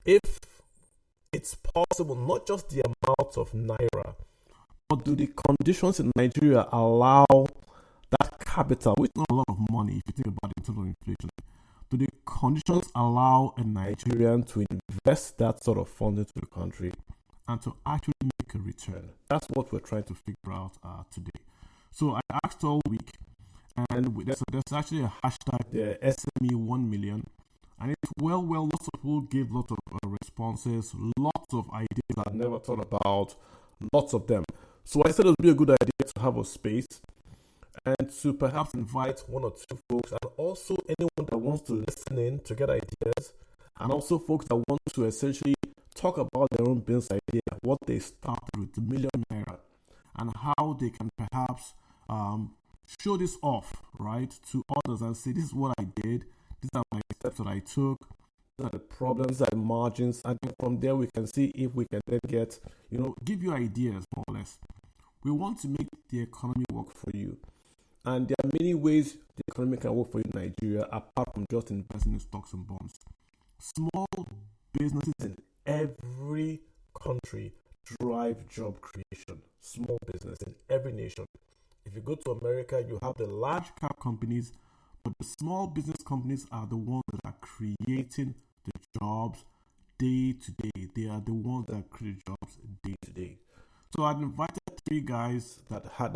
if it's possible, not just the amount of naira, but do the conditions in Nigeria allow that capital, which is not a lot of money if you think about it in terms of inflation, do the conditions allow a Nigerian to invest that sort of fund into the country and to actually make a return? That's what we're trying to figure out today. So I asked all week, and there's actually a hashtag there, SME 1 million. And it's lots of people gave lots of responses, lots of ideas I'd never thought about, lots of them. So I said it would be a good idea to have a space and to perhaps invite one or two folks, and also anyone that wants to listen in to get ideas, and also folks that want to essentially talk about their own business idea, what they started with, the million naira, and how they can perhaps show this off, right, to others and say, this is what I did, these are my steps that I took, these are the problems, these are the margins, and then from there we can see if we can then get, give you ideas more or less. We want to make the economy work for you. And there are many ways the economy can work for you in Nigeria apart from just investing in stocks and bonds. Small businesses in every country drive job creation. Small business in every nation. If you go to America, you have the large cap companies, but the small business companies are the ones that are creating the jobs day to day. They are the ones that create jobs day to day. So I invited three guys that had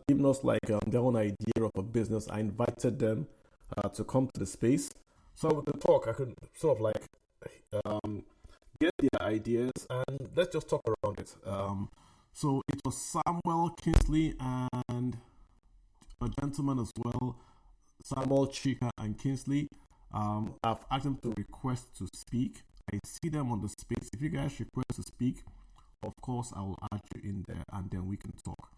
given us their own idea of a business. I invited them to come to the space so we could talk. I could sort of get their ideas and let's just talk around it. So it was Samuel Kingsley and a gentleman as well, Samuel Chika and Kingsley. I've asked them to request to speak. I see them on the space. If you guys request to speak, of course I will add you in there and then we can talk.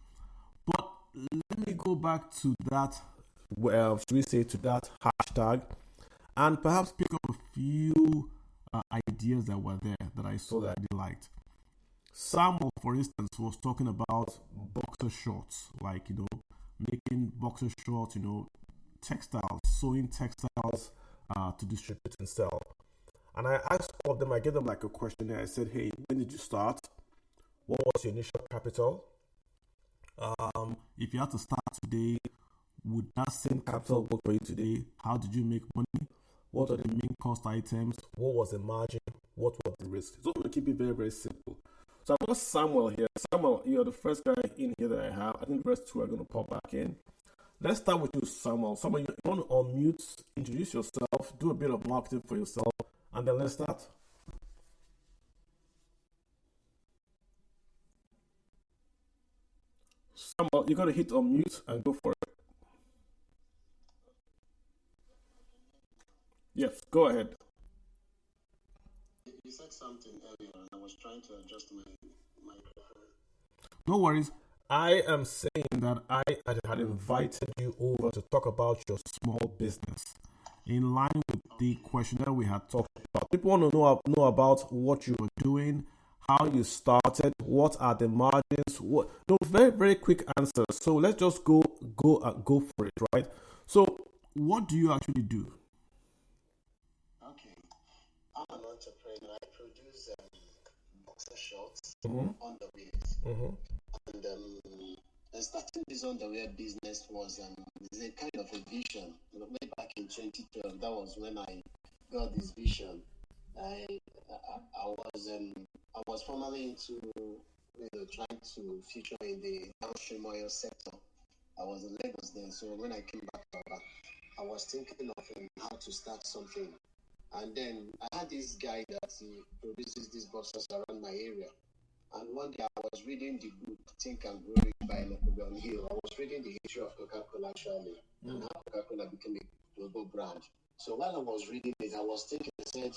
But let me go back to that, to that hashtag and perhaps pick up a few ideas that were there that I saw that I liked. Samuel, for instance, was talking about boxer shorts, making boxer shorts, textiles, sewing textiles to distribute and sell. And I asked all of them, I gave them a questionnaire. I said, hey, when did you start? What was your initial capital? If you had to start today, would that same capital work for you today? How did you make money? What are the main cost items? What was the margin? What was the risk? So I'm going to keep it very, very simple. So I've got Samuel here. Samuel, you're the first guy in here that I have. I think the rest two are going to pop back in. Let's start with you, Samuel. Samuel, you want to unmute, introduce yourself, do a bit of marketing for yourself, and then let's start. Samuel, you got to hit unmute and go for it. Yes, go ahead. You said something earlier, and I was trying to adjust my microphone. No worries. I am saying that I had invited you over to talk about your small business in line with the questionnaire we had talked about. People want to know about what you were doing, how you started, what are the margins, very, very quick answers. So let's just go for it, right? So what do you actually do? Okay. I'm an entrepreneur. I produce boxer shorts, underwear. And starting this underwear business was a kind of a vision. Way back in 2012, that was when I got this vision. I was formerly into trying to feature in the downstream oil sector. I was in Lagos then, so when I came back, I was thinking of how to start something. And then I had this guy that produces these boxers around my area. And one day I was reading the book Think and Grow Rich by Napoleon Hill. I was reading the history of Coca-Cola actually, and how Coca-Cola became a global brand. So while I was reading it, I was thinking, I said,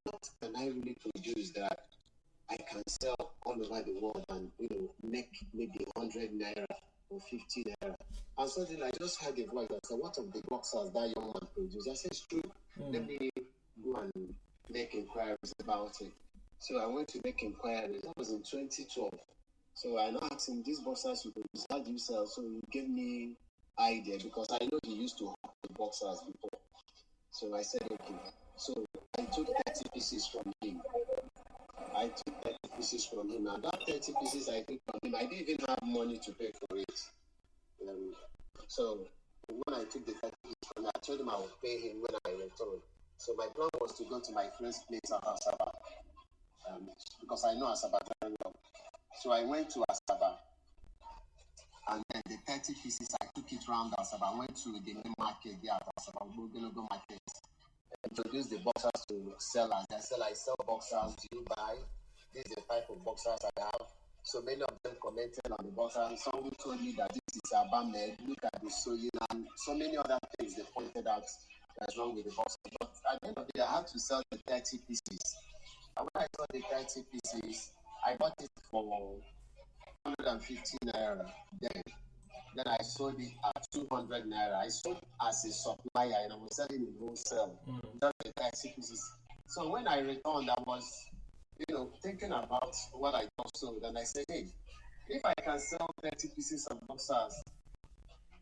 what can I really produce that I can sell all over the world and make maybe 100 naira or 50 naira? And suddenly I just heard a voice that said, what of the boxers that young man produced? I said, it's true. Let me go and make inquiries about it. So I went to make inquiries. That was in 2012. So I now asked him, these boxers you produce, how do you sell? So he gave me idea because I know he used to have the boxers before. So I said, okay. So took 30 pieces from him. And that 30 pieces I took from him, I didn't even have money to pay for it. So when I took the 30 pieces from him, I told him I would pay him when I returned. So my plan was to go to my friend's place at Asaba, because I know Asaba very well. So I went to Asaba, and then the 30 pieces, I took it around Asaba. I went to the main market there at Asaba, Go market, introduced the boxers to sellers. I said, I sell boxers, do you buy? This is the type of boxers I have. So many of them commented on the boxers. Someone told me that this is Abamed, look at the sewing, and so many other things they pointed out that's wrong with the boxers. But at the end of the day, I had to sell the 30 pieces. And when I saw the 30 pieces, I bought it for 150 naira then I sold it at 200 naira. I sold as a supplier and I was selling in wholesale. Just the 30 pieces. So when I returned, I was, thinking about what I just sold, and I said, hey, if I can sell 30 pieces of boxers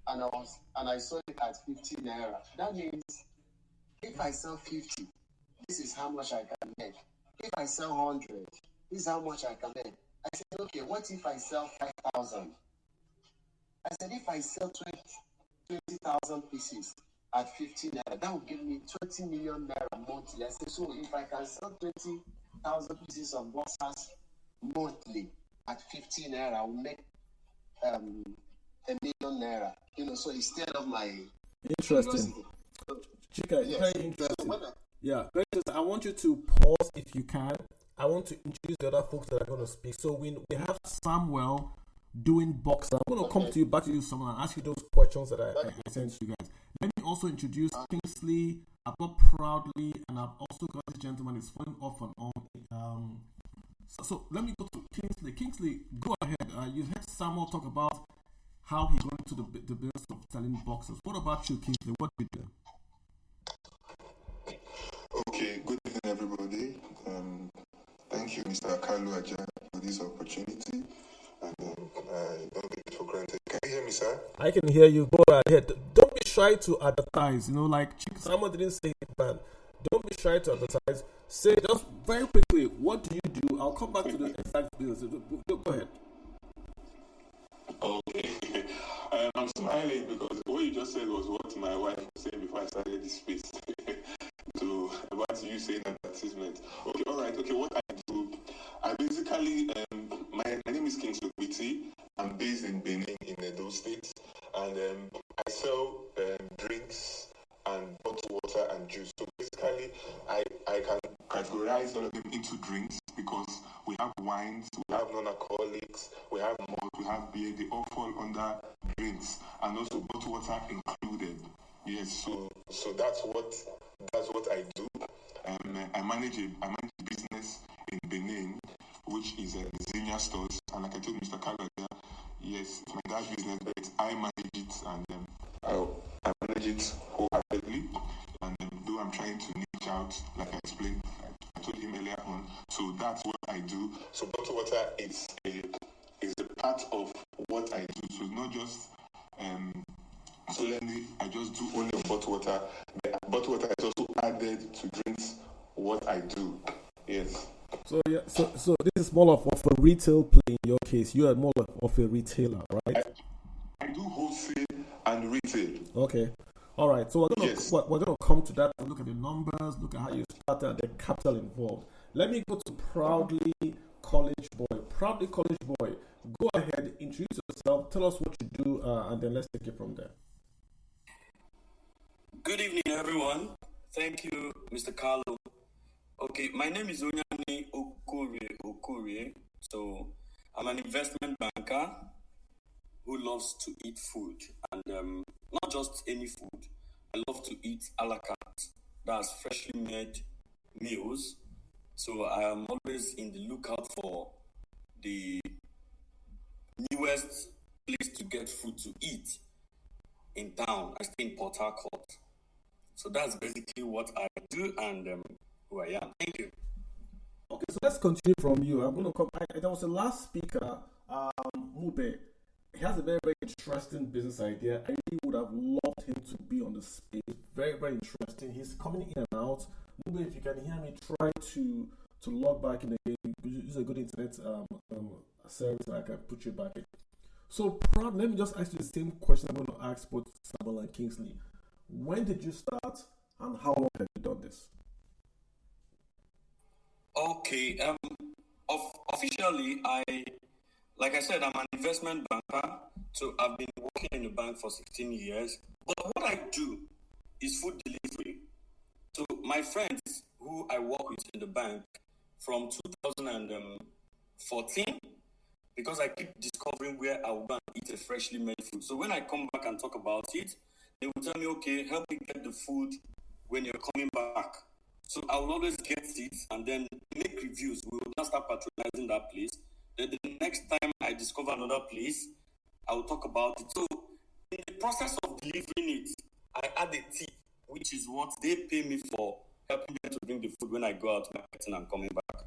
and I sold it at 50 naira, that means if I sell 50, this is how much I can make. If I sell 100, this is how much I can make. I said, okay, what if I sell 5,000? I said, if I sell 20,000 pieces at 50 naira, that would give me 20 million naira monthly. I said, so if I can sell 20,000 pieces of boxers monthly at 50 naira, I will make a million naira. So instead of my interesting. Chika, yes. Very interesting. So yeah, very interesting. I want you to pause if you can. I want to introduce the other folks that are going to speak. So we have Samuel doing boxer. I'm going to come to you, back to you, Samuel, and ask you those questions that I sent to you guys. Let me also introduce Kingsley. I've got Proudly, and I've also got this gentleman is falling off and on. So let me go to Kingsley. Kingsley, go ahead. You heard Samuel talk about how he got into the business of selling boxers. What about you, Kingsley? What did you do? Okay, good evening, everybody. Thank you, Mr. Kalu Aja, for this opportunity. And I don't take it for granted. Can you hear me, sir? I can hear you. Go ahead. Don't be shy to advertise. Like someone didn't say it, man. Don't be shy to advertise. Say just very quickly, what do you do? I'll come back to the exact business. Go ahead. Okay. I'm smiling because what you just said was what my wife was saying before I started this space. So about you saying advertisement. Okay, all right. Okay, what I do, I basically, my name is Kingsley Biti. I'm based in Benin in Edo State, and I sell drinks and bottled water and juice. So basically, I can categorize all of them into drinks because we have wines, we have non-alcoholics, we have malt, we have beer. They all fall under drinks, and also bottled water included. Yes, so that's what I do. I manage a business in Benin, which is Xenia Stores, and like I told Mr. Kaga, yes, it's my dad's business, but I manage it, and I manage it wholeheartedly. And though I'm trying to niche out, like I explained, I told him earlier on. So that's what I do. So bottled water is a part of what I do. So it's not just solely I just do only bottled water. The bottled water is also added to drinks. What I do, yes. So this is more of a retail play in your case. You are more of a retailer, right? I do wholesale and retail. Okay, all right. So we're gonna come to that and look at the numbers, look at how you started, and the capital involved. Let me go to Proudly College Boy. Proudly College Boy, go ahead, introduce yourself, tell us what you do, and then let's take it from there. Good evening, everyone. Thank you, Mr. Carlo. Okay, my name is Onyani Okorie. So I'm an investment banker who loves to eat food, and not just any food. I love to eat a la carte. That's freshly made meals. So I am always in the lookout for the newest place to get food to eat in town. I stay in Port Harcourt. So that's basically what I do and who I am. Thank you. Okay, so let's continue from you. I'm going to come. There was the last speaker, Mube. He has a very, very interesting business idea. I really would have loved him to be on the space. Very, very interesting. He's coming in and out. Mube, if you can hear me, try to log back in again. Use a good internet service, and I can put you back in. So, let me just ask you the same question I'm going to ask both Samuel and Kingsley. When did you start, and how long have you done this? Okay. Officially, like I said, I'm an investment banker. So I've been working in the bank for 16 years. But what I do is food delivery. So my friends who I work with in the bank from 2014, because I keep discovering where I will go and eat a freshly made food. So when I come back and talk about it, they will tell me, okay, help me get the food when you're coming back. So I will always get it and then make reviews. We will now start patronizing that place. Then the next time I discover another place, I will talk about it. So in the process of delivering it, I add a tip, which is what they pay me for helping them to bring the food when I go out marketing and coming back.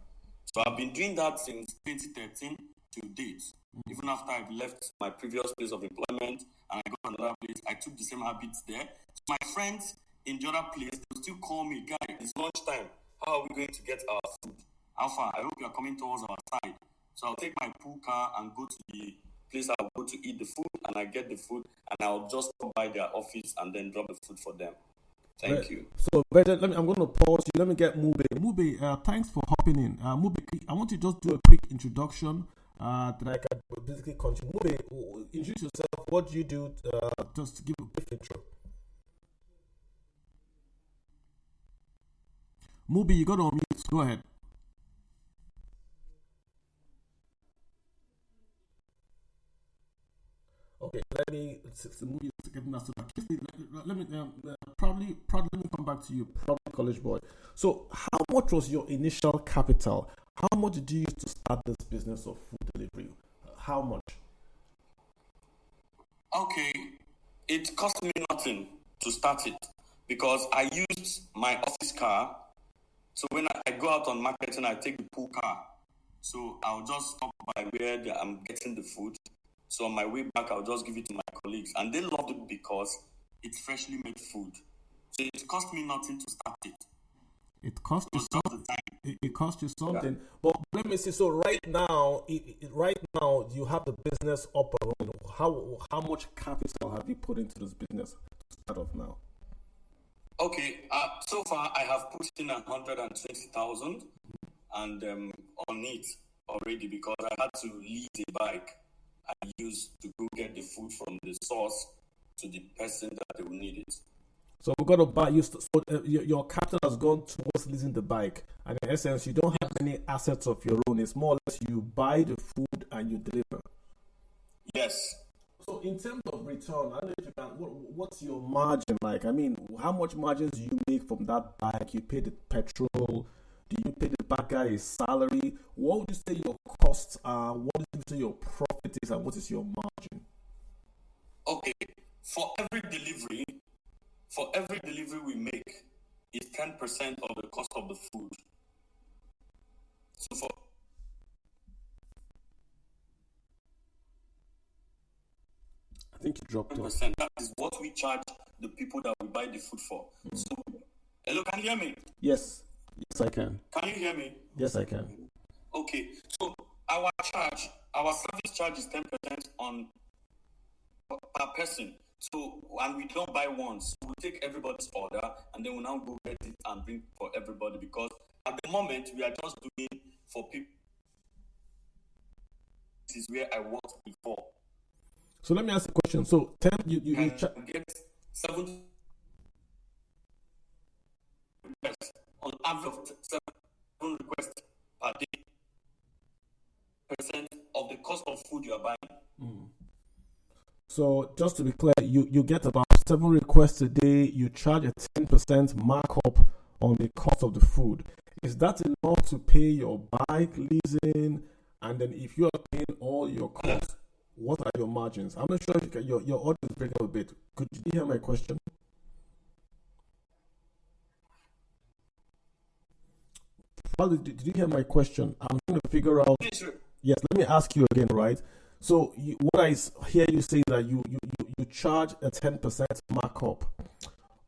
So I've been doing that since 2013 to date. Even after I've left my previous place of employment and I got another place, I took the same habits there. So my friends in the other place, they'll still call me, guy, it's lunchtime. How are we going to get our food? Alpha, I hope you're coming towards our side. So I'll take my pool car and go to the place I'll go to eat the food, and I get the food, and I'll just stop by their office and then drop the food for them. Thank you. So, I'm going to pause you. Let me get Mube. Mube, thanks for hopping in. Mube, I want you to just do a quick introduction that I can basically continue. Mube, introduce yourself. What do you do? Just to give a brief intro. Mube, you got on mute. Go ahead. Okay, let me come back to you, probably college boy. So, how much was your initial capital? How much did you use to start this business of food delivery? How much? Okay, it cost me nothing to start it because I used my office car. So when I go out on marketing, I take the pool car. So I'll just stop by where I'm getting the food. So on my way back, I'll just give it to my colleagues. And they loved it because it's freshly made food. So it cost me nothing to start it. It cost you something. It cost you something. Yeah. But let me see. So right now, you have the business up and running. How much capital have you put into this business to start off now? Okay. So far, I have put in 120,000 and on it already because I had to lease a bike I used to go get the food from the source to the person that they will need it. So we've got to buy you. So your capital has gone towards leasing the bike, and in essence, you don't have any assets of your own. It's more or less you buy the food and you deliver. Yes. So in terms of return, I don't know if you can. What's your margin like? I mean, how much margins do you make from that bike? You pay the petrol. Do you pay the bike guy his salary? What would you say your costs are? What would you say your profit is, and what is your margin? Okay, for every delivery we make is 10% of the cost of the food. So for I think you dropped 10%. That is what we charge the people that we buy the food for. Mm. So, hello, can you hear me? Yes, I can. Can you hear me? Yes, I can. Okay, so our service charge is 10% on per person. So, and we don't buy once. We take everybody's order and then we'll now go get it and bring for everybody because at the moment we are just doing for people. This is where I worked before. So let me ask a question. So you get 7 requests on average 7 requests per day. % of the cost of food you are buying. Mm. So just to be clear, you get about 7 requests a day. You charge a 10% markup on the cost of the food. Is that enough to pay your bike leasing? And then if you are paying all your costs, what are your margins? I'm not sure if your audio is breaking up a bit. Could you hear my question? Did you hear my question? I'm trying to figure out. Yes, let me ask you again, right? So what I hear you say that you charge a 10% markup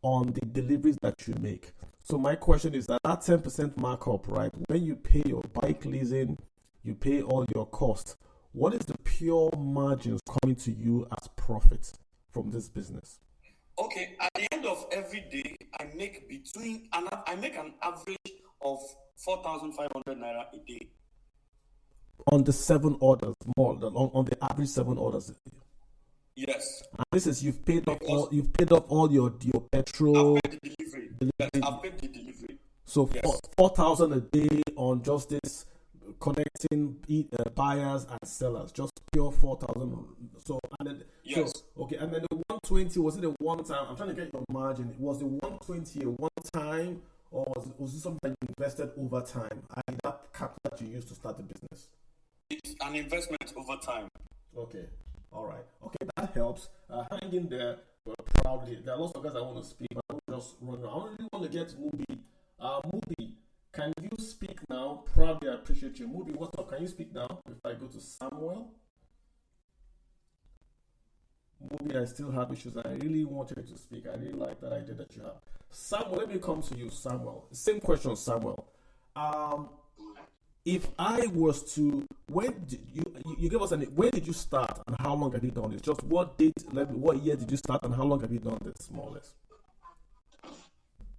on the deliveries that you make. So my question is that 10% markup, right? When you pay your bike leasing, you pay all your costs. What is the pure margins coming to you as profit from this business? Okay, at the end of every day, I make an average of 4,500 naira a day. On the 7 orders, more on the average 7 orders. Yes. And this is you've paid off all your petrol. I've paid the delivery. Yes, I've paid the delivery. So yes. 4,000 a day on just this connecting buyers and sellers, just pure 4,000. So and then yes. So, okay, and then the 120, was it a one time? I'm trying to get your margin. Was the 120 a one time, or was it something that you invested over time? And that capital that you used to start the business? It's an investment over time. Okay, all right. Okay, that helps. Hang in there, but proudly. There are lots of guys I want to speak, but I'm just running. I really want to get Mubi. Mubi, can you speak now? Proudly, I appreciate you. Mubi, what's up? Can you speak now? If I go to Samuel. Mubi, I still have issues. I really wanted you to speak. I really like that idea that you have. Samuel, let me come to you, Samuel. Same question, Samuel. If I was to, when did you give us when did you start and how long have you done this? Just what year did you start and how long have you done this, more or less?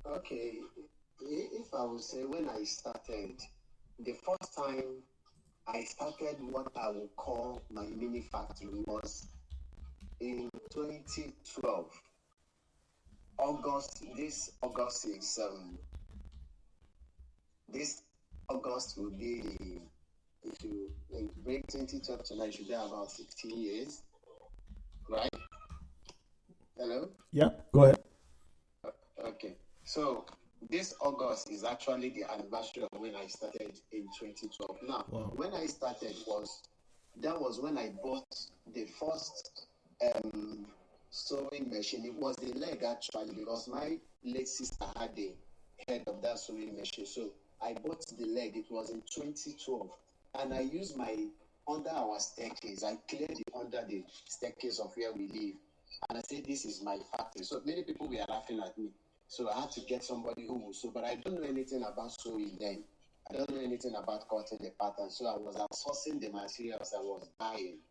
Okay, if I would say when I started, the first time I started what I would call my mini factory was in 2012. This August will be, if you break 2012 to now, it should be about 16 years, right? Hello? Yeah, go ahead. Okay, so this August is actually the anniversary of when I started in 2012. Now, Wow. When I started was when I bought the first sewing machine. It was the leg actually, because my late sister had the head of that sewing machine. So I bought the leg. It was in 2012, and I used under our staircase. I cleared under the staircase of where we live, and I said, "This is my factory." So many people were laughing at me. So I had to get somebody who will sew, but I don't know anything about sewing then. I don't know anything about cutting the pattern. So I was outsourcing the materials I was buying,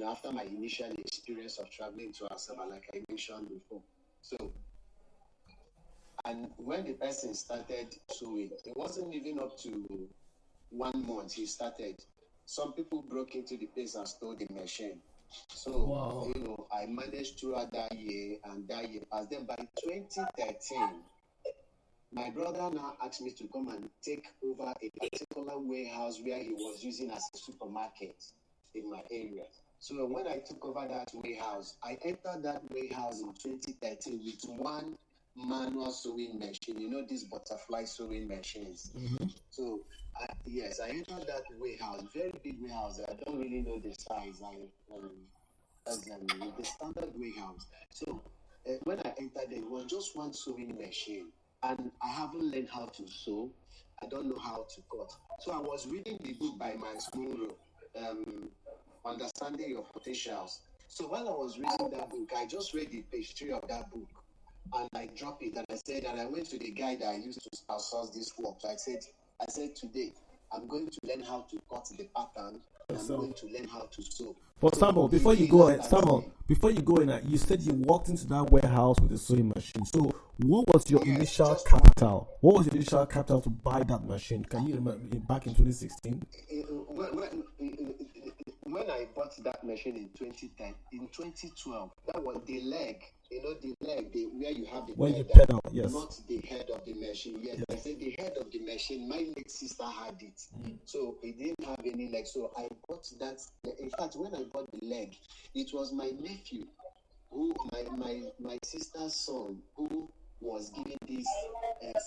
after my initial experience of traveling to Asaba, like I mentioned before. So, and when the person started sewing, it wasn't even up to 1 month he started. Some people broke into the place and stole the machine. So, Wow. I managed throughout that year, and that year passed. Then by 2013, my brother now asked me to come and take over a particular warehouse where he was using as a supermarket in my area. So when I took over that warehouse, I entered that warehouse in 2013 with one manual sewing machine, these butterfly sewing machines. Mm-hmm. So, I entered that warehouse, very big warehouse. I don't really know the size. The standard warehouse. So, when I entered, there was just one sewing machine, and I haven't learned how to sew. I don't know how to cut. So I was reading the book by Miles Monroe, Understanding Your Potentials. So while I was reading that book, I just read the page 3 of that book, and I dropped it, and I said, and I went to the guy that I used to outsource this work. So I said today I'm going to learn how to cut the pattern, and I'm going to learn how to sew. For Samuel, before you go in, you said you walked into that warehouse with a sewing machine. So what was your initial capital? What was your initial capital to buy that machine? Can you remember back in 2016? When I bought that machine in 2010, in 2012, that was the leg. Where you have the when pedal, you pedal, yes. Not the head of the machine. Yes, I said the head of the machine. My late sister had it, so it didn't have any leg. So I bought that. In fact, when I bought the leg, it was my nephew, my sister's son, who was given this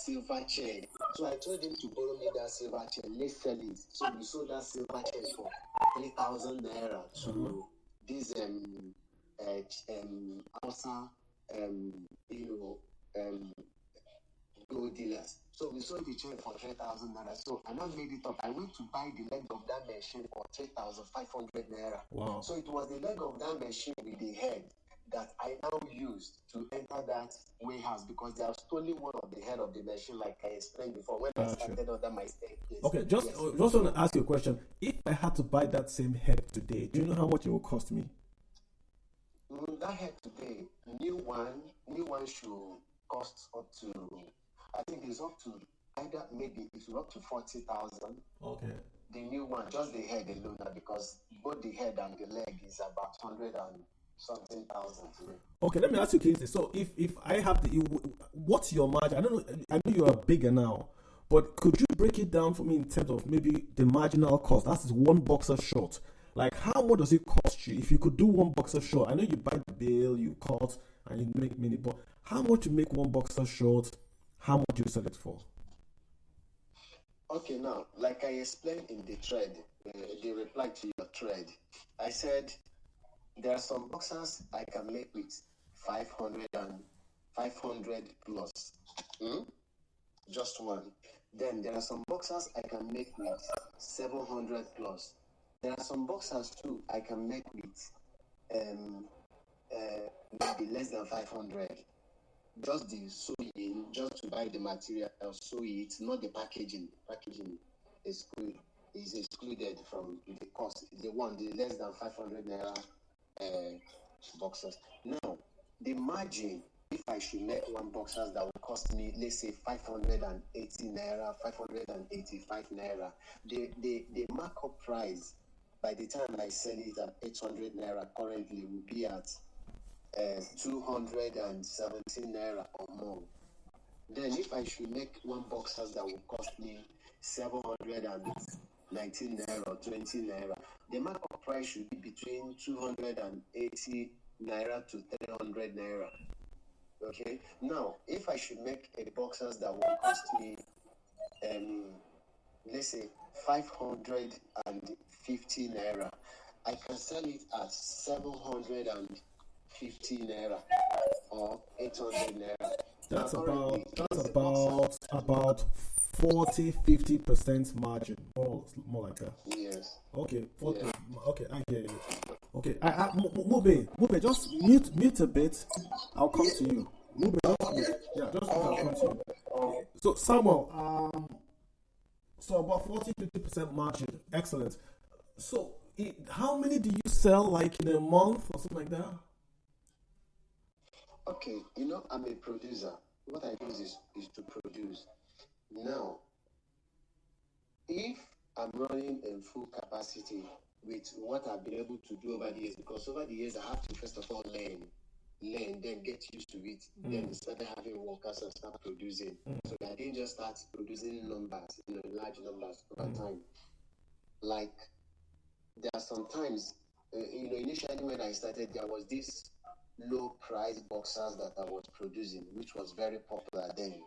silver chain. So I told him to borrow me that silver chain. Let's sell it. So we sold that silver chain for 3,000 naira to this Hausa, gold dealers. So we sold the chain for 3,000 naira. So I now made it up. I went to buy the leg of that machine for 3,500 naira. Wow. So it was the leg of that machine with the head that I now used to enter that warehouse because they have stolen one of the head of the machine, like I explained before when I started under my staircase. Okay, just want to ask you a question. If I had to buy that same head today, do you know how much it will cost me? That head today, new one should cost up to, I think it's up to either maybe it's up to 40,000. Okay. The new one, just the head alone, because both the head and the leg is about 100 and something thousand today. Okay, let me ask you, Kingsley. So if I have what's your margin? I don't know. I know you are bigger now, but could you break it down for me in terms of maybe the marginal cost? That's one boxer short. Like, how much does it cost you if you could do one boxer short? I know you buy the bale, you cut, and you make mini, but how much you make one boxer short? How much do you sell it for? Okay, now, like I explained in the thread, the reply to your thread, I said there are some boxers I can make with 500 plus. Just one. Then there are some boxers I can make with 700 plus. There are some boxers too I can make with maybe less than 500. Just the sewing, just to buy the material, sew it, not the packaging. Packaging is excluded from the cost. The less than 500 naira boxers. Now, the margin, if I should make one boxers that will cost me, let's say 580 naira, 585 naira, the markup price by the time I sell it at 800 naira currently will be at 217 naira or more. Then if I should make one boxers that will cost me 719 naira or 20 naira, the markup price should be between 280 naira to 300 naira. Okay. Now, if I should make a boxers that will cost me, let's say 550 naira, I can sell it at 750 naira or 800 naira. That's about 40-50% margin, more like that. Yes. Okay. Yeah. Okay, I hear you. Okay, Mube, just mute a bit. I'll come to you. Mube, I'll come to you. So Samuel, so about 40-50% margin. Excellent. So how many do you sell, like in a month or something like that? Okay, I'm a producer. What I do is to produce. Now, if I'm running in full capacity with what I've been able to do over the years, because over the years I have to first of all learn, then get used to it, then start having workers and start producing. So I didn't just start producing numbers, large numbers over time. Like, there are sometimes, initially when I started, there was this low price boxers that I was producing, which was very popular then.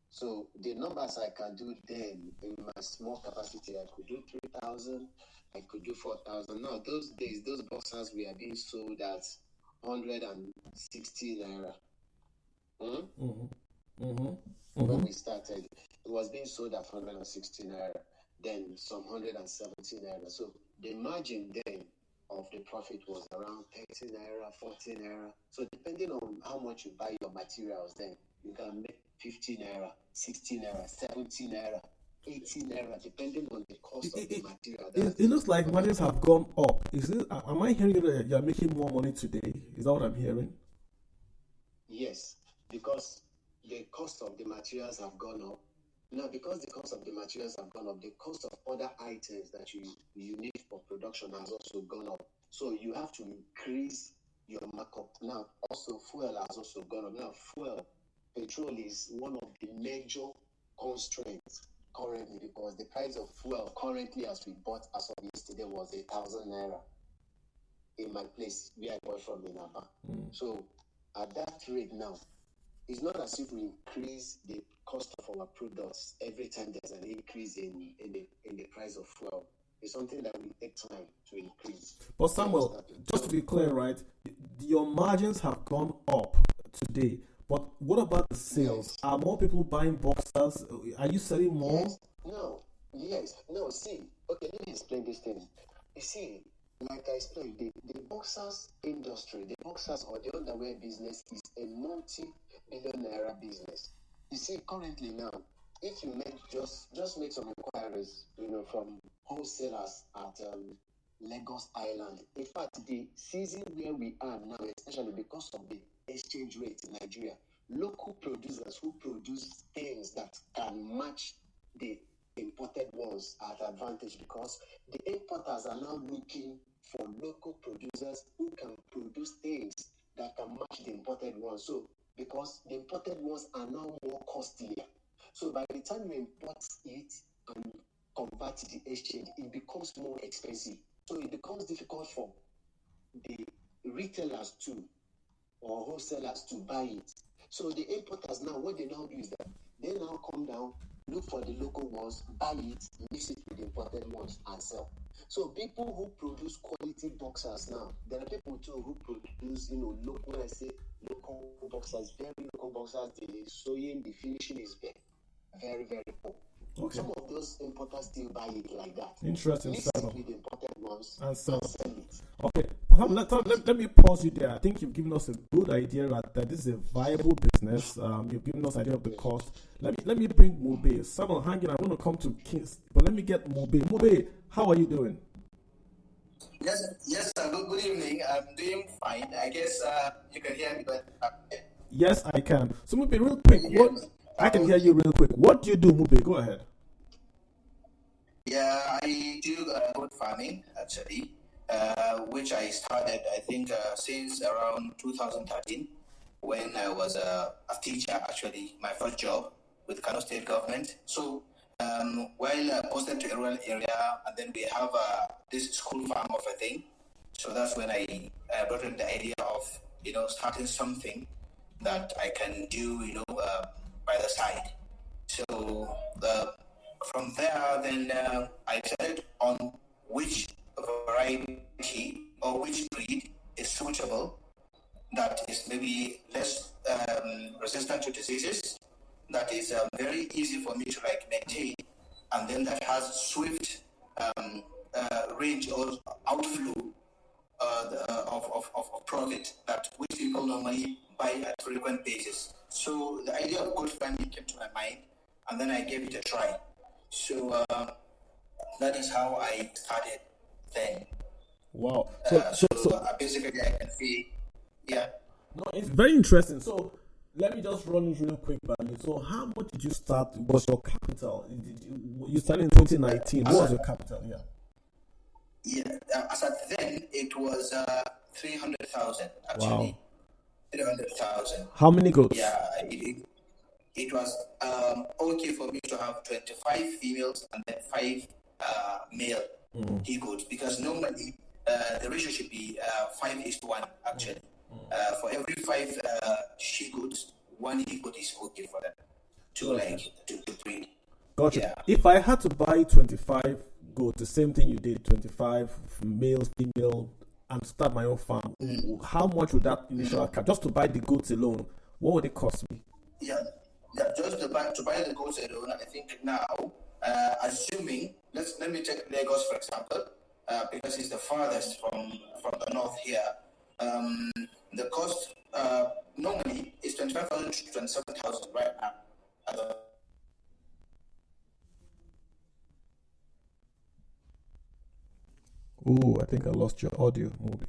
So the numbers I can do then in my small capacity, I could do 3,000, I could do 4,000. Now, those days, those boxers were being sold at 160 naira. When we started, it was being sold at 160 naira, then some 170 naira. So the margin then of the profit was around 30 naira, 40 naira. So depending on how much you buy your materials, then you can make 50 naira, 60 naira, 70 naira, 80 naira, depending on the cost of the material. It looks like margins have gone up. Am I hearing that you're making more money today? Is that what I'm hearing? Yes, because the cost of the materials have gone up. Now, because the cost of the materials have gone up, the cost of other items that you need for production has also gone up. So you have to increase your markup. Now, also fuel has also gone up. Now, petrol is one of the major constraints currently, because the price of fuel currently, as we bought as of yesterday, was 1,000 naira in my place where I bought from in Aba. So at that rate now, it's not as if we increase the cost of our products every time there's an increase in the price of fuel. It's something that will take time to increase. But Samuel, just to be clear, right? Your margins have gone up today. But what about the sales? Yes. Are more people buying boxers? Are you selling more? Yes. No. See. Okay, let me explain this thing. You see, like I explained, the boxers industry, the boxers or the underwear business is a multi-billion naira business. You see, currently now, if you make just make some inquiries, from wholesalers at Lagos Island. In fact, the season where we are now, especially because of the exchange rate in Nigeria, local producers who produce things that can match the imported ones at advantage, because the importers are now looking for local producers who can produce things that can match the imported ones. So, because the imported ones are now more costlier. So by the time you import it and convert the exchange, it becomes more expensive. So it becomes difficult for the retailers too, or wholesalers to buy it. So the importers now, what they now do is that they now come down, look for the local ones, buy it, mix it with the imported ones, and sell. So people who produce quality boxers now, there are people too who produce, local, when I say local boxers, very local boxers, the sewing, the finishing is very, very poor. Okay. Some of those importers still buy it like that. Interesting. Mix it with the imported ones and sell it. Okay, let me pause you there. I think you've given us a good idea that this is a viable business. You've given us an idea of the cost. Let me bring Mobe. Someone hanging. I want to come to Kings, but let me get Mobe. Mobe, how are you doing? Yes, sir. Good evening. I'm doing fine. I guess you can hear me, but yes, I can. So Mobe, real quick, I can hear you real quick. What do you do, Mobe? Go ahead. Yeah, I do goat farming actually, which I started, I think, since around 2013, when I was a teacher, actually, my first job with Kano State government. So while posted to a rural area, and then we have this school farm of a thing. So that's when I brought in the idea of, starting something that I can do, by the side. So from there, then I decided on which variety or which breed is suitable, that is maybe less resistant to diseases, that is very easy for me to maintain, and then that has swift range or outflow of profit, that which people normally buy at frequent basis. So the idea of goat farming came to my mind, and then I gave it a try. So that is how I started then. Wow. So basically I can see, yeah. No, it's very interesting. So let me just run it real quick by you. So how much did you start? Was your capital? You started in 2019. What was your capital? Yeah. Yeah, as at then it was 300,000 actually. Wow. 300,000. How many goats? Yeah, it was okay for me to have 25 females and then 5 male he goats, because normally the ratio should be 5:1 actually. For every 5 she goats, 1 he goat is okay for them to breed. Gotcha. Yeah. If I had to buy 25 goats, the same thing you did, 25 male, female, and start my own farm, how much would that initial cap, just to buy the goats alone, what would it cost me? Yeah, just to buy the goats alone, I think now, assuming, let me take Lagos for example, because it's the farthest from the north here. The cost normally is 25,000 to 27,000 right now. Oh, I think I lost your audio, Movie.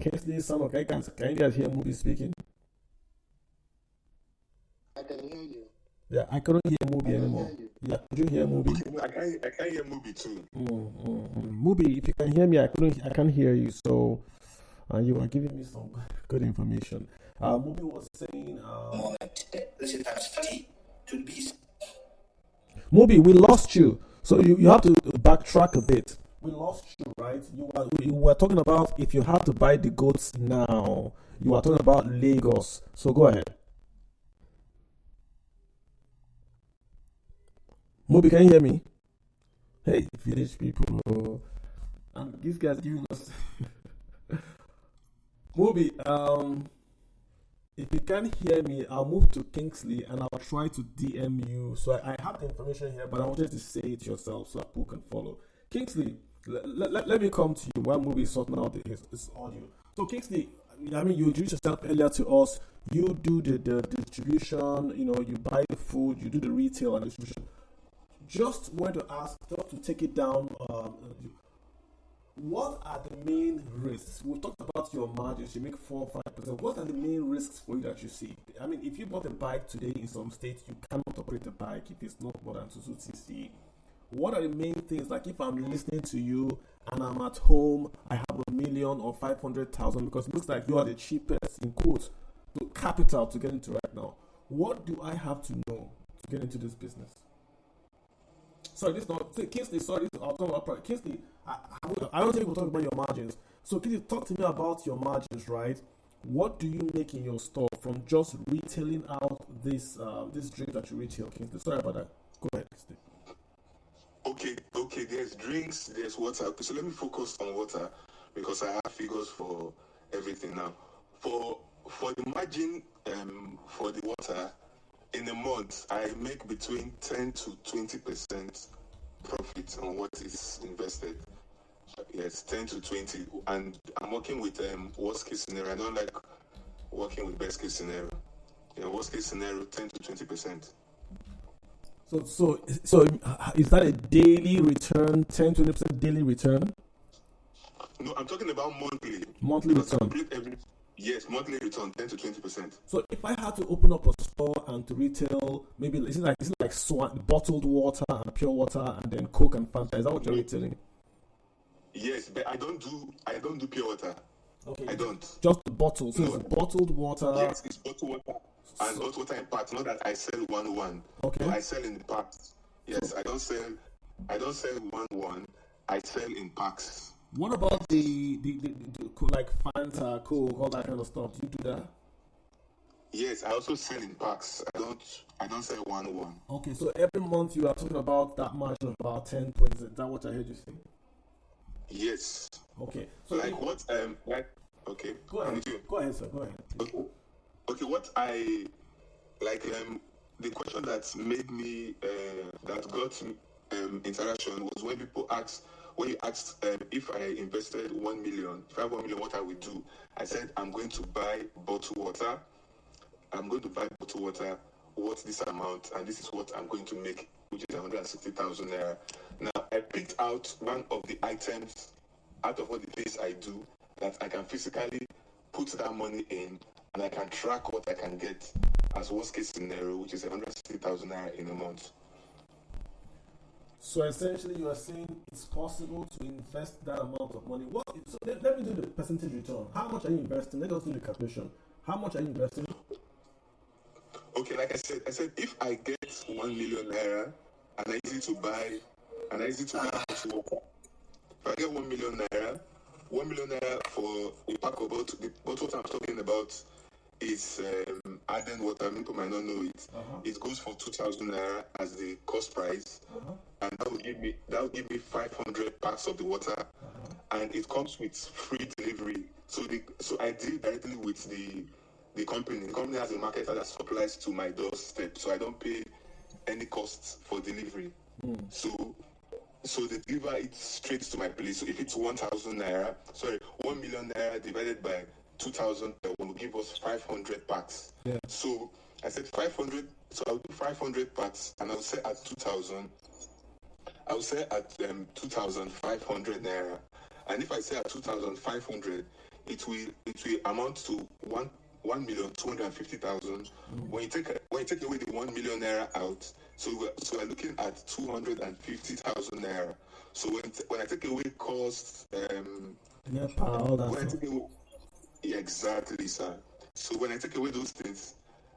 Can you guys hear Movie speaking? I can hear you. Yeah, I couldn't hear Movie anymore. Yeah, could you hear Movie? I can hear Movie too. Movie, if you can hear me, I can't hear you. So, you are giving me some good information. Movie was saying. Movie, we lost you. So you have to backtrack a bit. We lost you, right? You were talking about if you have to buy the goats now. You are talking about Lagos. So go ahead. Moby, can you hear me? Hey, village people. And these guys giving us Moby, if you can't hear me, I'll move to Kingsley and I'll try to DM you. So I have the information here, but I wanted to say it yourself so that people can follow. Kingsley, let me come to you while movie sorting out this audio. So Kingsley, I mean, you introduced yourself earlier to us. You do the distribution, you buy the food, you do the retail and distribution. Just want to ask, just to take it down, what are the main risks? We've talked about your margins, you make 4 or 5%. What are the main risks for you that you see? I mean, if you bought a bike today in some states, you cannot operate a bike if it's not more than 2cc. What are the main things? Like if I'm listening to you and I'm at home, I have $1 million or 500,000 because it looks like you are the cheapest in quotes capital to get into right now. What do I have to know to get into this business? Sorry, this is not Kingsley. Sorry, I'll talk about Kingsley. I don't think we'll talk about your margins. So, can you talk to me about your margins, right? What do you make in your store from just retailing out this drink that you retail, Kingsley? Sorry about that. Go ahead, Kingsley. Okay. There's drinks, there's water. Okay, so let me focus on water because I have figures for everything now. For the margin, for the water, in a month, I make between 10 to 20% profit on what is invested. Yes, 10 to 20, and I'm working with worst case scenario. I don't like working with best case scenario. Worst case scenario, 10 to 20%. So is that a daily return, 10-20% daily return? No, I'm talking about monthly. Monthly return. Yes, monthly return, 10 to 20%. So if I had to open up a store and to retail, maybe is it like Swan, bottled water and pure water and then Coke and Fanta? Is that what you're retailing? Yes, but I don't do pure water. Okay. I don't. Just the bottle. So no. It's bottled water. Yes, it's bottled water. And bottled water in parts. Not that I sell 1-1. Okay. No, I sell in parts. Yes, so, I don't sell 1-1. I sell in packs. What about the like Fanta, Coke, all that kind of stuff? Do you do that? Yes, I also sell in packs. I don't sell 1-1. Okay, so every month you are talking about that margin of about 10 points. Is that what I heard you say? Yes. Okay. So okay. Go ahead. Go ahead, sir. Go ahead. Okay. What I like the question that made me that got interaction was when people asked. When you asked if I invested 1 million, if I have 1 million, what I would do, I said I'm going to buy bottled water. I'm going to buy bottled water. What's this amount? And this is what I'm going to make, which is 160,000 naira. Now I picked out one of the items out of all the things I do that I can physically put that money in, and I can track what I can get as worst case scenario, which is 160,000 naira in a month. So essentially, you are saying it's possible to invest that amount of money. So let me do the percentage return. How much are you investing? Let us do the calculation. How much are you investing? Okay, like I said if I get 1 million naira and I easy to buy water. If I get 1 million naira for a pack of bottle, what I'm talking about is Arden water. People might not know it. It goes for 2,000 naira as the cost price, and that will give me 500 packs of the water, and it comes with free delivery. So I deal directly with the company. The company has a marketer that supplies to my doorstep, so I don't pay any costs for delivery. So they deliver it straight to my place. So if it's 1 million naira divided by 2,000 will give us 500 packs. Yeah. So I said 500. So I'll do 500 packs, and I'll say at 2,000. I'll say at 2,500 naira. And if I say at 2,500, it will amount to 1,250,000. When you take away the 1 million naira out, so we're looking at 250,000 naira. So when I take away costs, exactly, sir. So when I take away those things,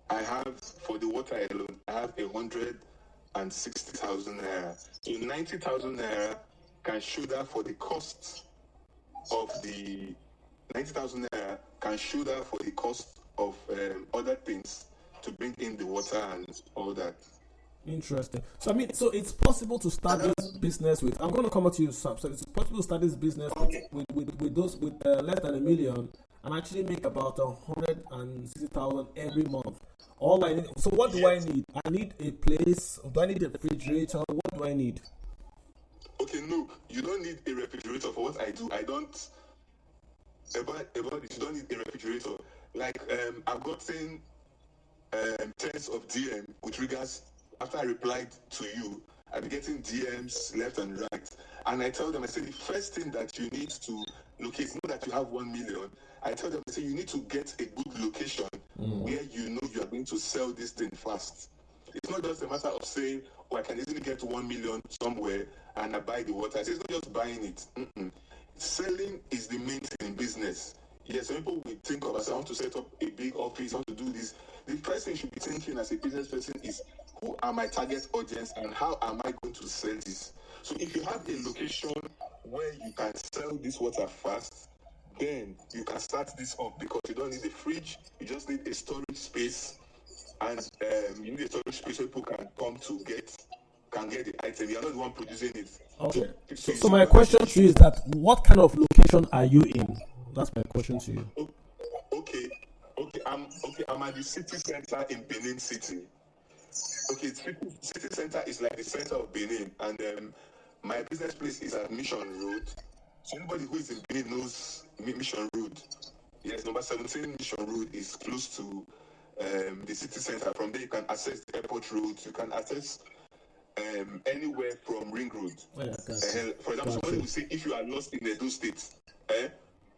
I have for the water alone, I have 160,000 naira. So 90,000 naira can shoulder for the cost of the 90,000 naira can shoulder for the cost of other things to bring in the water and all that. Interesting. So so it's possible to start this business with. I'm going to come up to you, Sam. So it's possible to start this business with those with less than $1 million and actually make about 160,000 every month. All I need. So what do I need? I need a place. Do I need a refrigerator? What do I need? Okay, no, you don't need a refrigerator for what I do. I don't. About it, you don't need a refrigerator. Like, I've gotten tens of DM with regards, after I replied to you, I've been getting DMs left and right. And I tell them, I say, the first thing that you need to locate, not that you have 1 million, I tell them, I say, you need to get a good location where you know you are going to sell this thing fast. It's not just a matter of saying, oh, I can easily get 1 million somewhere and I buy the water. I say, it's not just buying it. Selling is the main thing in business. Yes, some people will think of as I want to set up a big office, I want to do this. The first thing you should be thinking as a business person is, who are my target audience and how am I going to sell this? So if you have a location where you can sell this water fast, then you can start this up, because you don't need a fridge, you just need a storage space, and you need a storage space where people can come to get the item. You're not the one producing it. Okay. So my question to you is that, what kind of location are you in? That's my question to you. Okay. I'm at the city center in Benin City. Okay, city center is like the center of Benin, and my business place is at Mission Road. So anybody who is in Benin knows Mission Road. Yes, number 17 Mission Road is close to the city center. From there, you can access the airport road. You can access anywhere from Ring Road. For example, somebody will say, if you are lost in Edo State, so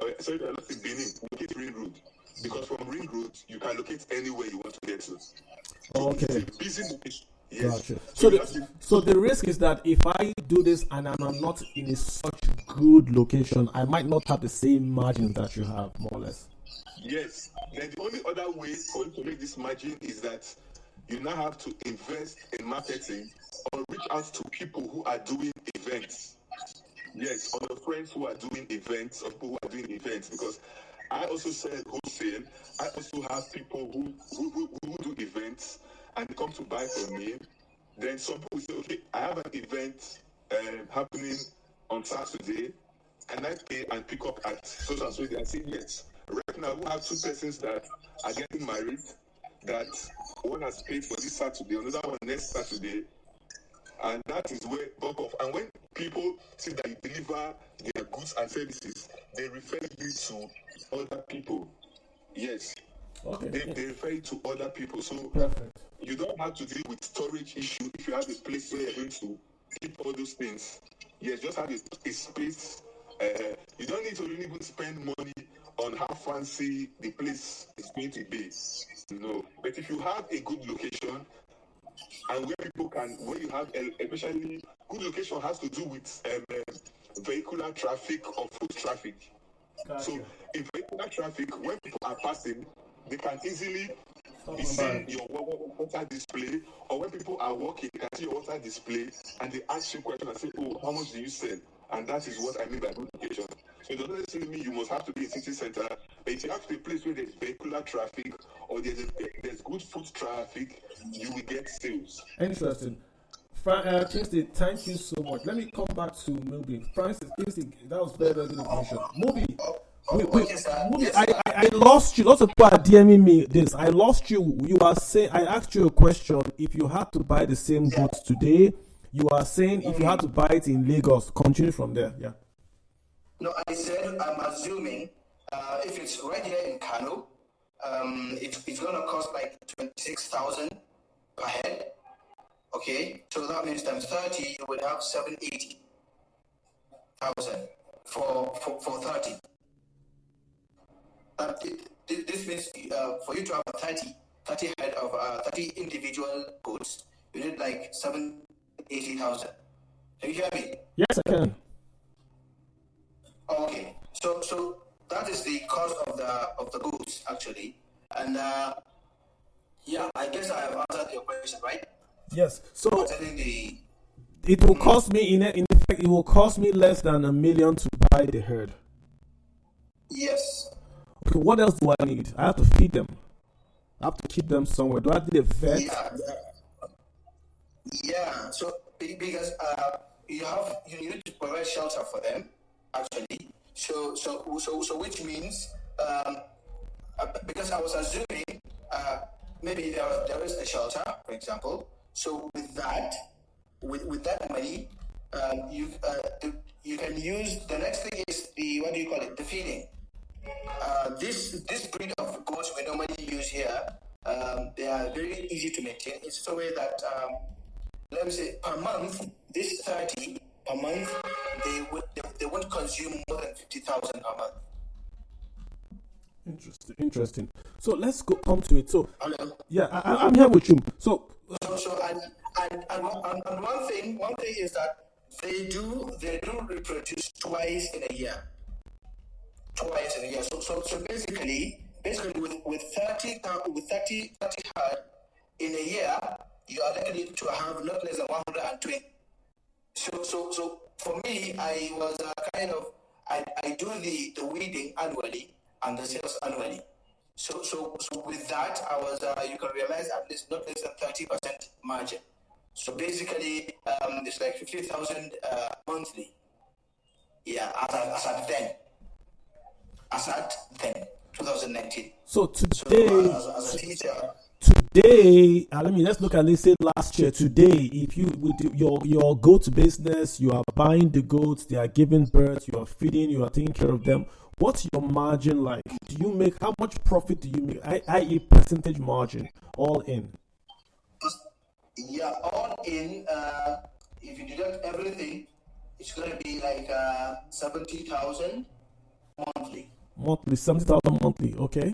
if you are lost in Benin, locate Ring Road. Because from Ring Road, you can locate anywhere you want to get to. So Okay. it's a busy location. Yes. Gotcha. So the risk is that if I do this and I'm not in such good location, I might not have the same margin that you have, more or less. Yes. Then the only other way for you to make this margin is that you now have to invest in marketing or reach out to people who are doing events. Yes, or your friends who are doing events, or people who are doing events, because I also sell wholesale. I also have people who do events and they come to buy from me. Then some people say, okay, I have an event happening on Saturday. Can I pay and pick up at so and so? I say yes. Right now, we have two persons that are getting married, that one has paid for this Saturday, another one next Saturday. And that is where bulk of, and when people see that you deliver their goods and services, they refer you to other people. Yes. Okay. They refer you to other people. So Perfect. you don't have to deal with storage issue if you have a place where you're going to keep all those things. Yes, just have a space. You don't need to really even spend money on how fancy the place is going to be. No. But if you have a good location, and where people can, where you have, especially good location has to do with vehicular traffic or foot traffic. Gotcha. So in vehicular traffic, when people are passing, they can easily be seeing your water display, or when people are walking, they can see your water display, and they ask you questions and say, oh, how much do you sell? And that is what I mean by good location. So it doesn't necessarily mean you must have to be a city center, but if you have to be a place where there's vehicular traffic or there's good foot traffic, you will get sales. Interesting. Kingsley, thank you so much. Let me come back to Moby. Francis, Kingsley, that was very, very good information. Moby, I lost you. Lots of people are DMing me this. I lost you. You are saying, I asked you a question. If you had to buy the same goods today, you are saying if you had to buy it in Lagos, continue from there. Yeah. No, I said I'm assuming if it's right here in Kano, it's going to cost like 26,000 per head. Okay, so that means times 30, you would have 780,000 for 30. This means for you to have 30 head of 30 individual goods, you need like 780,000. Can you hear me? Yes, I can. Okay, so that is the cost of the goods actually, and yeah, I guess I have answered your question, right? Yes. So the it will cost me in effect, it will cost me less than $1 million to buy the herd. Yes. Okay, what else do I need? I have to feed them. I have to keep them somewhere. Do I need a vet? Yeah. So because you need to provide shelter for them actually. So which means because I was assuming maybe there is a shelter, for example. So with that money, You can use the next thing is the what do you call it? The feeding. This breed of goats we normally use here, they are very easy to maintain. It's a way that let me say per month, this 30 per month, they won't consume more than 50,000 per month. Interesting. So let's come to it. So Hello? yeah, I'm here with you. So one thing is that they do reproduce twice in a year. So basically with 30 herd in a year, you are likely to have not less than 120. So for me, I was I do the weeding annually and the sales annually. So with that, I was you can realize at least not less than 30% margin. So basically, it's like 50,000 monthly. Yeah, as at then 2019. So today, as a teacher. Today, let's look at, let's say last year. Today, if you with your goat business, you are buying the goats, they are giving birth, you are feeding, you are taking care of them. What's your margin like? Do you make, how much profit do you make? I.e. percentage margin, all in. Yeah, all in. If you deduct everything, it's gonna be like 70,000 monthly. Monthly, 70,000 monthly. Okay.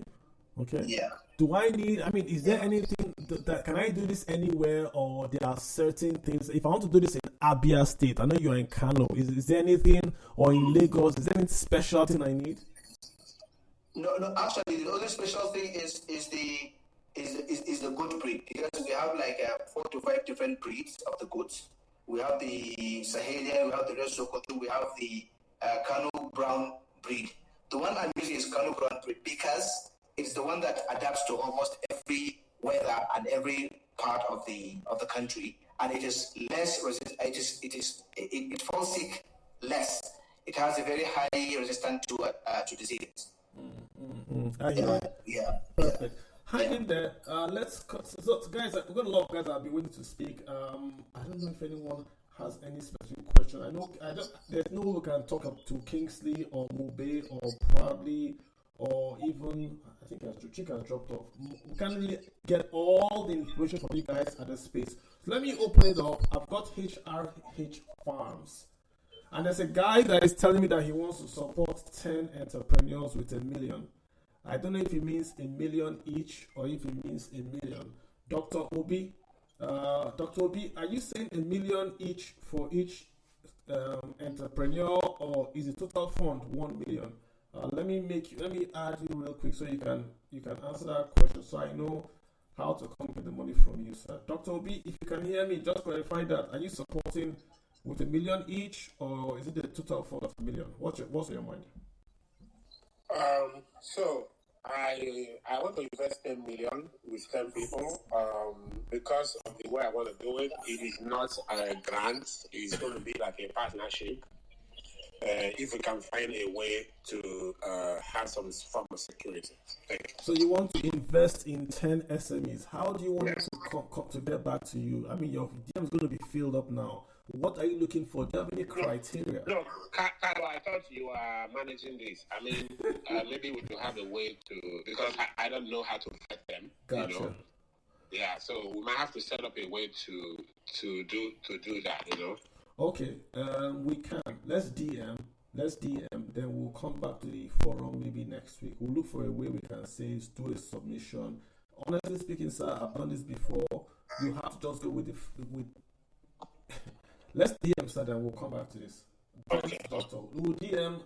Yeah. Do I need, is there anything that can I do this anywhere, or there are certain things? If I want to do this in Abia State, I know you're in Kano. Is there anything, or in Lagos, is there any special thing I need? No. Actually, the only special thing is the goat breed, because we have like 4 to 5 different breeds of the goats. We have the Sahelian, we have the Red Sokoto, we have the Kano Brown breed. The one I'm using is Kano Brown breed because it's the one that adapts to almost every weather and every part of the country, and it is less resistant. It falls sick less. It has a very high resistance to disease. Yeah. Perfect. Hang in there. Let's cut. So, guys, we've got a lot of guys that have been waiting to speak. I don't know if anyone has any specific question. There's no way we can talk up to Kingsley or Mube or Probably or even, I think Chick has dropped off. We can't really get all the information from you guys at the space. So let me open it up. I've got HRH Farms. And there's a guy that is telling me that he wants to support 10 entrepreneurs with $1 million. I don't know if it means $1 million each or if it means $1 million. Dr. Obi, are you saying $1 million each for each entrepreneur, or is the total fund $1 million? Let me add you real quick so you can answer that question, so I know how to come get the money from you, sir. Dr. Obi, if you can hear me, just clarify that. Are you supporting with $1 million each, or is it the total fund of $1 million? What's on your mind? So I want to invest 10 million with 10 people. Because of the way I want to do it, it is not a grant. It's going to be like a partnership. If we can find a way to have some form of security. So you want to invest in 10 SMEs. How do you want it to get back to you? Your DM is going to be filled up now. What are you looking for? Do you have any criteria? No, Carlo, I thought you were managing this. Maybe we could have a way to, because I don't know how to vet them. Gotcha. You know? Yeah, so we might have to set up a way to do that, Okay, we can. Let's DM, then we'll come back to the forum maybe next week. We'll look for a way we can say, do a submission. Honestly speaking, sir, I've done this before. You have to just go with let's DM, sir, then we'll come back to this. Okay. Doctor, we'll DM,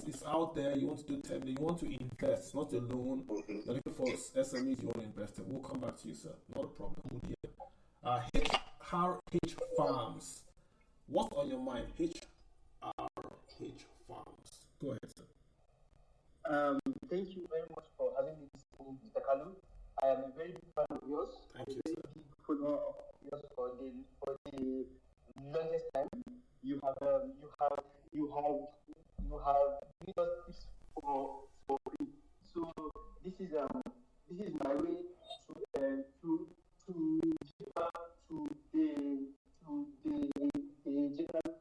it's out there. You want to do 10 million, you want to invest, not a loan. You're looking for SMEs you want to invest in. We'll come back to you, sir. Not a problem. We'll DM. HRH Farms. What's on your mind? HRH Farms. Go ahead, sir. Thank you very much for having me this evening, Mr. Kalu. I am a very big fan of yours. Thank you, sir. Big follower of yours for the longest time. You have given us tips for free. So this is my way to give back to the general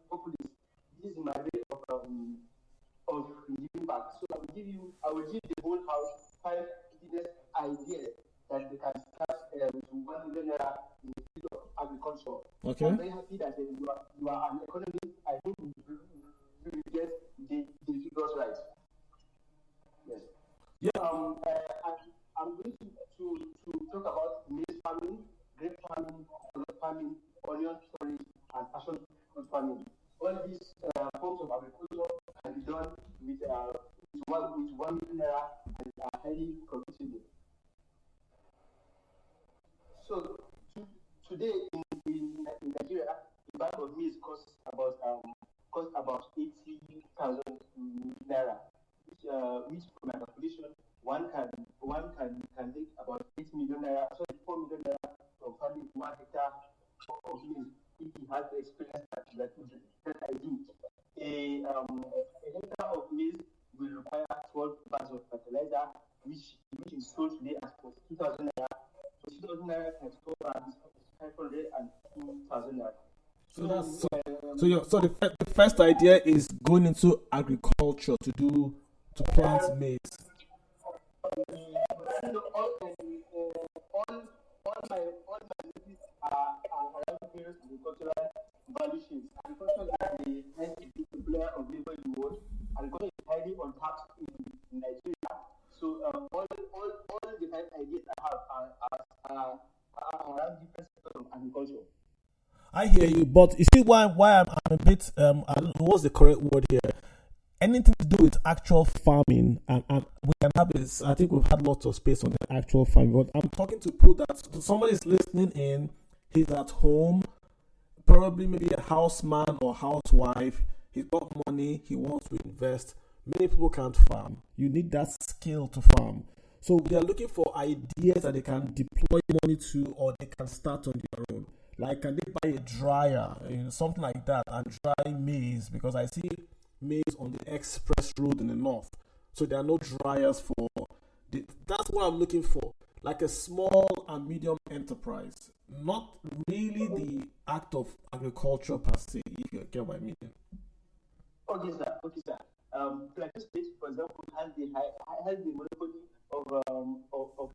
Okay. I'm very happy that you are an economist. I think you will get the figures right. Yes. Yeah. I'm going to talk about maize farming, grape farming, coconut farming, onion storage, and passion fruit farming. All these forms of agriculture can be done with 1 million naira and are highly profitable. So today in Nigeria, a bag of maize costs about 80,000 naira, which from my calculation one can make about 8 million naira, sorry 4 million naira from farming 1 hectare of maize if he has the experience that I do. A hectare of maize will require 12 bags of fertilizer, which is sold today at 42,000 naira. 2,000 naira times 4 bags is 502,000 naira. So the first idea is going into agriculture to plant maize. All my ladies are around various agricultural value chains. Agriculture is the highest multiplier of labor in the world. Agriculture is highly untapped in Nigeria. So all the five ideas I have are around different sectors of agriculture. I hear you, but you see why I'm a bit what's the correct word here? Anything to do with actual farming, and we can have this. I think we've had lots of space on the actual farming, but I'm talking to people that somebody's listening in. He's at home, probably maybe a houseman or housewife. He's got money. He wants to invest. Many people can't farm. You need that skill to farm. So they are looking for ideas that they can deploy money to, or they can start on their own. Like, can they buy a dryer, something like that, and dry maize? Because I see maize on the express road in the north. So there are no dryers for that's what I'm looking for. Like a small and medium enterprise. Not really the act of agriculture per se, if you get what I mean. Okay, sir. Plateau State, for example, has the monopoly of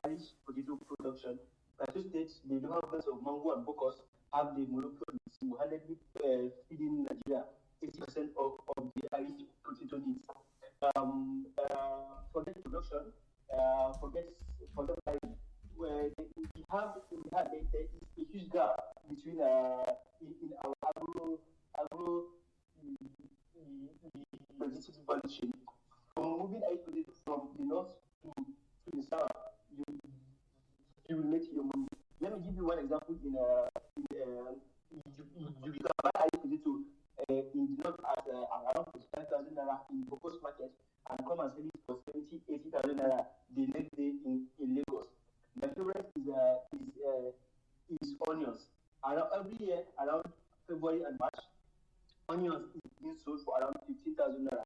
Irish potato production. Plateau State, the local governments of Mango and Bokos have the monopoly single-handedly feeding Nigeria 80% of the Irish potato needs. Forget production, forget like where there is a huge gap between in our agro logistics value chain. From moving Irish potato from the north to the south, you will make your money. Let me give you one example. You can buy Irish potato in the north at around 45,000 naira in Bokos market and come and sell it for 80,000 naira the next day in Lagos. My favorite is onions. Every year, around February and March, onions is being sold for around 15,000 naira.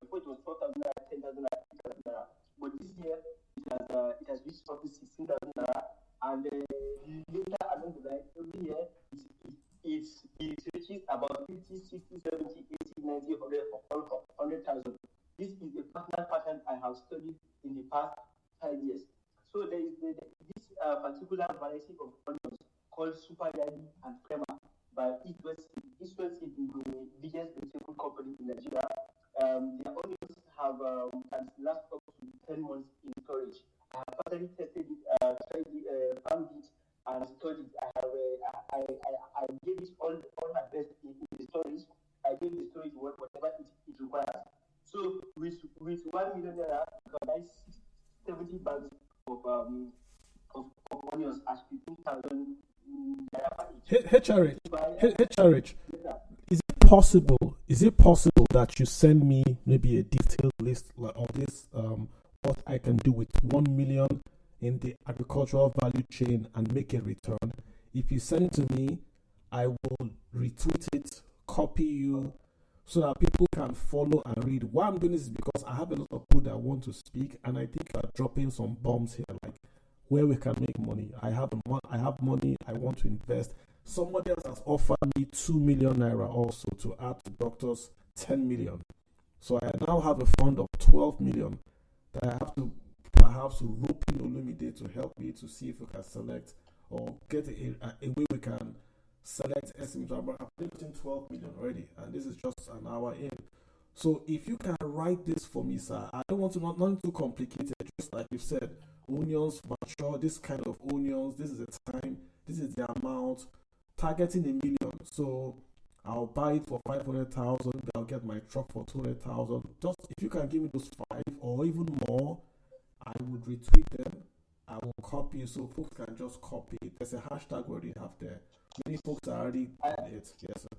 Before it was 4,000 naira, 10,000 naira, 15,000 naira. But this year, it has reached up to 16,000 naira. And later along the line, every year, it reaches about 50, 60, 70, 80, 90, 100,000. This is a pattern I have studied in the past 5 years. So there is this particular variety of onions called Super Yali and Crema by East West Seed. East West Seed is the biggest vegetable company in Nigeria. Their onions can last up to 10 months in storage. I have personally tested it, tried it, found it, and stored it. I gave it all my best in the storage. I gave the storage whatever it requires. So with 1 million naira, you can buy 70 bags of onions at 15,000 naira per each. HRH, is it possible that you send me maybe a detailed list of this, what I can do with 1 million in the agricultural value chain and make a return? If you send it to me, I will retweet it, copy you, so that people can follow and read. Why I'm doing this is because I have a lot of people that want to speak, and I think I'm dropping some bombs here, like where we can make money. I have money, I want to invest. Somebody else has offered me 2 million naira also to add to doctors 10 million. So I now have a fund of 12 million that I have to perhaps rope in Olumide to help me to see if we can select or get a way we can select estimates. I've written 12 million already, and this is just an hour in. So if you can write this for me, sir, I don't want to not too complicated. Just like you said, onions mature, this kind of onions, this is the time, this is the amount, targeting a million. So I'll buy it for 500,000. I'll get my truck for 200,000. Just if you can give me those 5 or even more, I would retweet them. I will copy, so folks can just copy it. There's a hashtag we already have there. Many folks are already on it. Yes, sir.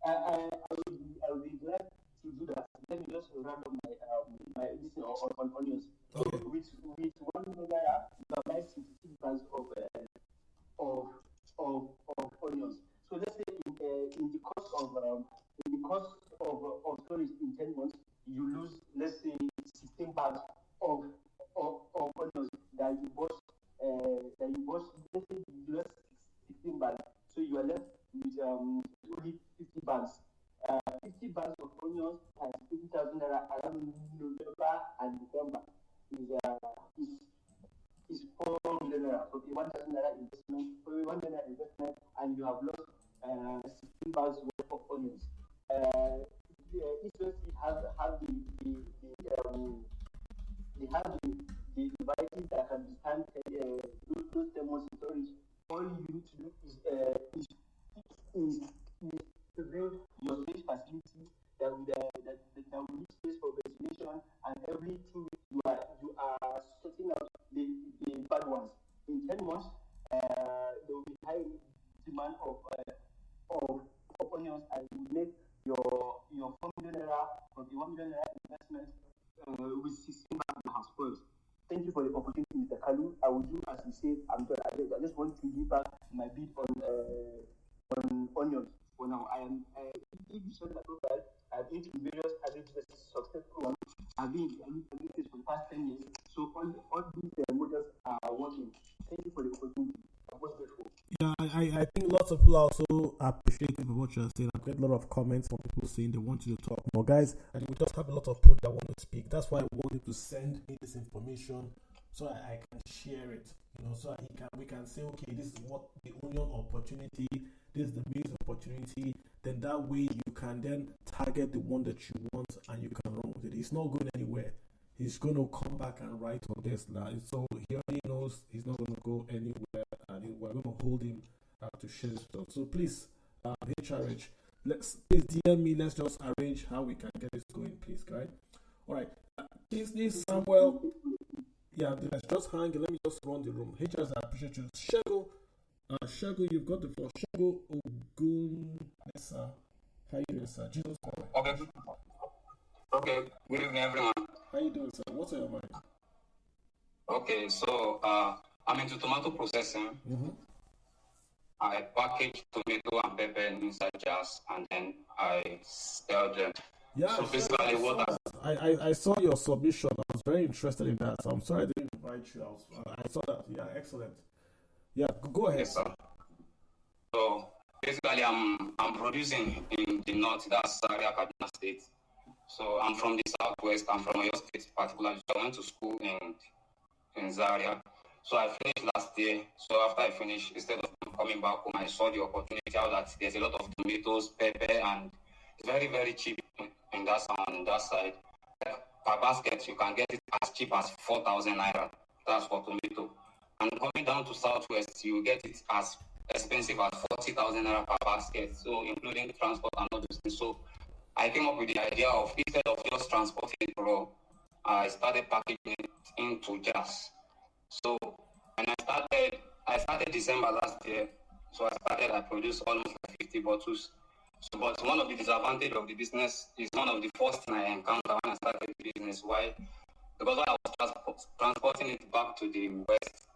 I would be glad to do that. Let me just round up my editing on onions. Okay. So with 1 million naira, you can buy 66 bags of onions. So let's say in the cost of storage in 10 months, you lose, let's say, 16 bags of onions that you bought. Let's say you lost 16 bags, so you are left with only 50 bags. 50 bags of onions and 50,000 naira around November and December is 4 million naira. Okay, 1,000 naira investment, 1 million naira investment, and you have lost 16 bags worth of onions. Each have the devices that can withstand those 10 months storage. All you need to do is to build your storage facility that will need space for ventilation and everything. You are sorting out the bad ones. In 10 months, there will be high demand of onions, and you make your 4 million naira or the 1 million naira investment with 16 bags you have spoiled. Thank you for the opportunity, Mr. Kalu. I will do as you said. I just want to give back my bid on onions for now. I am if you saw my profile, I've been in various agribusinesses, successful ones. I've been in agribusiness for the past 10 years. So all these models are working. Thank you for the opportunity. I'm most grateful. Yeah, I think lots of people are also appreciative of what you're saying. I've got a lot of comments from people saying they want you to talk more. Guys, and we just have a lot of people that want to speak. That's why I want you to send me this information so I can share it. So we can say, okay, this is what the onion opportunity, this is the maize opportunity. Then that way you can then target the one that you want and you can run with it. It's not going anywhere. He's going to come back and write on this now. So he already knows he's not going to go anywhere, and we're going to hold him to share his stuff. So please, HRH, please DM me. Let's just arrange how we can get this going, please, right? All right. Kingsley Samuel. Yeah, let's just hang. Let me just run the room. HRH, I appreciate you. Shego, you've got the floor. Shego Ogunesa. How you doing, sir? Jesus Christ. Okay, good evening, everyone. How you doing, sir? What's on your mind? Okay, so I'm into tomato processing. Mm-hmm. I package tomato and pepper inside jars, and then I sell them. Yeah, so basically, I saw your submission. I was very interested in that. So I'm sorry I didn't invite you. I saw that. Yeah, excellent. Yeah, go ahead. Yes, sir. So basically, I'm producing in the north. That's Zaria, Kaduna State. So I'm from the southwest. I'm from Oyo State, particularly. So I went to school in Zaria. So I finished last year. So after I finished, instead of coming back home, I saw the opportunity out that there's a lot of tomatoes, pepper, and it's very, very cheap in that side. Per basket, you can get it as cheap as 4,000 naira. That's for tomato. And coming down to southwest, you get it as expensive as 40,000 naira per basket. So including transport and all those things. So I came up with the idea of, instead of just transporting it raw, I started packaging it into jars. So when I started December last year. So I produced almost like 50 bottles. So, but one of the disadvantages of the business is one of the first things I encountered when I started the business. Why? Because when I was transporting it back to the west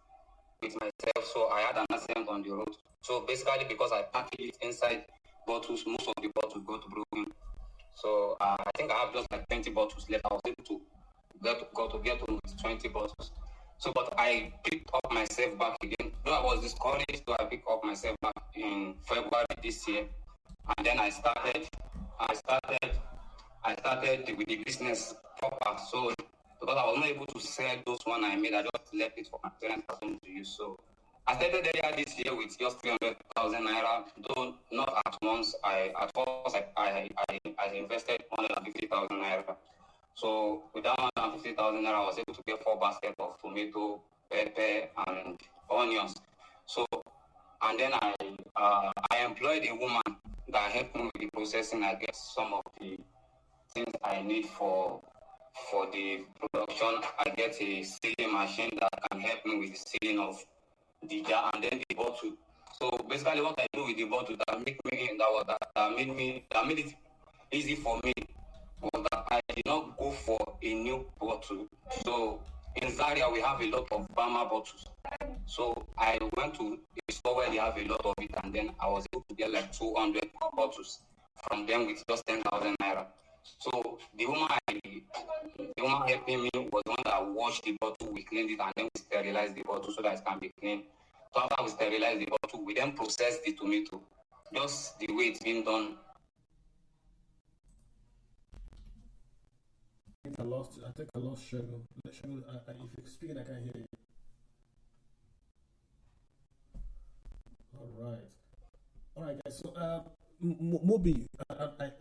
with myself, so I had an accident on the road. So basically, because I packaged it inside bottles, most of the bottles got broken. So I think I have just like 20 bottles left. I was able to get home with 20 bottles. So, but I picked up myself back again. Though I was discouraged, so I picked up myself back in February this year. And then I started with the business proper. So because I was not able to sell those one I made. I just left it for my parents at home to use. So I started earlier this year with just 300,000 naira, though not at once. At first I invested 150,000 naira. So with that 150,000 naira, I was able to get 4 baskets of tomato, pepper, and onions. So, and then I employed a woman that helped me with the processing. I get some of the things I need for the production. I get a sealing machine that can help me with the sealing of the jar and then the bottle. So basically, what I do with the bottle that made it easy for me was that I did not go for a new bottle. So in Zaria, we have a lot of Bama bottles. So I went to a store where they have a lot of it, and then I was able to get like 200 bottles from them with just 10,000 naira. So the woman helping me was the one that washed the bottle, we cleaned it, and then we sterilized the bottle so that it can be clean. So after we sterilized the bottle, we then processed the tomato, just the way it's been done. I think I lost Shego. Shego, if you're speaking, I can't hear you. All right, guys. So, Moby,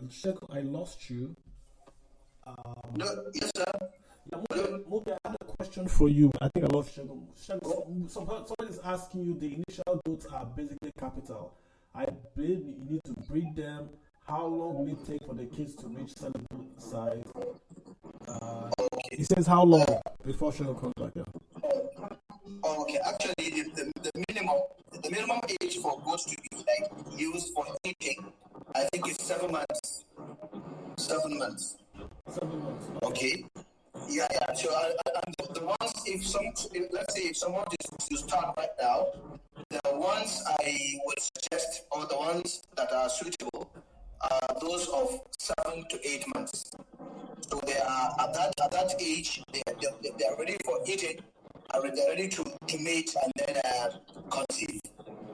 Shego, I lost you. No, yes, sir. Yeah, Moby, I had a question for you. I think I lost Shego. Shego, somebody is asking you. The initial goats are basically capital. I believe you need to breed them. How long will it take for the kids to reach sellable size? He says how long before Shego comes back there? Okay, actually, the minimum age for goats to be like used for eating, I think it's 7 months. 7 months. 7 months. Okay. Yeah. So, and the ones, let's say if someone is to start right now, the ones I would suggest, or the ones that are suitable, are those of 7 to 8 months. So they are at that age, they are ready for eating, they're ready to mate and then conceive.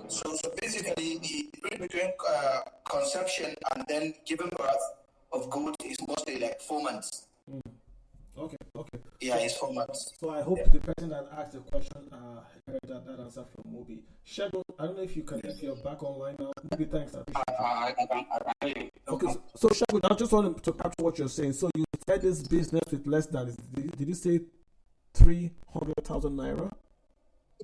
So basically, the period between conception and then giving birth of goat is mostly like 4 months. Okay. Yeah, it's 4 months. So I hope the person that asked the question heard that answer from Moby. Shego, I don't know if you're back online now. Moby, thanks. I can. Okay, so Shego, I just wanted to capture what you're saying. So you started this business with less than, did you say 300,000 naira?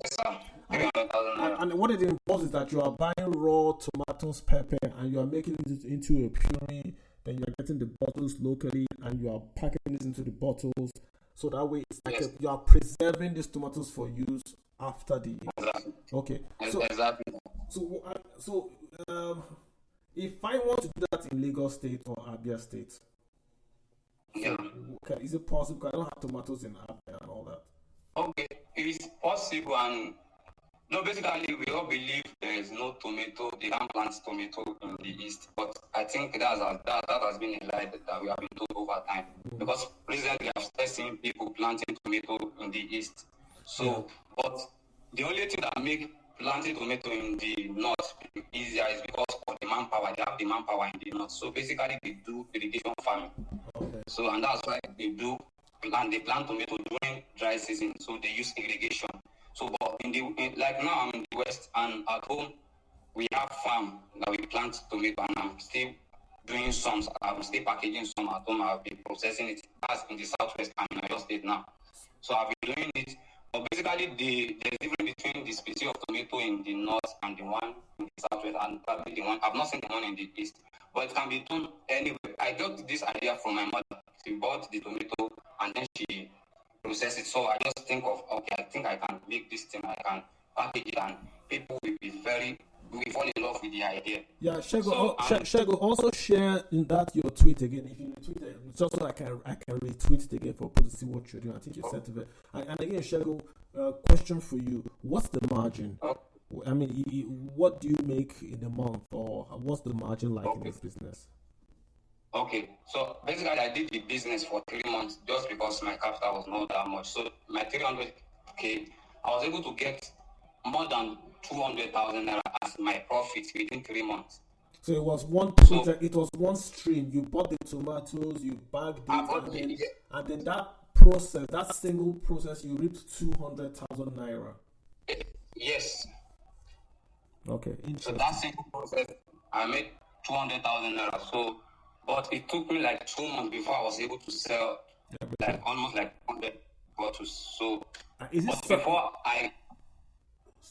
Yes, sir. 300,000 naira. And what it involves is that you are buying raw tomatoes, pepper, and you are making it into a puree. Then you are getting the bottles locally, and you are packing it into the bottles. So that way, it's like you are preserving these tomatoes for use after the. Exactly. Okay. Exactly. So, if I want to do that in Lagos State or Abia State, yeah. Is it possible? Because I don't have tomatoes in Abia and all that. Okay, it's possible, and no, basically we all believe there is no tomato, they can't plant tomato in the East, but I think that has been a lie that we have been told over time. Because recently I've started seeing people planting tomato in the East. So, but the only thing that makes planting tomato in the North easier is because of the manpower. They have the manpower in the North. So basically they do irrigation farming. Okay. So, and that's why they plant tomato during dry season. So they use irrigation. So, but like now I'm in the West, and at home we have farm that we plant tomato, and I'm still doing some. I'm still packaging some at home. I've been processing it. That's in the Southwest. I'm in Oyo State now. So I've been doing it. But basically, there's difference between the species of tomato in the North and the one in the Southwest, and probably the one I've not seen the one in the East. But it can be done anyway. I got this idea from my mother. She bought the tomato and then she process it. So I just think of, okay, I think I can make this thing, I can package it, and people will fall in love with the idea. Yeah, Shego, also share in that your tweet again. If you tweet it, just so I can retweet it again for people to see what you're doing. I think you said it. And again, Shego, question for you: what's the margin? I mean, what do you make in a month, or what's the margin like in this business? Okay, so basically I did the business for 3 months just because my capital was not that much. So my 300K, I was able to get more than 200,000 naira as my profit within 3 months. So it was one project, it was one stream. You bought the tomatoes, you bagged it, and then that process, that single process, you reaped 200,000 naira. Yes. Okay, So interesting. that single process, I made 200,000 naira. So, but it took me like 2 months before I was able to sell like almost like 100 bottles. So, is but it before I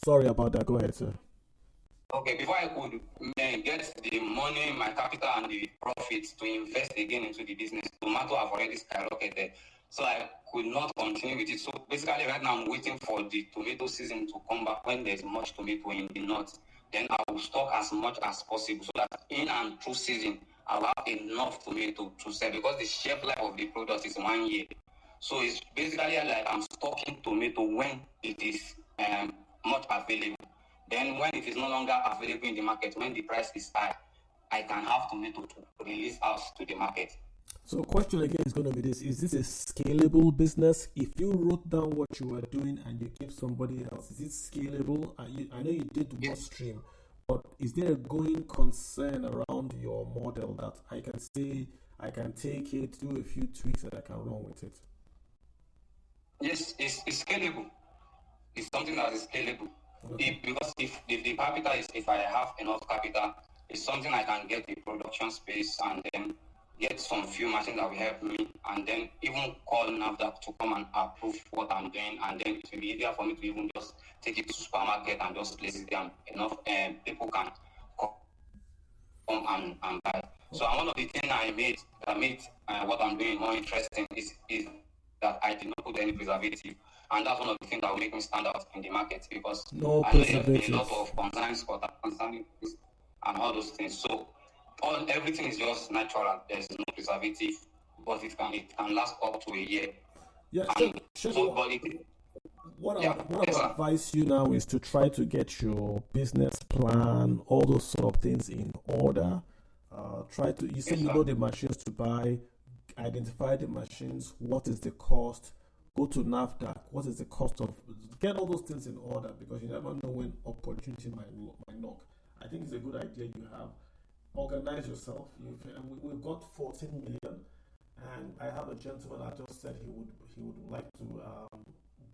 sorry about that. Go ahead, sir. Okay, before I could get the money, my capital, and the profits to invest again into the business, tomato have already skyrocketed. So I could not continue with it. So basically, right now I'm waiting for the tomato season to come back when there's much tomato in the north. Then I will stock as much as possible so that in and through season, I'll have enough tomato to sell because the shelf life of the product is 1 year. So it's basically like I'm stocking tomato when it is much available. Then when it is no longer available in the market, when the price is high, I can have tomato to release out to the market. So the question again is going to be this: is this a scalable business? If you wrote down what you were doing and you give somebody else, is it scalable? I know you did one stream, but is there a going concern around your model that I can say I can take it, do a few tweaks, and I can run with it? Yes, it's scalable. It's something that is scalable. Okay. Because if the capital is, if I have enough capital, it's something I can get the production space and then get some few machines that will help me, and then even call NAFDAC to come and approve what I'm doing, and then it will be easier for me to even just take it to supermarket and just place it there, and enough people can come and buy. So one of the things that made what I'm doing more interesting is that I did not put any preservative. And that's one of the things that will make me stand out in the market because I know there have been a lot of concerns concerning this and all those things. So everything is just natural. There's no preservative, but it can last up to a year. Yeah, what I would advise you now is to try to get your business plan, all those sort of things in order. You say you know the machines to buy, identify the machines, what is the cost, go to NAFDAC, what is the cost of, get all those things in order because you never know when opportunity might knock. I think it's a good idea you have. Organize yourself. We've got 14 million, and I have a gentleman that just said he would like to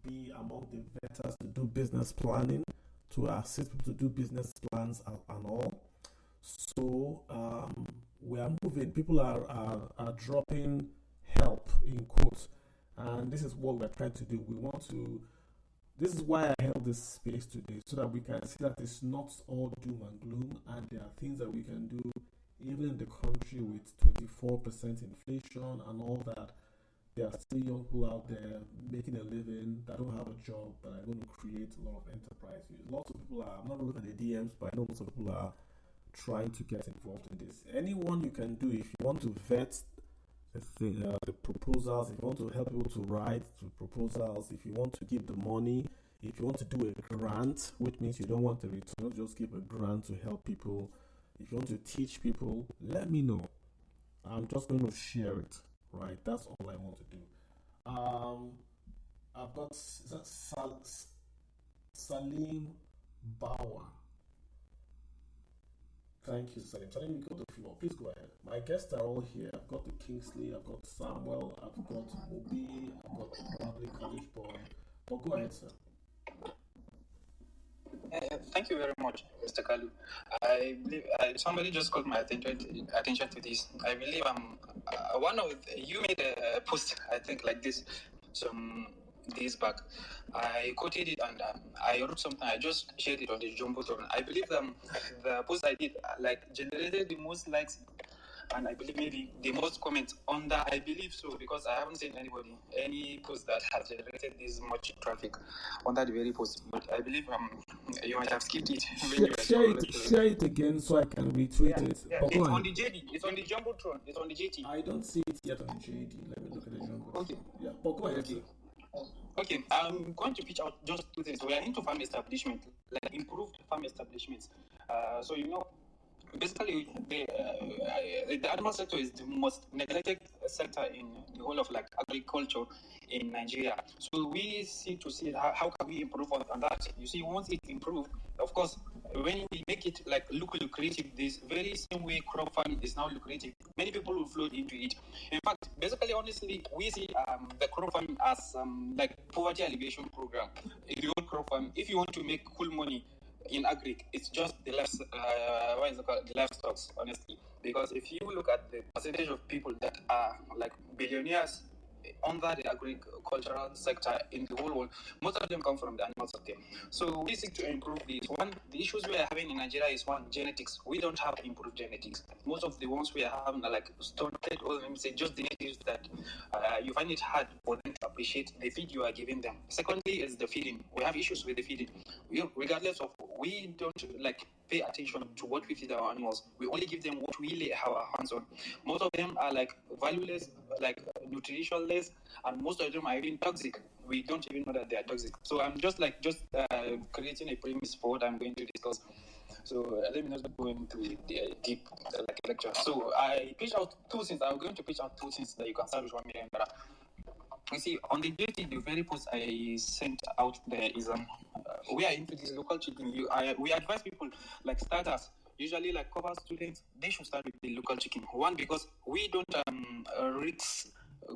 be among the veterans to do business planning, to assist people to do business plans and all. So we are moving. People are dropping help in quotes, and this is what we're trying to do. This is why I held this space today, so that we can see that it's not all doom and gloom, and there are things that we can do even in the country with 24% inflation and all that. There are still young people out there making a living that don't have a job but are going to create a lot of enterprise. Lots of people I'm not looking at the DMs, but I know lots of people are trying to get involved in this. Anyone you can do, if you want to vet the proposals, if you want to help people to write the proposals, if you want to give the money, if you want to do a grant, which means you don't want to return, just give a grant to help people. If you want to teach people, let me know. I'm just going to share it. Right, that's all I want to do. I've got Salim Bauer. Thank you, Salim. Salim, you got a few more. Please go ahead. My guests are all here. I've got the Kingsley, I've got Samuel, I've got Mobi, I've got probably College Boy. But go ahead, sir. Thank you very much, Mr. Kalu. I believe somebody just called my attention to this. I believe you made a post, I think, like this some days back. I quoted it and I wrote something. I just shared it on the Jumbotron. I believe the post I did generated the most likes, and I believe maybe the most comments on that. I believe so because I haven't seen any post that has generated this much traffic on that very post. But I believe you might have skipped it. Share it again so I can retweet it. Yeah. It's on the JD. It's on the Jumbotron. It's on the JT. I don't see it yet on the JD. Let me look at the Jumbotron. Okay. Yeah, but go ahead. Okay, I'm going to pitch out just two things. We are into farm establishment, like improved farm establishments. So basically the animal sector is the most neglected sector in the whole of like agriculture in Nigeria. So we see to see how can we improve on that. You see, once it improved, of course, when we make it like look lucrative, this very same way crop farm is now lucrative, many people will flow into it. In fact, basically, honestly, we see the crop farm as like poverty alleviation program. In the old crop farm, if you want to make cool money in agri, it's just the what is it called? The livestock, honestly. Because if you look at the percentage of people that are like billionaires under the agricultural sector in the whole world, most of them come from the animal sector. So we seek to improve this. One, the issues we are having in Nigeria is one, genetics. We don't have improved genetics. Most of the ones we are having are like stunted, or let me say just the natives that you find it hard for them to appreciate the feed you are giving them. Secondly is the feeding. We have issues with the feeding. Regardless of, we don't like pay attention to what we feed our animals. We only give them what we lay our hands on. Most of them are like valueless, like nutritionless, and most of them are even toxic. We don't even know that they are toxic. So I'm just creating a premise for what I'm going to discuss. So let me not go into the deep like lecture. So I pitch out two things. I'm going to pitch out two things that you can start with $1 million. You see, on the duty, the very post I sent out there is we are into this local chicken. We advise people like starters, usually like cover students, they should start with the local chicken. One, because we don't risk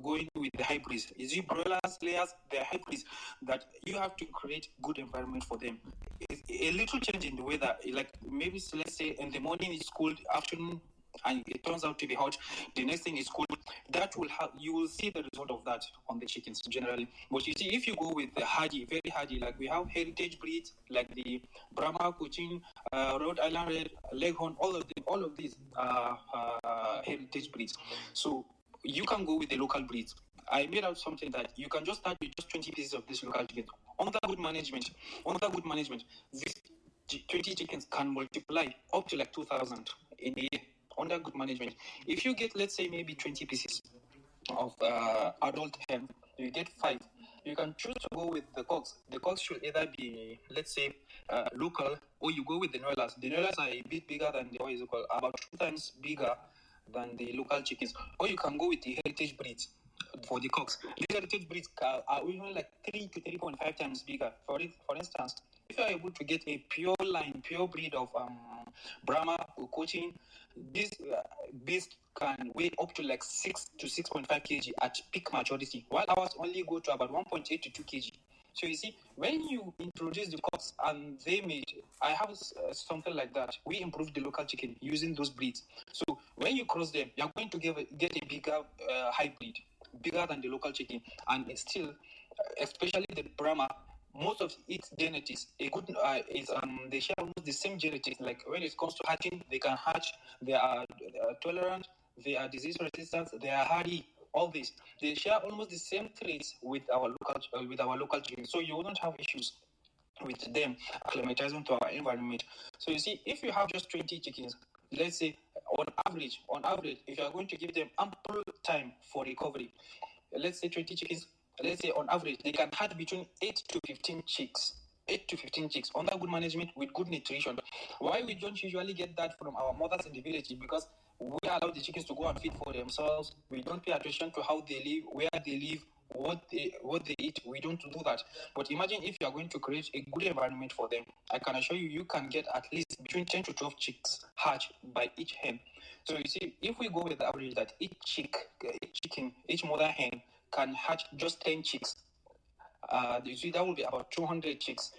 going with the hybrids. You see, broilers, layers, they're hybrids that you have to create good environment for them. A little change in the weather, like maybe let's say in the morning it's cold, afternoon and it turns out to be hot, the next thing is cold, that will have, you will see the result of that on the chickens generally. But you see, if you go with the hardy, very hardy, like we have heritage breeds like the Brahma, Cochin, Rhode Island Red, Leghorn, all of these are heritage breeds. So you can go with the local breeds. I made out something that you can just start with just 20 pieces of this local chicken. Under good management, these 20 chickens can multiply up to like 2,000 in a year under good management. If you get, let's say, maybe 20 pieces of adult hen, you get 5. You can choose to go with the cocks. The cocks should either be, let's say, local, or you go with the noilers. The noilers are a bit bigger than the, what is it called, about 2 times bigger than the local chickens. Or you can go with the heritage breeds for the cocks. These heritage breeds are even like 3 to 3.5 times bigger. For instance, if you are able to get a pure breed of Brahma or Cochin, this beast can weigh up to like 6 to 6.5 kg at peak maturity, while ours only go to about 1.8 to 2 kg. So you see, when you introduce the cocks and they made, I have something like that. We improve the local chicken using those breeds. So when you cross them, you're going to get a bigger hybrid, bigger than the local chicken, and it's still, especially the Brahma, most of its genetics, they share almost the same genetics. Like when it comes to hatching, they can hatch. They are tolerant. They are disease resistant. They are hardy. All this, they share almost the same traits with our local chickens. So you wouldn't have issues with them acclimatizing to our environment. So you see, if you have just 20 chickens, let's say on average, if you are going to give them ample time for recovery, let's say 20 chickens, let's say on average, they can hatch between 8 to 15 chicks. 8 to 15 chicks under good management with good nutrition. Why we don't usually get that from our mothers in the village is because we allow the chickens to go and feed for themselves. We don't pay attention to how they live, where they live, what they eat. We don't do that. But imagine if you are going to create a good environment for them. I can assure you, you can get at least between 10 to 12 chicks hatched by each hen. So you see, if we go with the average that each mother hen can hatch just 10 chicks, you see, that will be about 200 chicks.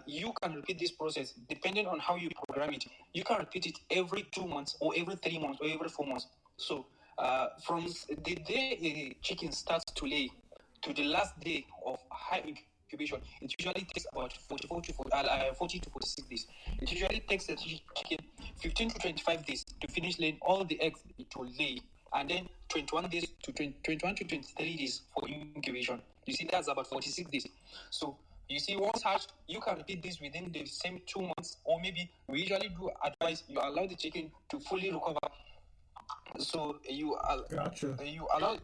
You can repeat this process depending on how you program it. You can repeat it every 2 months, or every 3 months, or every 4 months. So from the day a chicken starts to lay to the last day of high incubation, it usually takes about 40 to 46 days. It usually takes a chicken 15 to 25 days to finish laying all the eggs it will lay, and then 21 to 23 days for incubation. You see, that's about 46 days. So you see, once hatched, you can repeat this within the same 2 months, or maybe we usually do advise you allow the chicken to fully recover. So you allow.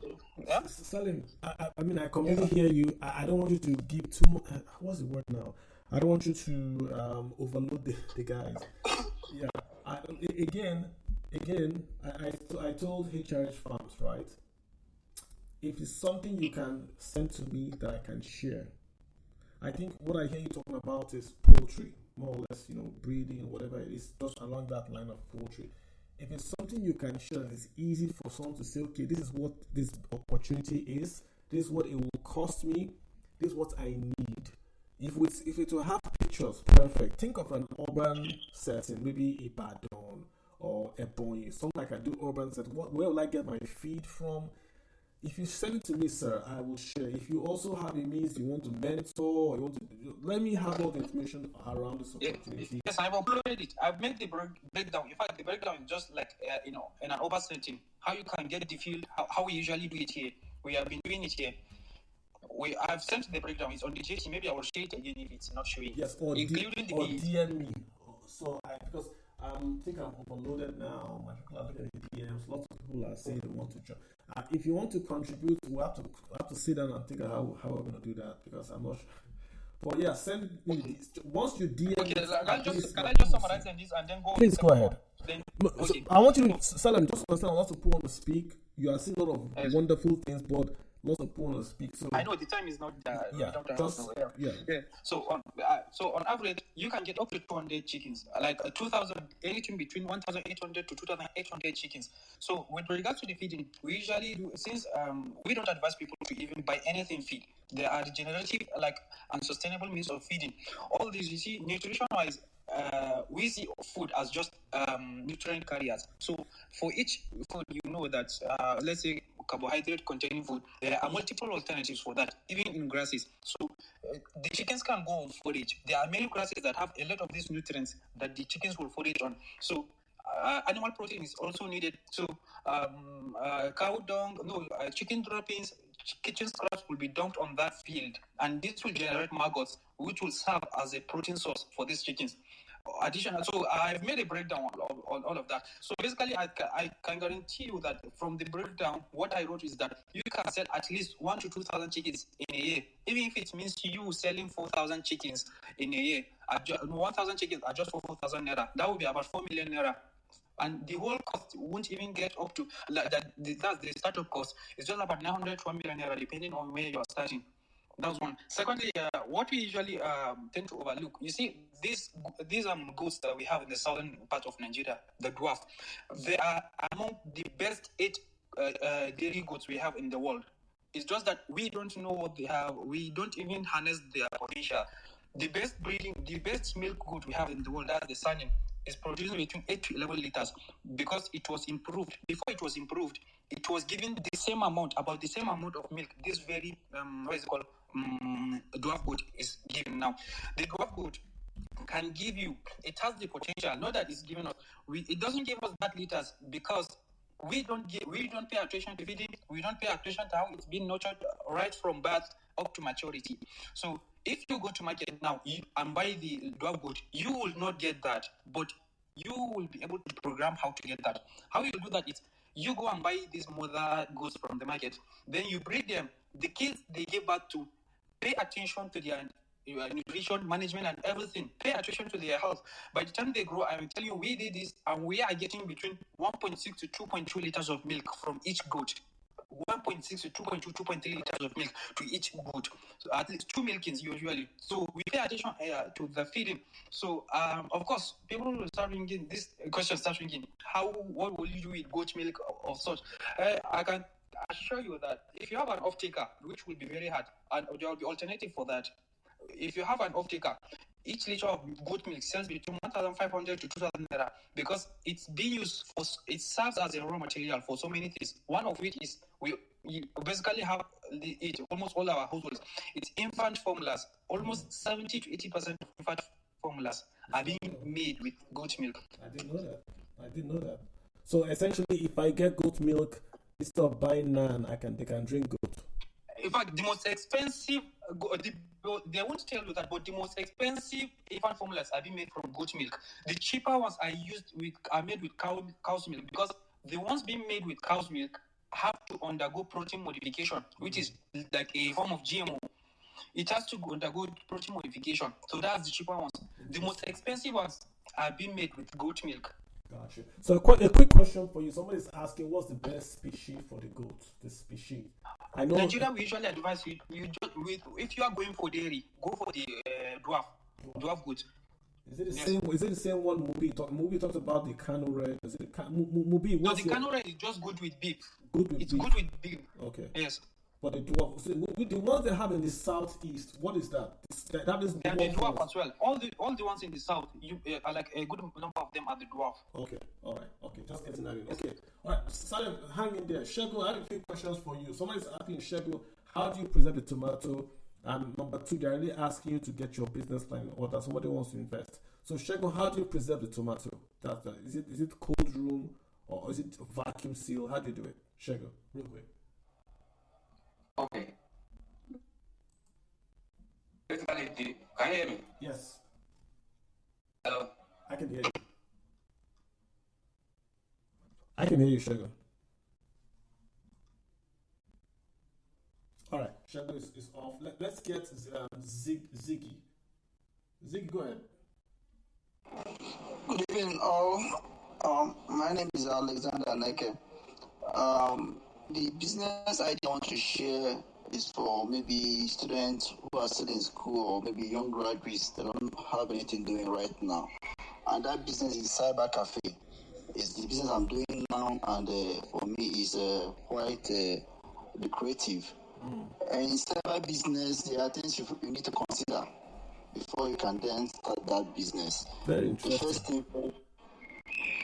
Yeah? Salim, I mean, I completely hear you. I don't want you to give too much. What's the word now? I don't want you to overload the guys. Yeah. I told HRH Farms, right? If it's something you can send to me that I can share, I think what I hear you talking about is poultry, more or less, breeding or whatever it is, just along that line of poultry. If it's something you can share, it's easy for someone to say, okay, this is what this opportunity is, this is what it will cost me, this is what I need. If it will have pictures, perfect. Think of an urban setting, maybe Ibadan or Ebonyi, something like I do urban setting. Where will I get my feed from? If you send it to me, sir, I will share. If you also have a means you want to mentor, or you want to let me have all the information around this opportunity. Yes, I've uploaded it. I've made the breakdown. In fact, the breakdown is just like in an over setting. How you can get the field, how we usually do it here. We have been doing it here. I've sent the breakdown. It's on the JT. Maybe I will share it again if it's not showing. Yes, or DM me. So because I think I'm overloaded now. My people are looking at the DMs. Lots of people are saying they want to join. If you want to contribute, we have to sit down and think how we're going to do that, because I'm not sure. But yeah, send me this. Once you DM. Okay, can I just summarize this and then go? Please go ahead. Then, okay. So I want you to, Salam, just understand, lots of people want to speak. You are seeing a lot of wonderful things, but lots of people want to speak. So I know the time is not there. Yeah. So on average, you can get up to 200 chickens, like 2,000, anything between 1,800 to 2,800 chickens. So with regards to the feeding, we usually do, since we don't advise people to even buy anything feed. There are regenerative, and sustainable means of feeding. All these, you see, nutrition-wise, we see food as just nutrient carriers. So for each food, that let's say carbohydrate containing food, there are multiple alternatives for that, even in grasses. So the chickens can go on forage. There are many grasses that have a lot of these nutrients that the chickens will forage on. So animal protein is also needed. So cow dung, chicken droppings, kitchen scraps will be dumped on that field, and this will generate maggots, which will serve as a protein source for these chickens. Additional, so I've made a breakdown on all of that. So basically, I can guarantee you that from the breakdown, what I wrote is that you can sell at least 1,000 to 2,000 chickens in a year, even if it means you selling 4,000 chickens in a year. 1,000 chickens are just for 4,000 naira. That would be about 4 million naira. And the whole cost won't even get up to that's the startup cost. It's just about 900 to 1 million naira, depending on where you are starting. That's one. Secondly, what we usually tend to overlook, you see, these goats that we have in the southern part of Nigeria, the dwarf, they are among the best 8 dairy goats we have in the world. It's just that we don't know what they have. We don't even harness their potential. The best milk goat we have in the world, that's the Sanyam, is producing between 8 to 11 liters because it was improved. Before it was improved, it was given about the same amount of milk this very, dwarf goat is given now. The dwarf goat can give you, it has the potential, not that it's giving us, it doesn't give us that liters because we don't pay attention to feeding, we don't pay attention to how it's been nurtured right from birth up to maturity. So if you go to market now and buy the dwarf goat, you will not get that, but you will be able to program how to get that. How you do that is you go and buy these mother goats from the market, then you breed them. The kids they give birth to, pay attention to their nutrition management and everything. Pay attention to their health. By the time they grow, I will tell you, we did this and we are getting between 1.6 to 2.2 liters of milk from each goat. 1.6 to 2.2, 2.3 liters of milk to each goat. So at least 2 milkings usually. So we pay attention to the feeding. So of course, people will start ringing, this question starts ringing, what will you do with goat milk of such? I can assure you that if you have an off-taker, which will be very hard, and there will be alternative for that. If you have an off-taker, each liter of goat milk sells between 1,500 to 2,000 naira because it's being used it serves as a raw material for so many things. One of which is we basically have almost all our households. It's infant formulas. Almost 70 to 80% of infant formulas are being made with goat milk. I didn't know that. So essentially, if I get goat milk, instead of buying naan, they can drink goat. In fact, the most expensive, they won't tell you that, but the most expensive infant formulas are being made from goat milk. The cheaper ones are made with cow's milk because the ones being made with cow's milk have to undergo protein modification, which is like a form of GMO. it has to undergo protein modification. So that's the cheaper ones. The most expensive ones are being made with goat milk. Gotcha. So a quick question for you. Somebody's asking, what's the best species for the goat? The species. I know. Nigeria, we usually advise if you are going for dairy, go for the dwarf goat. Is it the same? Is it the same one Mubi talked about the Kano Red? Is it Mubi? No, the Kano Red is just good with beef. Good with it's beef. good with beef. Okay. Yes. But the dwarf, so the ones they have in the southeast, what is that? That is and the dwarf as well. All the ones in the south, you are like a good number of them are the dwarf. Okay, all right, okay, just getting that in. Okay, all right, Salim, hang in there. Shego, I have a few questions for you. Somebody's asking Shego, how do you preserve the tomato? And number two, they're really asking you to get your business plan in order. Somebody wants to invest. So Shego, how do you preserve the tomato? Is it cold room or is it vacuum seal? How do you do it, Shego? Real quick. Okay. Basically, can you hear me? Yes. Hello? I can hear you. I can hear you, Shego. All right, Shego is off. Let's get Ziggy. Ziggy, go ahead. Good evening, all. My name is Alexander Neke. The business idea I want to share is for maybe students who are still in school or maybe young graduates that don't have anything doing right now. And that business is Cyber Cafe. It's the business I'm doing now, and for me is quite lucrative. And in cyber business, there are things you need to consider before you can then start that business. Very interesting. The first thing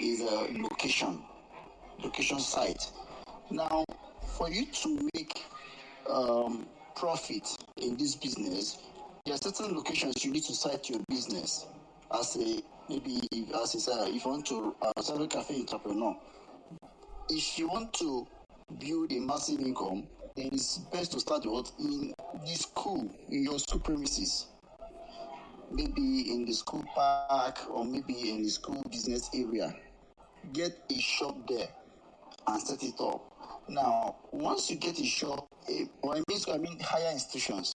is location site. Now, for you to make profit in this business, there are certain locations you need to site your business as if you want to cyber cafe entrepreneur. If you want to build a massive income, then it's best to start in the school, in your school premises. Maybe in the school park or maybe in the school business area. Get a shop there and set it up. Now, once you get a shop, higher institutions,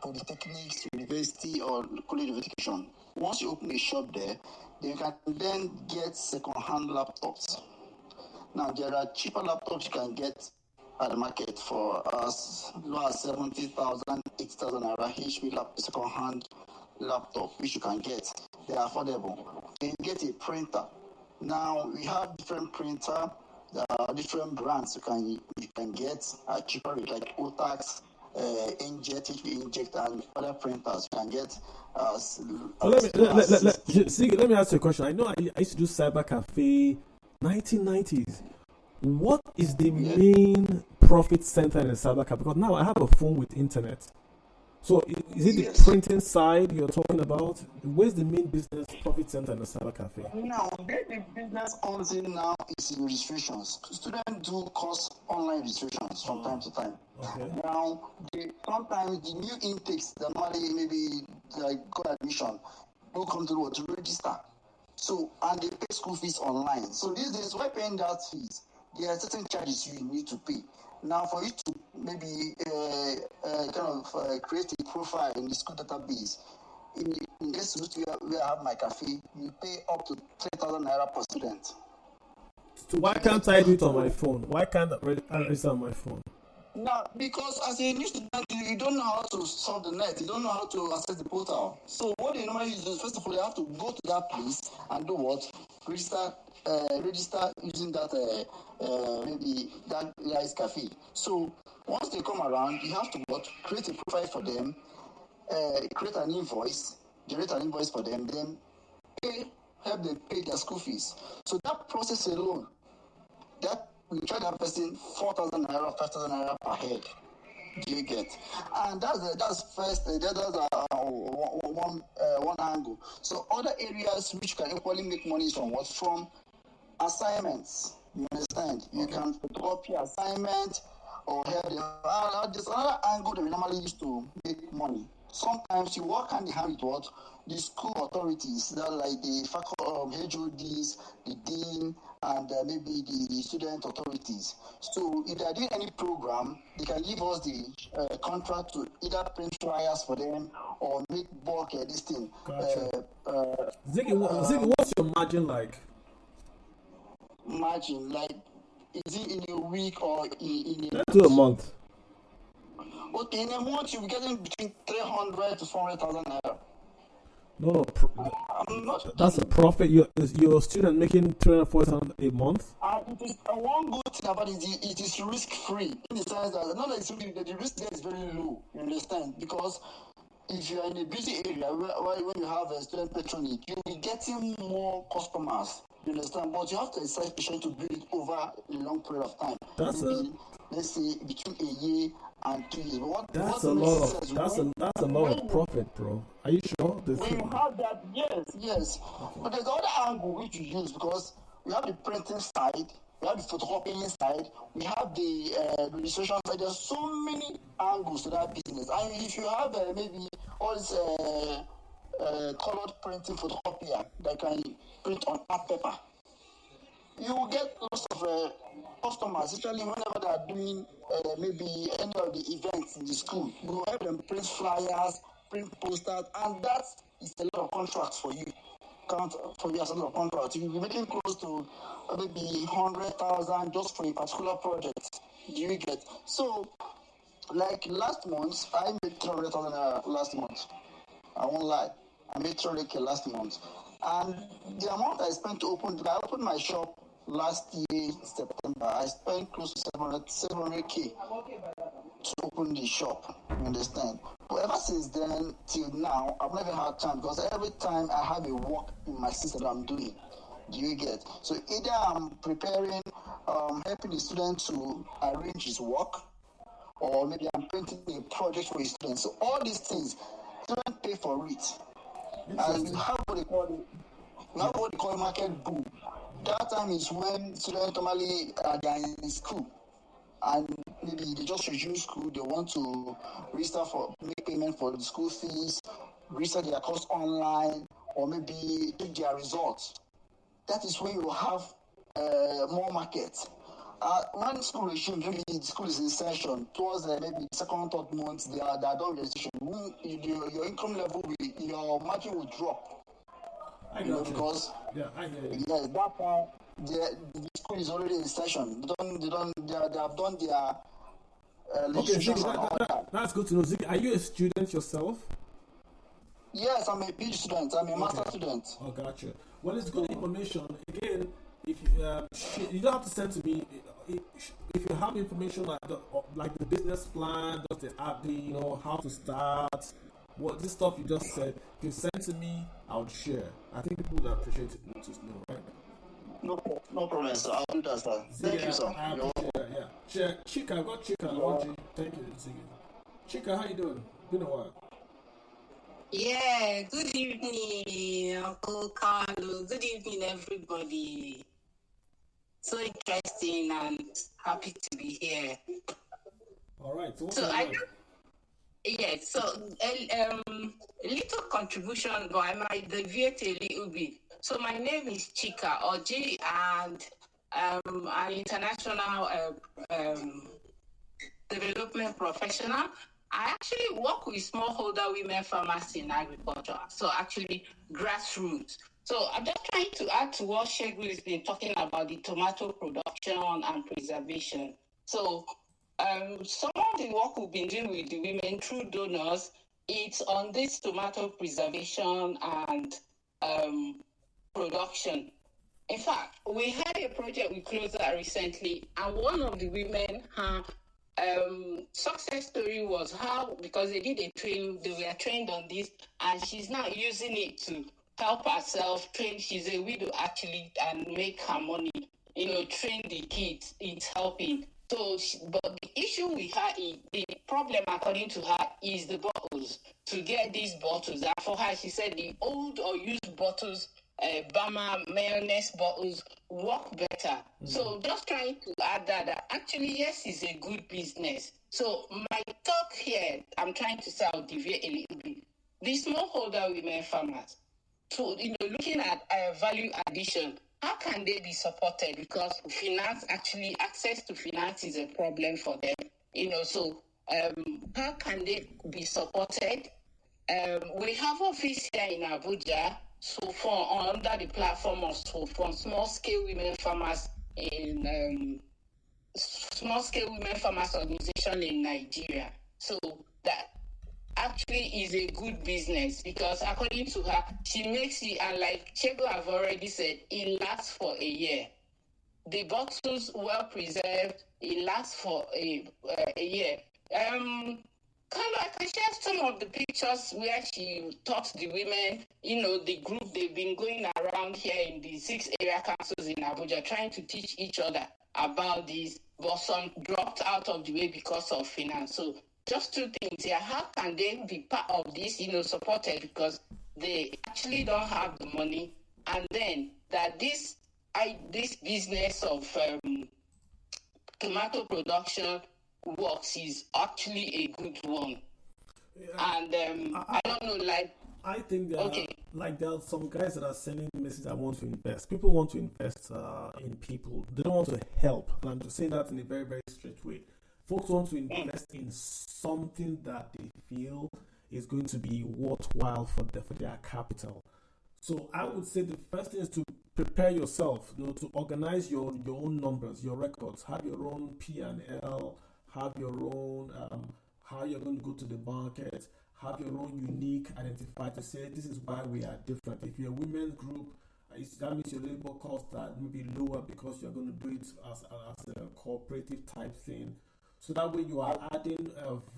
polytechnics, university, or college of education, once you open a shop there, then you can then get second-hand laptops. Now, there are cheaper laptops you can get at the market for as low as 70,000, 80,000 naira HP second-hand laptop, which you can get. They are affordable. Then you get a printer. Now, we have different printer. There are different brands you can get at cheaper rate, like Otax, Inkjet, HP Inkjet, and other printers you can get. Let me ask you a question. I know I used to do Cyber Cafe 1990s. What is the main profit center in a Cyber Cafe? Because now I have a phone with internet. So is it the printing side you're talking about? Where's the main business profit center in the Cyber Cafe? Now, where the business comes in now is in registrations. Students do course online registrations from time to time. Okay. Now, sometimes the new intakes, the money maybe like got admission, will come to register. So, and they pay school fees online. So these days, why paying that fees? There are certain charges you need to pay. Now, for you to maybe create a profile in the school database, in this route where I have my cafe, you pay up to 3,000 naira per student. So why can't I do it on my phone? Why can't I register on my phone? Now, because as a new student, you don't know how to surf the net. You don't know how to access the portal. So what they normally do is, first of all, they have to go to that place and do what? Register using that maybe that Rice Cafe. So once they come around, you have to create a profile for them, create an invoice, generate an invoice for them, then help them pay their school fees. So that process alone, that we charge that person 4,000 naira, 5,000 naira per head. Do you get? And that's first. That's one angle. So other areas which can equally make money is from what? From assignments. You understand? You can copy assignment or help them. There's another angle that we normally use to make money. Sometimes you work hand in hand with the school authorities, that like the HODs, the dean, and maybe the student authorities. So if they are doing any program, they can give us the contract to either print flyers for them or make bulk this thing. Gotcha. Ziggy, what's your margin like? Margin, like, is it in a week or in Let's do a month. Okay, in a month you'll be getting between 300 to 400,000 naira. No, that's a profit. Your student making 340,000 a month. It is one good thing about it is risk free in the sense that not that it's really, the risk there is very low. You understand? Because if you are in a busy area when you have a student patronage, you'll be getting more customers. You understand? But you have to exercise patience to build it over a long period of time. Let's say between a year and 2 years. But that's a lot of profit, bro. Are you sure? When you have that, yes. Okay. But there's the other angle which you use, because we have the printing side, we have the photocopying side, we have the registration side. There's so many angles to that business. And if you have maybe all this colored printing photocopier that can print on art paper, you will get lots of customers, especially whenever they are doing maybe any of the events in the school. You will help them print flyers, print posters, and that is a lot of contracts for you. For you as a lot of contracts. You will be making close to maybe 100,000 just for a particular project. Do you get? So, like last month, I made 300,000 last month. I won't lie. I made 300K last month. And the amount I spent I opened my shop last year, September. I spent close to 700K to open the shop. You understand? But ever since then till now, I've never had time, because every time I have a work in my system that I'm doing. Do you get? So either I'm preparing, helping the student to arrange his work, or maybe I'm printing a project for his students. So all these things, students pay for it. And we have what they call market boom. That time is when students normally are in school, and maybe they just resume school. They want to make payment for the school fees, register their course online, or maybe take their results. That is when you have more market. When school resumes, maybe the school is in session, towards maybe the second, third month, they are done with the session. Your income level, your margin will drop. I know, because I hear you. Yes, that time the school is already in session. They have done their Ziggy, that's good to know. Ziggy, are you a student yourself? Yes, I'm a PhD student. I'm a master student. Oh, gotcha. Well, it's good information. Again, if you don't have to send to me. If you have information like the business plan, just the app, how to start, what this stuff you just said, if you send to me, I would share. I think people would appreciate it to know, right? No problem, sir. I'll do that, sir. Thank you, sir. I appreciate that, yeah. Chika, I've got Chika. I want you. Thank you, Ziggy. Chika, how you doing? Been a while. Yeah, good evening, Uncle Carlo. Good evening, everybody. So interesting and happy to be here. All right. So a little contribution, but I might deviate a little bit. So my name is Chika Oji, and I'm an international development professional. I actually work with smallholder women farmers in agriculture, so actually grassroots. So I'm just trying to add to what Shegu has been talking about, the tomato production and preservation. So some of the work we've been doing with the women through donors, it's on this tomato preservation and production. In fact, we had a project we closed out recently, and one of the women, her success story was how, because they did a training, they were trained on this, and she's now using it to help herself train. She's a widow actually, and make her money, train the kids. It's helping. So, but the issue with her is, the problem according to her is the bottles, to get these bottles. And for her, she said the old or used bottles, Bama mayonnaise bottles work better. So just trying to add that actually, yes, it's a good business. So my talk here, I'm trying to say, I'll deviate a little bit. the smallholder women farmers, to looking at value addition. How can they be supported? Because access to finance is a problem for them. So how can they be supported? We have office here in Abuja, so under the platform of for small scale women farmers in small scale women farmers organization in Nigeria. So that actually is a good business, because according to her, she makes it, and like Chego have already said, it lasts for a year. The bottles well preserved, it lasts for a year. I can share some of the pictures where she taught the women, the group, they've been going around here in the 6 area councils in Abuja trying to teach each other about this, but some dropped out of the way because of finance. So just two things here. How can they be part of this, supported, because they actually don't have the money, and then that this business of tomato production works is actually a good one. Yeah. And I don't know, I think there are some guys that are sending messages that want to invest. People want to invest in people. They don't want to help. And I'm just saying that in a very, very straight way. Folks want to invest in something that they feel is going to be worthwhile for their capital. So I would say the first thing is to prepare yourself, to organize your own numbers, your records, have your own P&L, have your own how you're going to go to the market, have your own unique identifier to say this is why we are different. If you're a women's group, that means your labor costs are maybe lower because you're going to do it as a cooperative type thing. So that way you are adding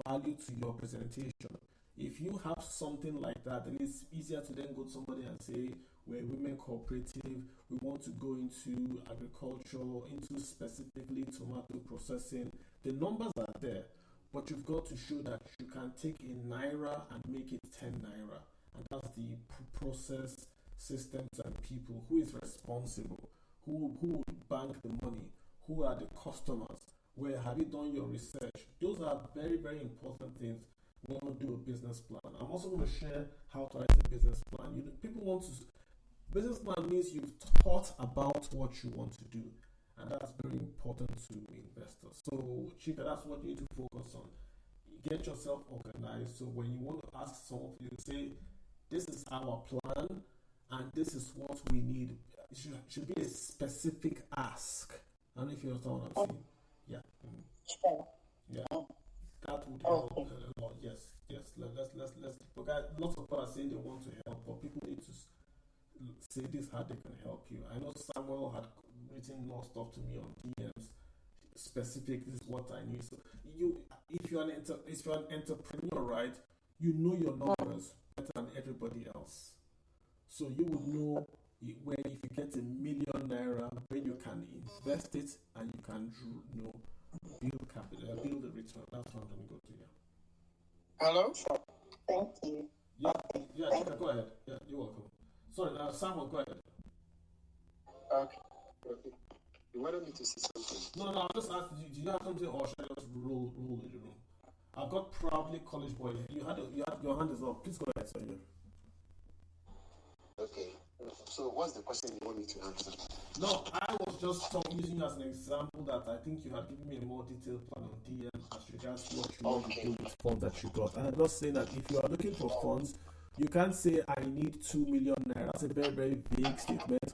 value to your presentation. If you have something like that, then it's easier to then go to somebody and say, we're a women cooperative, we want to go into agriculture, into specifically tomato processing. The numbers are there, but you've got to show that you can take a naira and make it 10 naira. And that's the process, systems, and people. Who is responsible? Who will bank the money? Who are the customers? Where have you done your research? Those are very, very important things when you do a business plan. I'm also going to share how to write a business plan. People want to. Business plan means you've thought about what you want to do, and that's very important to investors. So, Chika, that's what you need to focus on. Get yourself organized. So when you want to ask someone, you say, "This is our plan, and this is what we need." It should be a specific ask. I don't know if you understand what I'm saying. Yeah. Yeah. That would help a lot. Yes. Let's. Because lots of people are saying they want to help, but people need to say this how they can help you. I know Samuel had written more stuff to me on DMs. Specific. This is what I need. So if you're an entrepreneur, right? You know your numbers better than everybody else. So you would know where if you get $1 million naira, where you can invest it and you can build capital, build a return. That's what I'm going to go to. Yeah. Hello. Thank you. Yeah. Go ahead. Yeah, you're welcome. Sorry, Samuel, go ahead. Okay. You wanted me to say something? No, I'm just asking you, do you have something or should I just roll in the room? I've got probably college boy. You had your hand is up. Please go ahead, sir. Okay. So what's the question you want me to answer? No, I was just using you as an example that I think you had given me a more detailed plan on DM as regards what you want to do with funds that you got. And I'm just saying that if you are looking for funds, you can't say I need 2 million naira. That's a very, very big statement.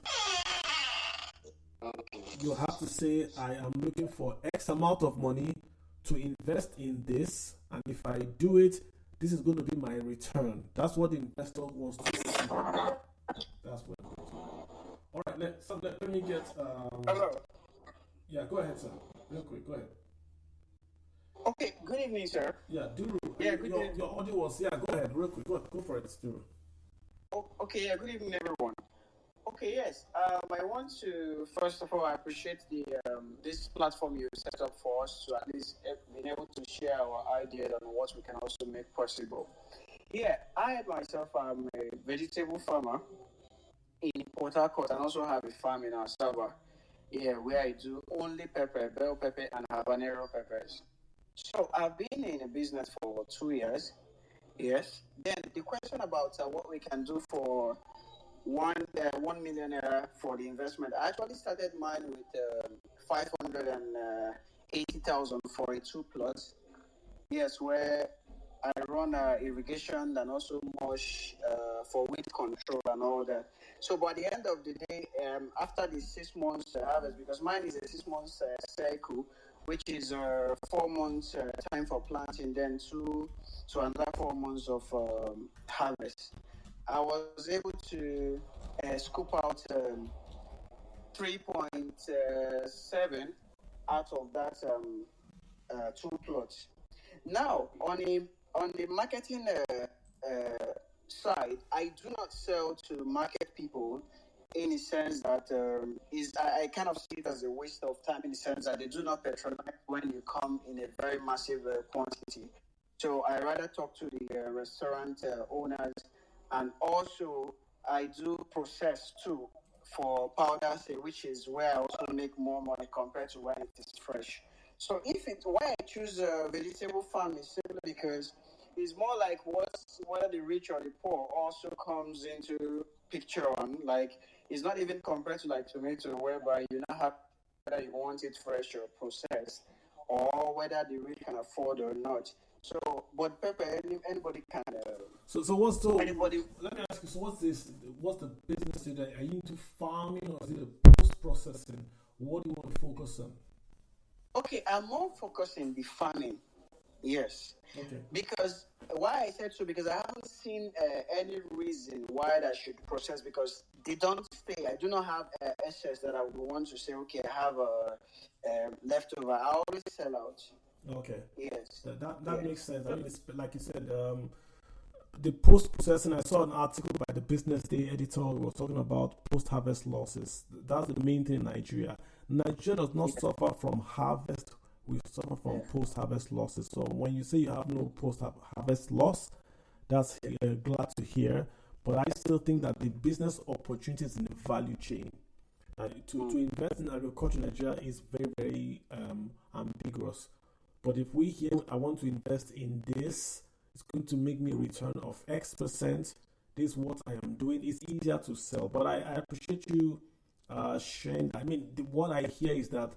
You have to say I am looking for X amount of money to invest in this, and if I do it, this is going to be my return. That's what the investor wants to see. That's what it is. All right, let me get. Hello. Yeah, go ahead, sir. Real quick, go ahead. Okay, good evening, sir. Yeah, Duru. Yeah, good evening. Your audio was. Yeah, go ahead, real quick. Go for it, Duru. Okay, yeah, good evening, everyone. Okay, yes. I want to first of all appreciate the this platform you set up for us to at least be able to share our ideas on what we can also make possible. Yeah, I myself am a vegetable farmer in Port Harcourt and also have a farm in Asaba. Yeah, where I do only pepper, bell pepper, and habanero peppers. So I've been in a business for 2 years. Yes. Then the question about what we can do for 1 million naira for the investment. I actually started mine with 580,000 for a 2 plots. Yes, where I run irrigation and also mulch for weed control and all that. So by the end of the day, after the 6 months harvest, because mine is a 6 months cycle, which is 4 months time for planting, then to another 4 months of harvest. I was able to scoop out 3.7 out of that 2 plots. Now, on the marketing side, I do not sell to market people in the sense that I kind of see it as a waste of time in the sense that they do not patronize when you come in a very massive quantity. So I rather talk to the restaurant owners, and also I do process too for powder, say, which is where I also make more money compared to when it is fresh. So if it why I choose vegetable farm is simply because it's more like whether the rich or the poor also comes into picture on, like it's not even compared to like tomato whereby you now have whether you want it fresh or processed or whether the rich can afford or not. So, but pepper, anybody can. So what's the Anybody. let me ask you, so what's the business today? Are you into farming or is it a post processing? What do you want to focus on? Okay, I'm more focused in the farming. Yes. Okay. Because why I said so, because I haven't seen any reason why I should process, because they don't stay. I do not have excess that I would want to say, okay, I have a leftover. I always sell out. Okay. Yes. That Yes. makes sense. I mean, it's, like you said, the post processing. I saw an article by the Business Day editor who was talking about post harvest losses. That's the main thing in Nigeria. Nigeria does not suffer from harvest. We suffer from post harvest losses. So when you say you have no post harvest loss, that's glad to hear. But I still think that the business opportunities in the value chain to invest in agriculture in Nigeria is very, very ambiguous. But if we hear, I want to invest in this, it's going to make me a return of X%. This is what I am doing. It's easier to sell. But I appreciate you sharing. I mean, what I hear is that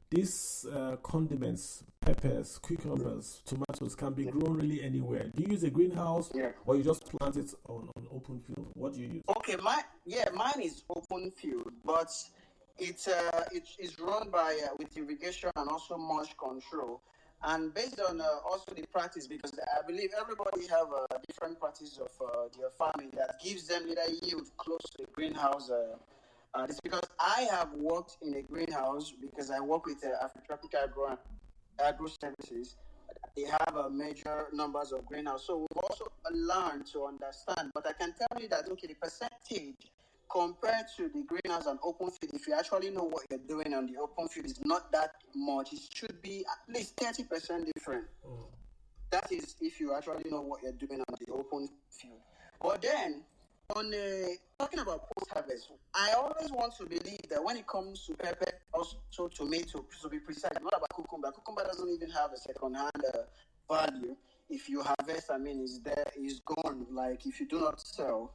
these condiments, peppers, cucumbers, tomatoes can be grown really anywhere. Do you use a greenhouse or you just plant it on open field? What do you use? Okay, mine is open field, but it's run by with irrigation and also mulch control, and based on also the practice, because I believe everybody have a different practice of their farming that gives them either yield close to a greenhouse. It's because I have worked in a greenhouse because I work with Afrotropical Agro Services. They have a major numbers of greenhouse. So we've also learned to understand. But I can tell you that, okay, the percentage compared to the greenhouse and open field, if you actually know what you're doing on the open field, is not that much. It should be at least 30% different. That is if you actually know what you're doing on the open field. But then, talking about post-harvest, I always want to believe that when it comes to pepper, also tomato, to be precise, not about cucumber. Cucumber doesn't even have a second-hand value. If you harvest, I mean, it's there, it's gone. Like, if you do not sell,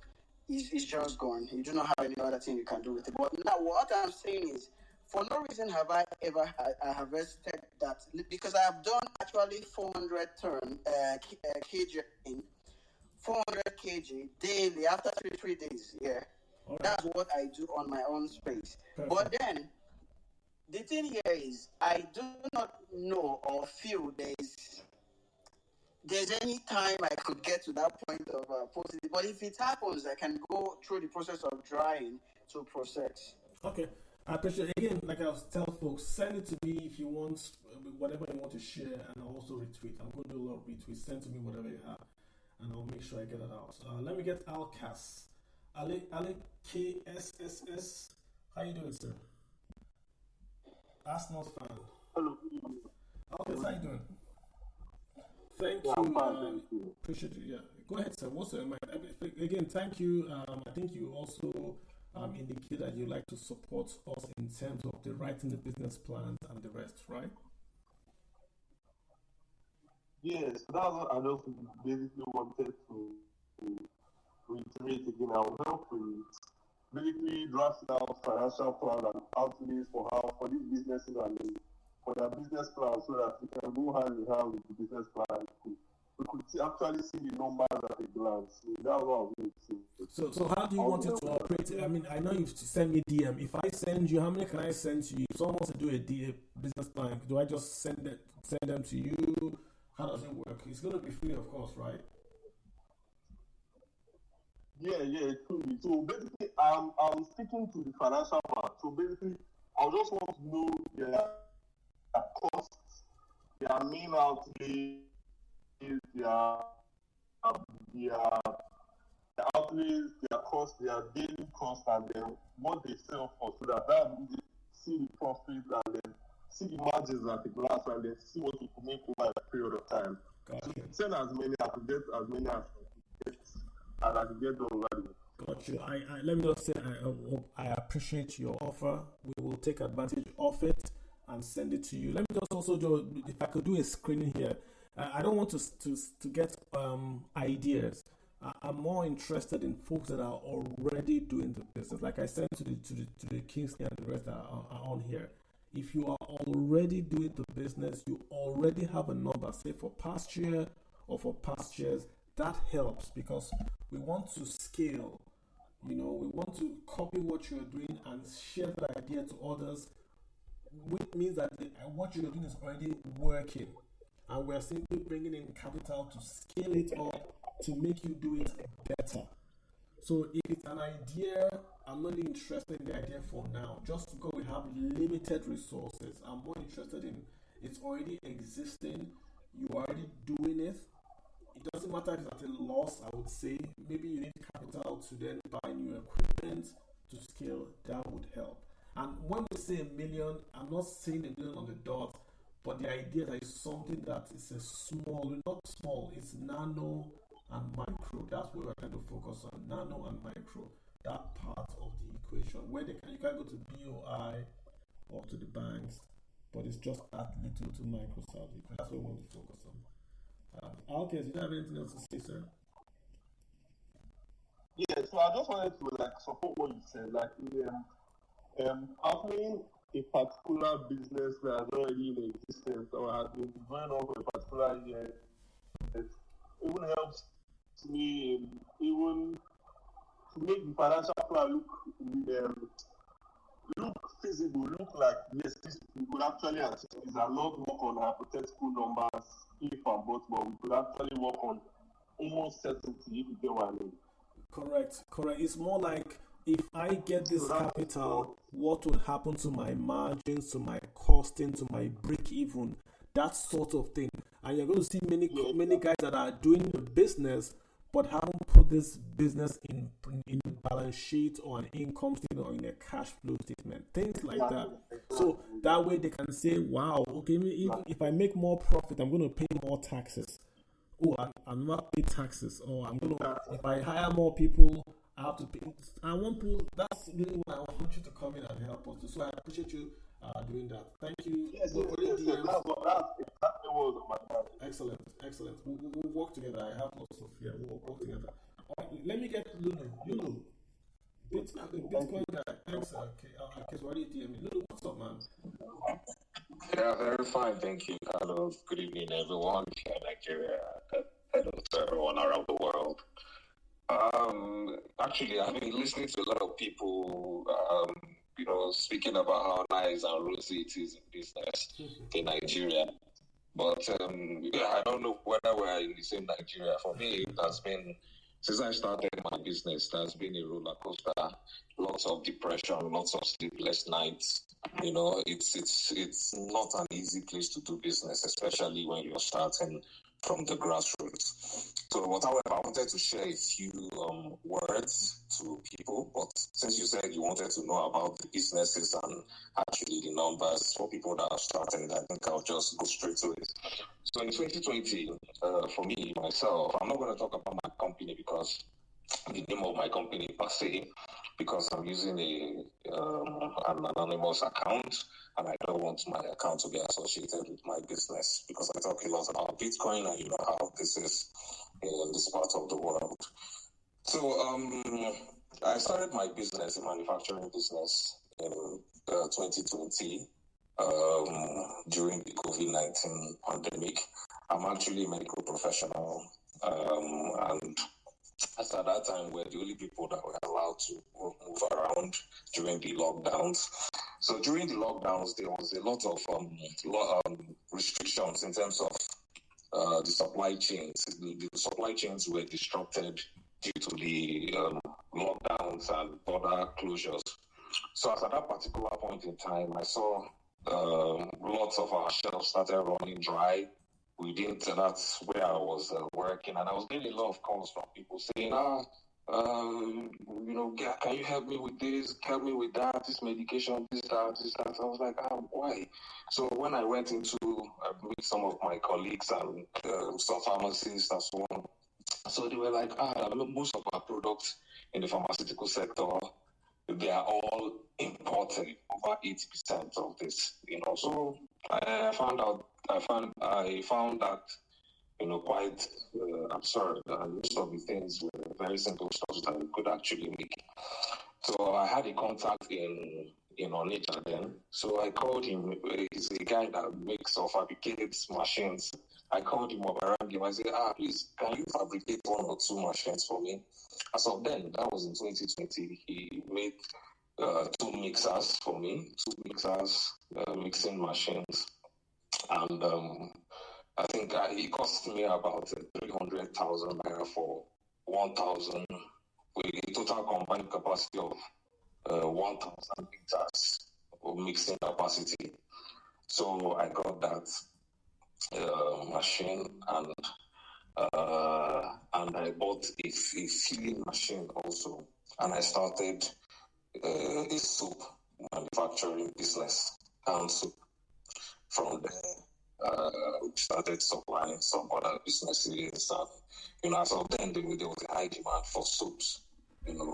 it's just gone. You do not have any other thing you can do with it. But now, what I'm saying is, for no reason have I ever harvested that, because I have done actually 400 kg in 400 kg daily after 3 days. Yeah, that's what I do on my own space. Perfect. But then the thing here is, I do not know or feel there's any time I could get to that point of processing. But if it happens, I can go through the process of drying to process. Okay. I appreciate it. Again, like I was telling folks, send it to me if you want, whatever you want to share, and I'll also retweet. I'm going to do a lot of retweets. Send to me whatever you have, and I'll make sure I get it out. Let me get Alcas. Ale KSSS. How you doing, sir? Arsenal fan. Hello. Alcas, how you doing? Thank Yeah, you. I'm fine, thank you. Appreciate you. Yeah. Go ahead, sir. What's your mind? Again, thank you. I think you also indicate that you like to support us in terms of the writing the business plans and the rest, right? Yes, that's what I just basically wanted to reiterate again. I will help with basically drafting out financial plan and outlays for these businesses and for their business plan so that we can go hand in hand with the business plan. We could actually see the numbers at a glance. So that's what I was going to say. So how do you want it to operate? I mean, I know you've sent me DM. If I send you, how many can I send to you? If someone wants to do a business plan, do I just send them to you? How does it work? It's going to be free, of course, right? Yeah, truly. So basically, I'm sticking to the financial part. So basically, I just want to know their costs, their main outlays, their outlays, their costs, their daily costs, and then what they sell for, so that we see the profit and then see the margins at a glance and then see what we can make over a period of time. So send as many as we get, as many as we get, and I can get done right. Got you. Let me just say I appreciate your offer. We will take advantage of it and send it to you. Let me just also do, if I could do a screening here. I don't want to get ideas. I'm more interested in folks that are already doing the business. Like I said to the Kingsley and the rest that are on here. If you are already doing the business, you already have a number, say for past year or for past years. That helps because we want to scale. We want to copy what you're doing and share that idea to others, which means that what you're doing is already working. And we're simply bringing in capital to scale it up to make you do it better. So if it's an idea, I'm not really interested in the idea for now. Just because we have limited resources, I'm more interested in it's already existing, you're already doing it. It doesn't matter if it's at a loss, I would say. Maybe you need capital to then buy new equipment to scale. That would help. And when we say $1 million, I'm not saying $1 million on the dot, but the idea that is something that is a small, not small, it's nano and micro. That's what we're trying to focus on, nano and micro. That part of the equation where you can go to BOI or to the banks, but it's just that little to micro salary. That's what we want to focus on. Okay, do you have anything else to say, sir? Yeah, so I just wanted to support what you said. Opening a particular business that is already in existence or has been going on for a particular year, it even helps me even to make the financial plan look feasible, look like yes, this we could actually achieve this and not work on hypothetical numbers if and but we could actually work on almost certainty if you get what I mean. Correct. It's more like if I get this capital, what will happen to my margins, to my costing, to my break even, that sort of thing. And you're going to see many guys that are doing the business but haven't put this business in a balance sheet or an income statement or in a cash flow statement, things like that. So that way they can say, wow, okay, if I make more profit, I'm going to pay more taxes. Oh, I'm not pay taxes, or if I hire more people, I have to pay. I want people. That's really what I want you to come in and help us. So I appreciate you doing that. Thank you. Yes, that's exactly what was on my mind. Excellent. We'll work together. I have lots of we'll work together. All right, let me get Lulu. Bitcoin guy. Thanks. Okay, so what do you DM me? Lulu, what's up, man? Yeah, very fine. Thank you. Hello. Good evening, everyone. Nigeria. Hello to everyone around the world. Actually, I've been listening to a lot of people, speaking about how nice and rosy it is in business in Nigeria. But I don't know whether we're in the same Nigeria. For me, it has been, since I started my business, there's been a roller coaster, lots of depression, lots of sleepless nights. It's not an easy place to do business, especially when you're starting from the grassroots. So, however, I wanted to share a few words to people. But since you said you wanted to know about the businesses and actually the numbers for people that are starting, I think I'll just go straight to it. So in 2020, for me, myself, I'm not going to talk about my company because the name of my company per se, because I'm using an anonymous account, and I don't want my account to be associated with my business, because I talk a lot about Bitcoin, and you know how this is in this part of the world. So I started my business, a manufacturing business, in 2020 during the COVID-19 pandemic. I'm actually a medical professional, and as at that time, we're the only people that were allowed to move around during the lockdowns. So during the lockdowns, there was a lot of restrictions in terms of the supply chains. The supply chains were disrupted due to the lockdowns and border closures. So as at that particular point in time, I saw lots of our shelves started running dry. That's where I was working, and I was getting a lot of calls from people saying, can you help me with this, help me with that, this medication, this, that. I was like, why? So when I went into with some of my colleagues and some pharmacists and so on, so they were like, most of our products in the pharmaceutical sector, they are all imported, over 80% of this, So I found that, quite absurd. And most of the things were very simple stuff that we could actually make. So I had a contact in Onitsha then. So I called him. He's a guy that makes or fabricates machines. I called him up around him. I said, please, can you fabricate 1 or 2 machines for me? As of then, that was in 2020, he made 2 mixers for me, 2 mixers, mixing machines. And I think it cost me about 300,000 naira for 1,000, with a total combined capacity of 1,000 liters of mixing capacity. So I got that machine, and I bought a filling machine also, and I started a soup manufacturing business, canned soup. From there, we started supplying some other businesses, and as of then, there was a high demand for soaps,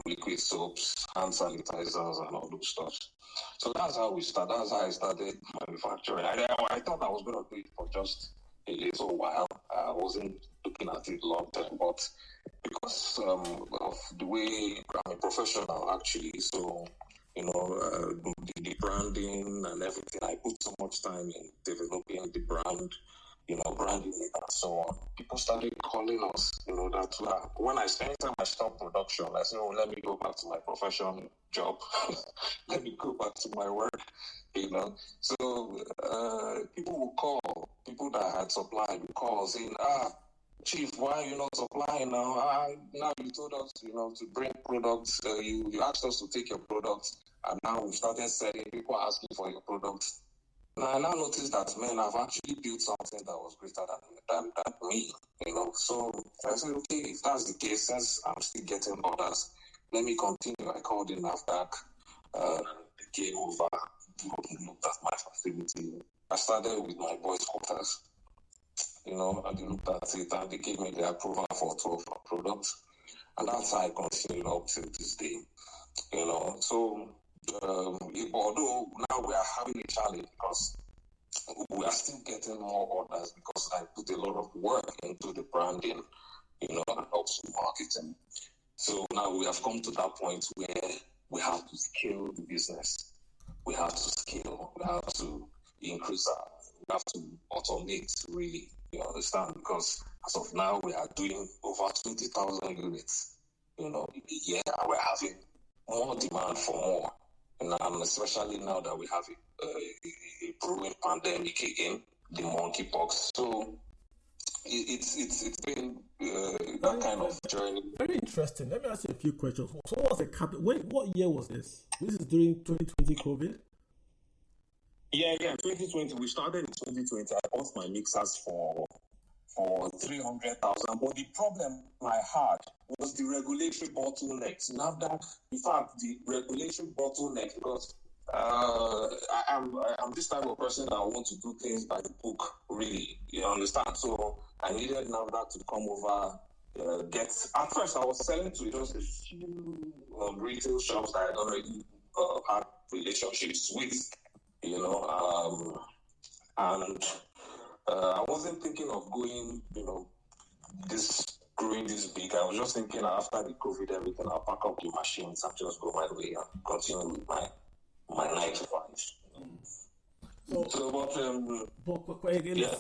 liquid soaps, hand sanitizers, and all those stuff. So that's how we started. That's how I started manufacturing. I thought I was going to do it for just a little while. I wasn't looking at it long term, but because of the way I'm a professional, actually, so the branding and everything, I put so much time in developing the brand, branding it and so on. People started calling us, that when anytime I stop production, I say, let me go back to my professional job. Let me go back to my work, So people would call, people that had supplied would call saying, Chief, why are you not supplying now? Now you told us, to bring products. You asked us to take your products, and now we've started selling. People are asking for your products. Now I now noticed that, I've actually built something that was greater than me, So I said, okay, if that's the case, since I'm still getting orders, let me continue. I called in NAFDAC. They came over, looked at my facility. I started with my boys' quarters. And they looked at it and they gave me the approval for 12 products. And that's how I continued up to this day. So although now we are having a challenge because we are still getting more orders because I put a lot of work into the branding, and also marketing. So now we have come to that point where we have to scale the business. We have to scale. We have to increase we have to automate, really. You understand? Because as of now, we are doing over 20,000 units, in a year, and we're having more demand for more. And especially now that we have a brewing pandemic again, the monkeypox. So it's been that kind of journey. Very interesting. Let me ask you a few questions. So what was the what year was this? This is during 2020 COVID? Yeah, 2020. We started in 2020. I bought my mixers for 300,000. But the problem I had was the regulatory bottlenecks. Now that, in fact, the regulatory bottleneck, because I'm this type of person that I want to do things by the book, really. You understand? So I needed NAFDAC to come over, get. At first, I was selling to just a few retail shops that I already had relationships with, and I wasn't thinking of going, growing this big. I was just thinking after the COVID everything, I'll pack up the machines and just go my way and continue with my 9 to 5.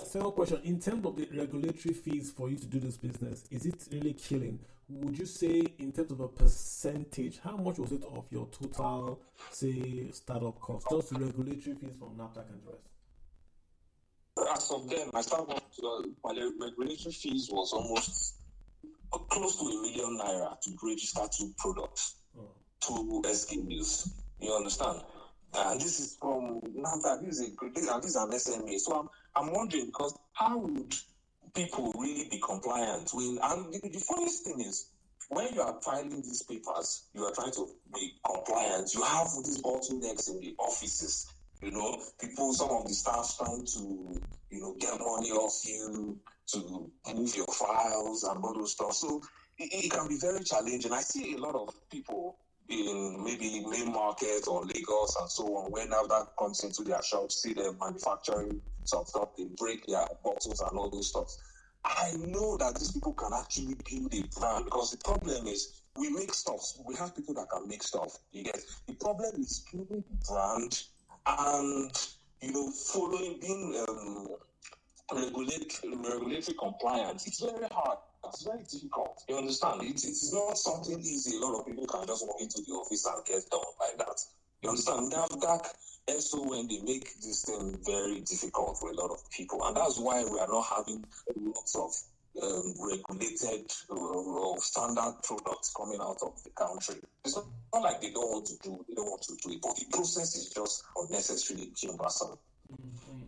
Second question. In terms of the regulatory fees for you to do this business, is it really killing? Would you say, in terms of a percentage, how much was it of your total, say, startup cost? Just the regulatory fees from NAFDAC and the rest? As of then, my startup, my regulatory fees was almost close to ₦1 million to register 2 products, 2 SKUs. You understand? And this is from NAFDAC. This is an SME. So I'm wondering, because how would people really be compliant when? And the funniest thing is, when you are filing these papers, you are trying to be compliant. You have these bottlenecks in the offices. People, some of the staff trying to, get money off you, to move your files and all those stuff. So it can be very challenging. I see a lot of people in maybe main market or Lagos and so on, when NAFDAC comes into their shops, see them manufacturing some stuff, they break their bottles and all those stuff. I know that these people can actually build a brand, because the problem is we make stuff. We have people that can make stuff. You get the problem is building a brand and following, being regulatory compliance. It's very hard. It's very difficult. You understand? It's not something easy. A lot of people can just walk into the office and get done like that. You understand? NAFDAC, SON, they make this thing very difficult for a lot of people. And that's why we are not having lots of regulated or standard products coming out of the country. It's not like they don't want to do it, but the process is just unnecessarily cumbersome.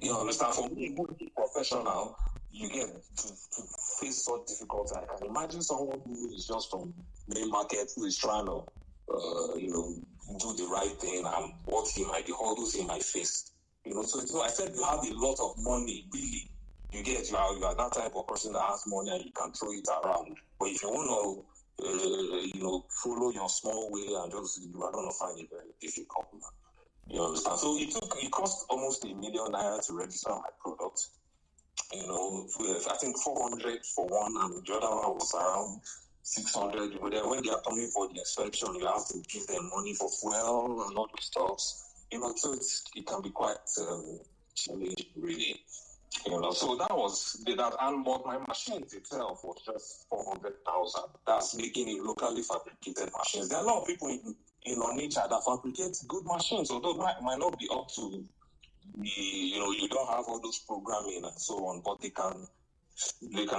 You understand? For me, a professional, you get to face such difficulty. I can imagine someone who is just from main market, who is trying to, do the right thing, and what he might be hurdles he might face. So I said you have a lot of money, really. You are that type of person that has money and you can throw it around. But if you want to, follow your small way and just, you are going to find it very difficult. You understand? So it cost almost ₦1 million to register my product. I think 400 for one, and the other one was around 600. But then when they are coming for the inspection, you have to give them money for fuel and all those stuff. So it can be quite challenging, really. So that was that, and but my machines itself was just 400,000. That's making it locally fabricated machines. There are a lot of people in Onitsha that fabricate good machines, although it might not be up to you don't have all those programming and so on, but they can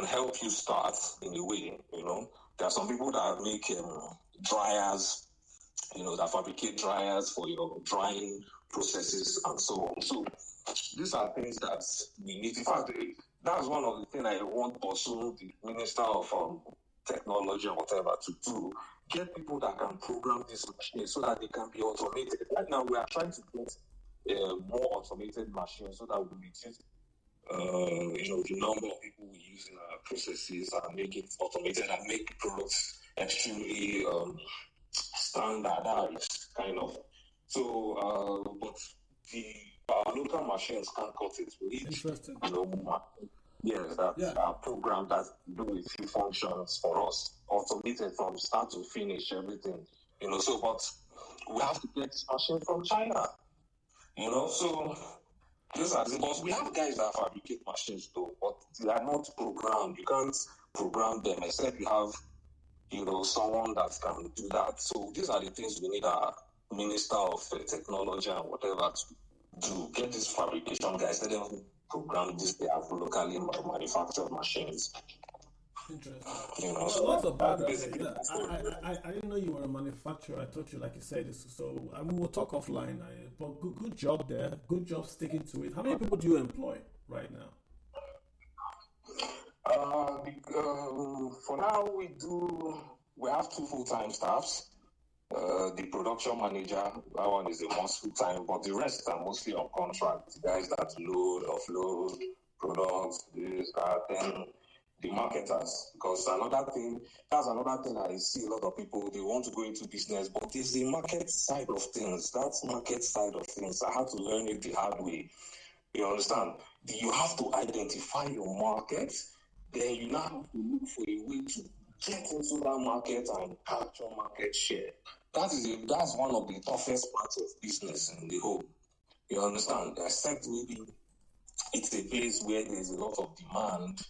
help you start in a way. There are some people that make dryers, that fabricate dryers for your drying processes and so on. So these are things that we need. In fact, that's one of the things I want also the Minister of Technology or whatever to do. Get people that can program these machines so that they can be automated. Right now, we are trying to get more automated machines so that we reduce the number of people we use in our processes and make it automated and make products extremely standardized, kind of. So, but our local machines can't cut it. We need, a program that do a few functions for us, automated from start to finish, everything. But we have to get machines from China. So these are but we have guys that fabricate machines though, but they are not programmed. You can't program them except you have, someone that can do that. So these are the things we need our Minister of Technology and whatever to do. Get these fabrication guys, let them program this. They have locally manufactured machines. Interesting. Lots of background. I didn't know you were a manufacturer. I thought you, like you said, so we'll talk offline. But good job there. Good job sticking to it. How many people do you employ right now? For now, we have 2 full-time staffs. The production manager, that one is the most full-time, but the rest are mostly on contract. The guys that load, offload products, this, that, then the marketers, because that's another thing I see a lot of people, they want to go into business, but there's the market side of things. That's market side of things. I had to learn it the hard way. You understand? You have to identify your market, then you now have to look for a way to get into that market and capture market share. That's one of the toughest parts of business in the whole. You understand? Except maybe it's a place where there's a lot of demand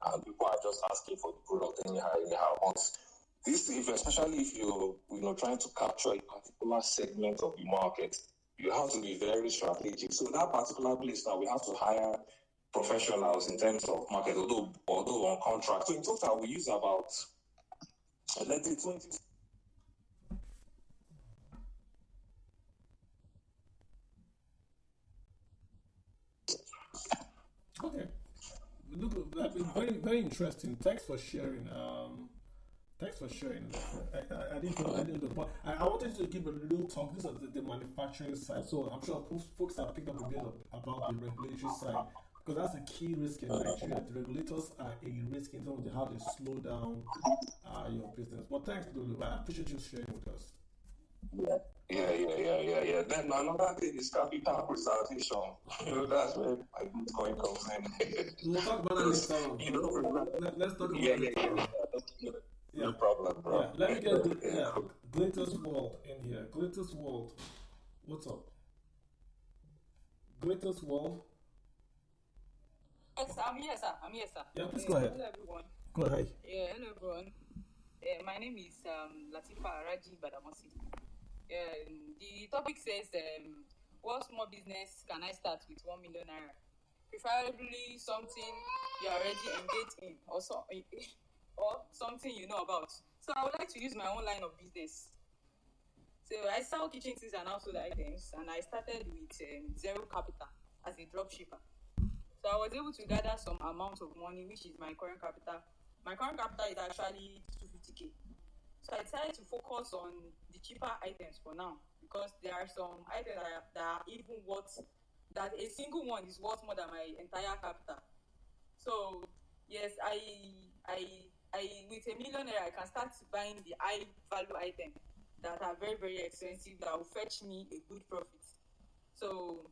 and people are just asking for the product anyhow. But especially if you're trying to capture a particular segment of the market, you have to be very strategic. So that particular place now, we have to hire professionals in terms of market, although on contract. So in total, we use about, let's say, 20. Okay. Look, that's been very, very interesting. Thanks for sharing. Thanks for sharing. I didn't know, but I wanted to give a little talk. This is the manufacturing side, so I'm sure folks have picked up a bit about the regulatory side, because that's a key risk in Nigeria. The regulators are a risk in terms of how they slow down your business. But thanks, Lulu. I appreciate you sharing with us. Yeah. Then another thing is capital preservation. That's where my Bitcoin comes in. We'll talk about that next time. Let's talk about it. No problem, bro. Yeah, let me get Glitters World in here. Glitters World, what's up? Glitters World. Yes, I'm here, sir. Yeah, please go ahead. Hello, everyone. Go ahead. Yeah, hello, everyone. My name is Latifa Raji Badamasi. The topic says, what small business can I start with 1 million naira? Preferably something you are already engaged in, or something you know about. So I would like to use my own line of business. So I sell kitchen things and household items, and I started with zero capital as a drop shipper. So I was able to gather some amount of money, which is my current capital. My current capital is actually 250K. So I decided to focus on the cheaper items for now, because there are some items that are even worth, that a single one is worth more than my entire capital. So yes, I with a million naira, I can start buying the high value items that are very, very expensive, that will fetch me a good profit. So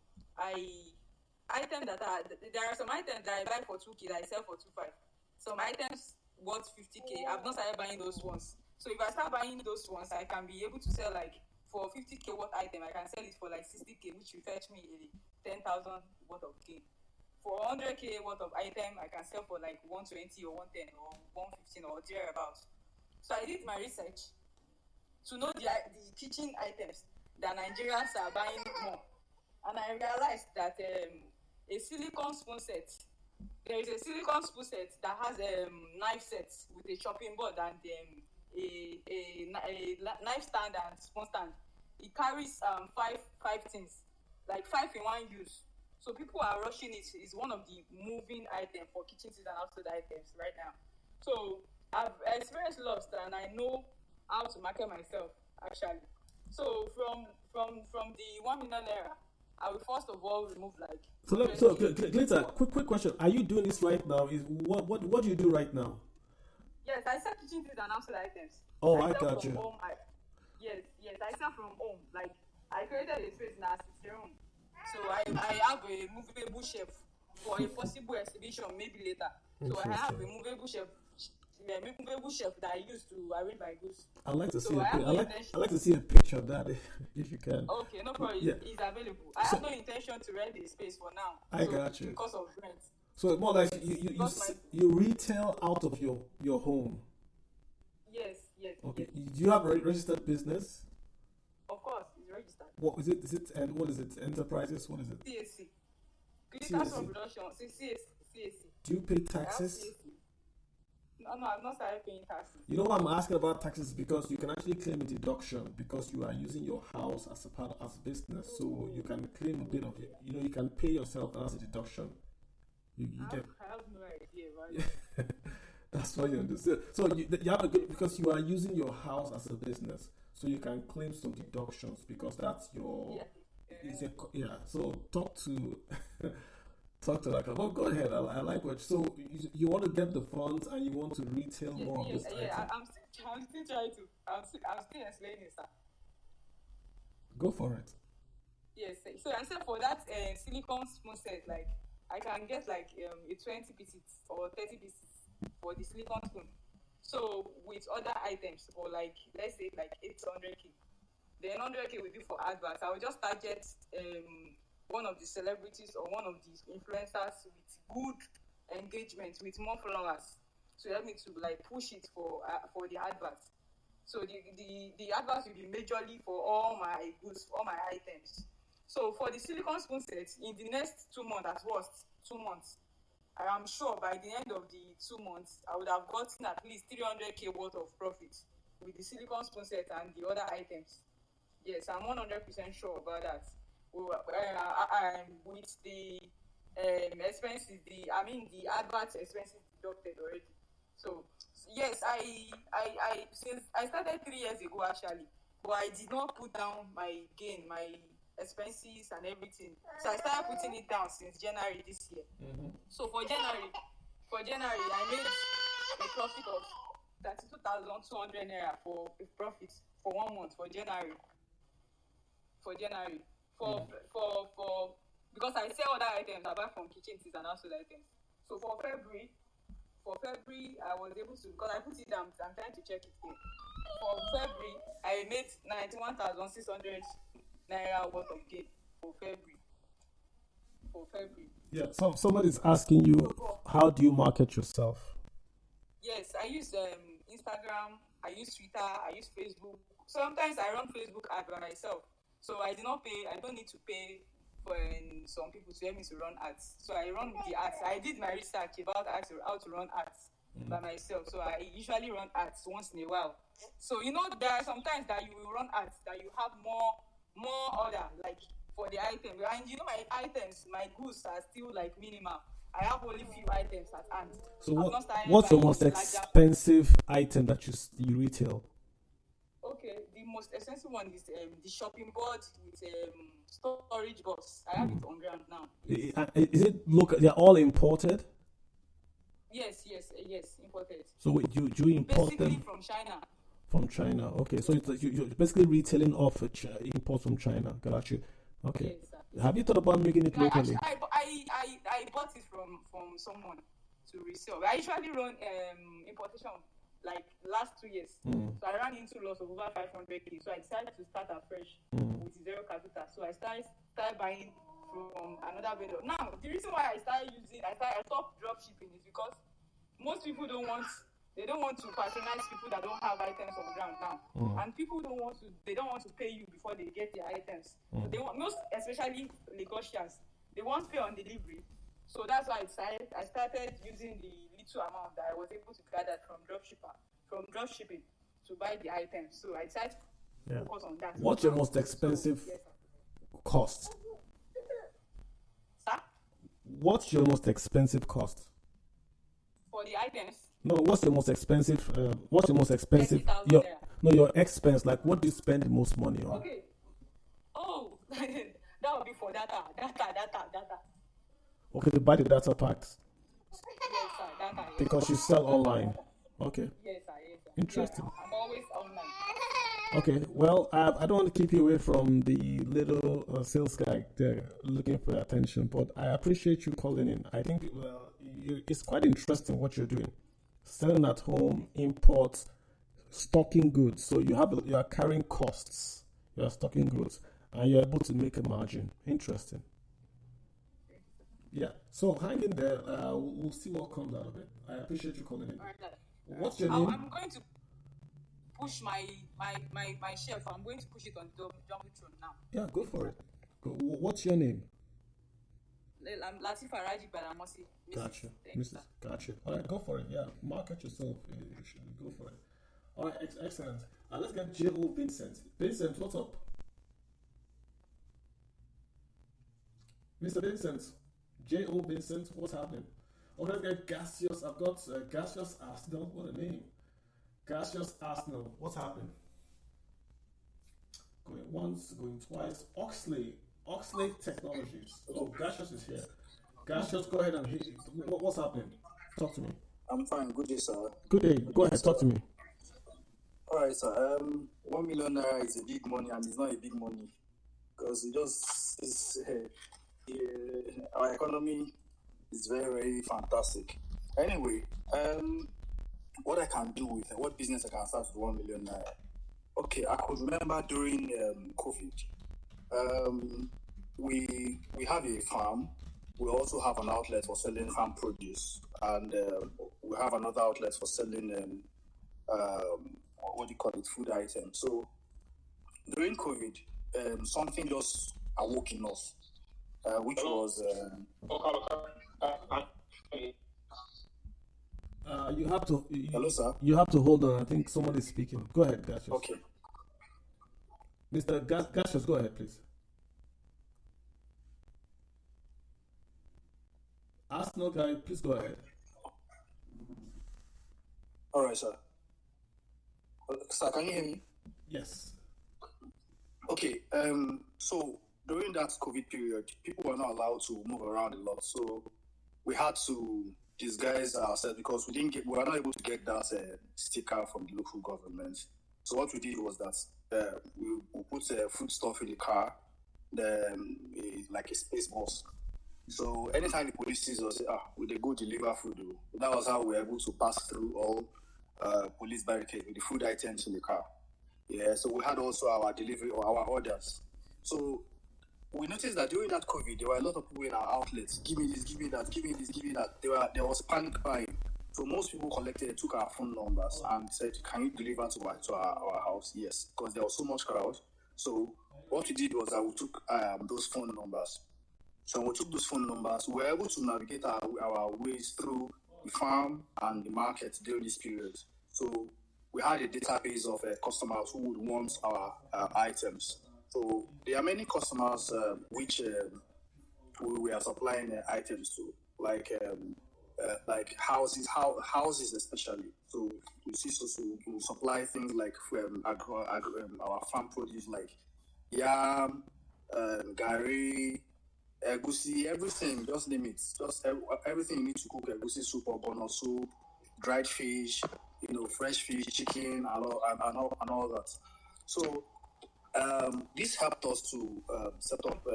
there are some items that I buy for 2K that I sell for 2.5. Some items worth 50K. I've not started buying those ones. So if I start buying those ones, I can be able to sell, like, for 50K worth item, I can sell it for like 60K, which will fetch me a 10,000 worth of gain. For 100K worth of item, I can sell for like 120 or 110 or 115 or thereabouts. So I did my research to know the kitchen items that Nigerians are buying more. And I realized that a silicone spoon set, there is a silicone spoon set that has knife sets with a chopping board and a knife stand and spoon stand. It carries five things, like 5 in 1 use. So people are rushing it. It's one of the moving items for kitchen things and household items right now. So I've experienced loss, and I know how to market myself actually. So from the 1 million naira, I will first of all remove like. So Glitter, quick question: are you doing this right now? Is what do you do right now? Yes, I sell kitchen things and household items. Oh, I got you. Home, yes, I sell from home. Like, I created a space in our sitting room. So I have a movable shelf for a possible exhibition maybe later. So I have a movable shelf that I use to arrange my goods. I'd like to see I'd like to see a picture of that if you can. Okay, no problem. Yeah. It's available. I have no intention to rent the space for now. I got you. Because of rent. So more like you retail out of your home. Yes. Okay. Yes. Do you have a registered business? Of course, it's registered. What is it? Is it, and what is it? Enterprises? What is it? CAC. Glitters Production. CAC. Do you pay taxes? No, I've not started paying taxes. You know why I'm asking about taxes? Because you can actually claim a deduction because you are using your house as a part of business, so you can claim a bit of it. You know, you can pay yourself as a deduction. I have no idea, right? That's what you understand. So you have a good, because you are using your house as a business, so you can claim some deductions because that's your. So talk to Talk to that. Well, go ahead. I like what. So you want to get the funds and you want to retail more of this item. I'm still trying to. I'm still explaining, sir. Go for it. Yes. So I said for that silicone spoon set, like I can get like a 20 pieces or 30 pieces for the silicone spoon. So with other items for like let's say like 800k, then 100k will be for adverts. I will just target one of the celebrities or one of the influencers with good engagement with more followers to help me to like push it for the adverts. So the adverts will be majorly for all my goods, all my items. So for the silicone spoon set, in the next 2 months, at worst 2 months, I am sure by the end of the 2 months, I would have gotten at least 300k worth of profit with the silicone spoon set and the other items. Yes, I'm 100% sure about that. With the expenses, the advert expenses deducted already. So yes, I since I started 3 years ago actually, but I did not put down my gain, my expenses and everything. So I started putting it down since January this year. Mm-hmm. So for January, I made a profit of 32,200 naira for a profit for 1 month for January. Because I sell other items apart from kitchen things and household items. So for February, I was able to, because I put it down, I'm trying to check it here. For February, I made 91,600 naira worth of gain for February. Yeah, so somebody's asking you, how do you market yourself? Yes, I use Instagram, I use Twitter, I use Facebook. Sometimes I run Facebook ads by myself. So I don't need to pay for some people to help me to run ads. So I run the ads. I did my research about how to run ads by myself. So I usually run ads once in a while. So there are sometimes that you will run ads that you have more order, like for the item. And my items, my goods are still like minimal. I have only few items at hand. So what's the most expensive item that you retail? Okay, the most expensive one is the shopping board with storage box. I have it on ground now. Is it local? They're all imported? Yes, imported. So wait, do you import basically them? From China. From China, okay. So you're basically retailing off import from China. Got you. Okay. Yes, have you thought about making it locally? Actually, I bought it from someone to resell. I usually run importation like last 2 years. So I ran into loss of over 500k. So I decided to start afresh with zero capital. So I started buying from another vendor. Now the reason why I stopped drop shipping is because most people don't want to patronize people that don't have items on the ground now. And people don't want to pay you before they get their items. So they want, most especially Lagosians, they want pay on delivery. So that's why I started using the little amount that I was able to gather from dropshipping to buy the items. So I decided to focus on that. What's your most expensive cost? Sir? What's your most expensive cost? For the items? No, what's your most expensive? Your expense. Like, what do you spend the most money on? Okay. Oh, that would be for data. Okay, to buy the data packs. Yes, sir. Data. Yes. Because you sell online. Okay. Yes, sir. Interesting. Yeah, I'm always online. Okay, well, I don't want to keep you away from the little sales guy there looking for attention, but I appreciate you calling in. I think it's quite interesting what you're doing. Selling at home, import, stocking goods. So you are carrying costs. You are stocking goods, and you're able to make a margin. Interesting. Yeah. So hang in there. We'll see what comes out of it. I appreciate you calling in. What's your name? I'm going to push my shelf. I'm going to push it on the Jumbotron now. Yeah, go for it. What's your name? I'm Latifa Raji Balamosi. Gotcha. Mrs. Gotcha. All right, go for it. Yeah, market yourself. You should go for it. All right, excellent. Let's get J.O. Vincent. Vincent, what's up? Mr. Vincent. J.O. Vincent, what's happening? Oh, let's get Gaseous. I've got Gaseous Arsenal. What a name. Gaseous Arsenal. What's happening? Going once, going twice. Oxley Technologies. Oh, Gaseous is here. Guys, just go ahead and what's happening? Talk to me. I'm fine. Good day, sir. Good day. Go ahead. Talk to me. All right, sir. 1 million naira is a big money, and it's not a big money because it just is. Our economy is very, very fantastic. Anyway, what I can do with what business I can start with 1 million naira. Okay, I could remember during COVID, we have a farm. We also have an outlet for selling farm produce, and we have another outlet for selling what do you call it, food items. So during COVID, something just awoke in us, which was you have to. Hello, sir. You have to hold on. I think someone is speaking. Go ahead, Gassius. Okay. Mr. Gassius, go ahead, please. Arsenal guy, please go ahead. All right, sir. Sir, can you hear me? Yes. Okay. So during that COVID period, people were not allowed to move around a lot, so we had to disguise ourselves because we were not able to get that sticker from the local government. So what we did was that we put food stuff in the car, like a space bus. So anytime the police sees us, they go deliver food. That was how we were able to pass through all police barricades with the food items in the car. Yeah, so we had also our delivery or our orders. So we noticed that during that COVID, there were a lot of people in our outlets. Give me this, give me that, give me this, give me that. There was panic buying. So most people took our phone numbers and said, "Can you deliver to our house?" Yes, because there was so much crowd. So what we did was that we took those phone numbers. So we took those phone numbers. We were able to navigate our ways through the farm and the market during this period. So we had a database of customers who would want our items. So there are many customers which we are supplying items to, like houses especially. So we see we supply things like our farm produce like yam, gari, egusi, everything. Just name it. Just everything you need to cook egusi soup or bono soup, dried fish, fresh fish, chicken, and all that. So this helped us to set up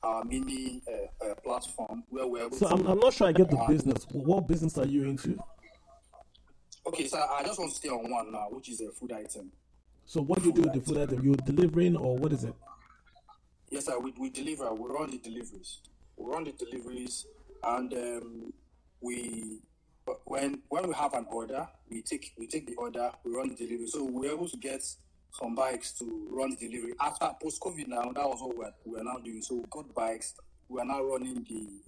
our mini platform where we're able to... I'm not sure I get the business. What business are you into? Okay, so I just want to stay on one now, which is a food item. So what do you do with the food item? You're delivering, or what is it? Yes, sir, we deliver. We run the deliveries. And when we have an order, we take the order, we run the delivery. So we're able to get some bikes to run the delivery. After post-COVID now, that was what we're now doing. So we got bikes. We are now running the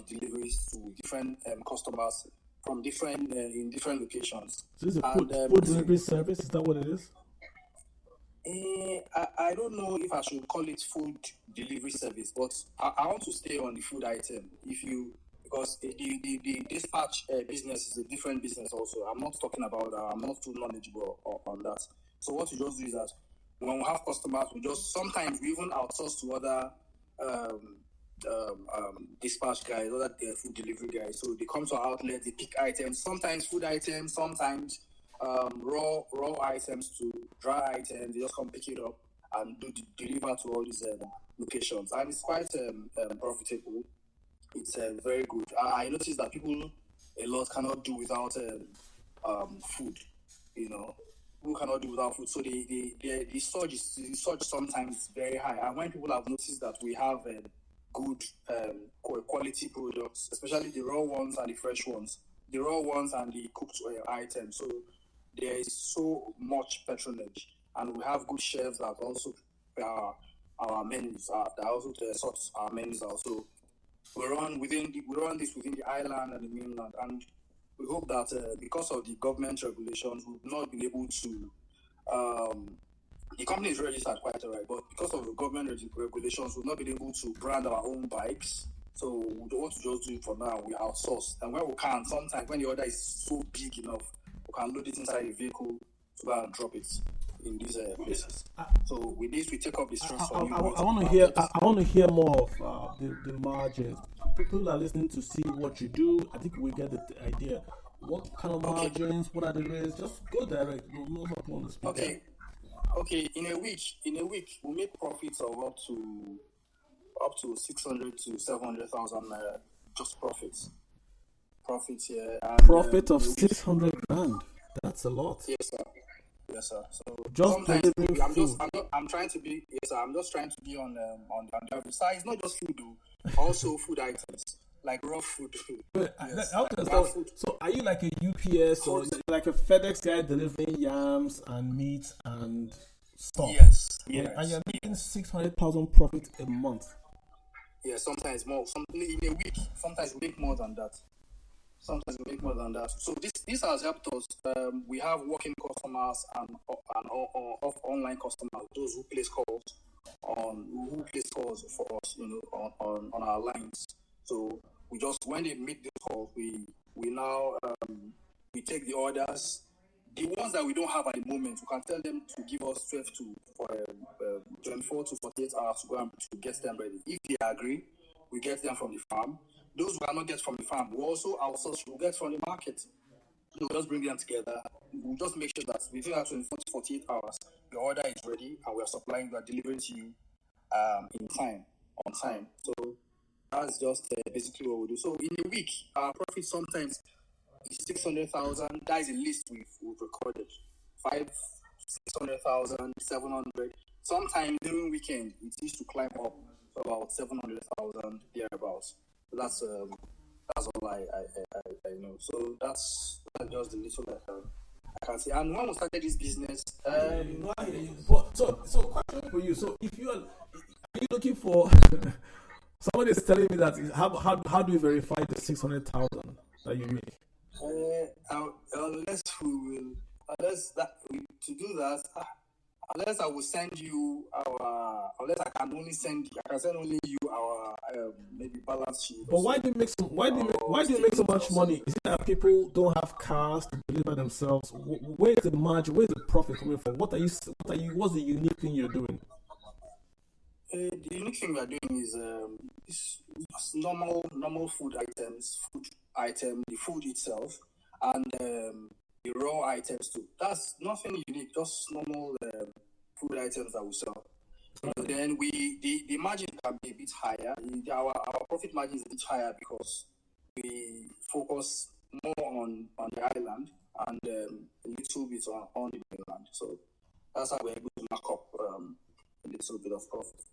deliveries to different customers from in different locations. So is it food delivery service? Is that what it is? I don't know if I should call it food delivery service, but I want to stay on the food item. Because the dispatch business is a different business also. I'm not talking about that. I'm not too knowledgeable on that. So what we just do is that when we have customers, sometimes we even outsource to other dispatch guys, other food delivery guys. So they come to our outlet, they pick items, sometimes food items, sometimes raw items to dry items. They just come pick it up and deliver to all these locations. And it's quite profitable. It's very good. I noticed that people a lot cannot do without food. People cannot do without food. So the surge sometimes is very high. And when people have noticed that we have good quality products, especially the raw ones and the fresh ones, the raw ones and the cooked items. So there is so much patronage, and we have good chefs that also our menus that also sort our menus out. So we run this within the island and the mainland, and we hope that because of the government regulations, we've not been able to. The company is registered quite alright, but because of the government regulations, we've not been able to brand our own bikes. So we don't want to just do it for now. We outsource, and when we can, sometimes when the order is so big enough, we can load it inside a vehicle to go and drop it. in these places. So with this, we take up the stress I from you. want to hear. I want to hear more of the margins. People are listening to see what you do. I think we get the idea. What kind of margins? What are the rates? Just go direct. No on the speaker. Okay. In a week, we make profits of up to 600 to 700,000 just profits. Profits here. And, profit of 600 grand. That's a lot. Yes, sir. So just delivering food. I'm trying to be. Yes, sir. I'm just trying to be on the average side. It's not just food, though. Also food items like raw food. Yes, food. So are you like a UPS or like a FedEx guy delivering yams and meat and stuff? Yes. And you're making 600,000 profit a month. Yeah, sometimes more. In a week, sometimes we make more than that. So this has helped us. We have working customers and online customers, those who place calls for us, on our lines. So we just, when they make the calls, we now we take the orders. The ones that we don't have at the moment, we can tell them to give us 24 to 48 hours to go and to get them ready. If they agree, we get them from the farm. Those who cannot get from the farm, we also outsource. We'll get from the market. We'll just bring them together. We'll just make sure that within 24 to 48 hours, the order is ready and we are delivering to you on time. So that's just basically what we do. So in a week, our profit sometimes is 600,000. That is a list we've recorded. 600,000, 700. Sometimes during weekend, it used to climb up to about 700,000 thereabouts. So that's all I know. So that's just the little I can say. And when we started this business, so question for you. So if are you looking for somebody is telling me that how do you verify the 600,000 that you make? Unless I will send you unless I can send you our maybe balance sheet. But why do you make so much money? Is it that people don't have cars to deliver themselves? Where is the margin? Where is the profit coming from? What's the unique thing you're doing? The unique thing we are doing is normal food items, the food itself, and the raw items too. That's nothing unique, just normal food items that we sell. And then the margin can be a bit higher. Our profit margin is a bit higher because we focus more on the island and a little bit on the mainland. So that's how we're able to mark up a little bit of profit.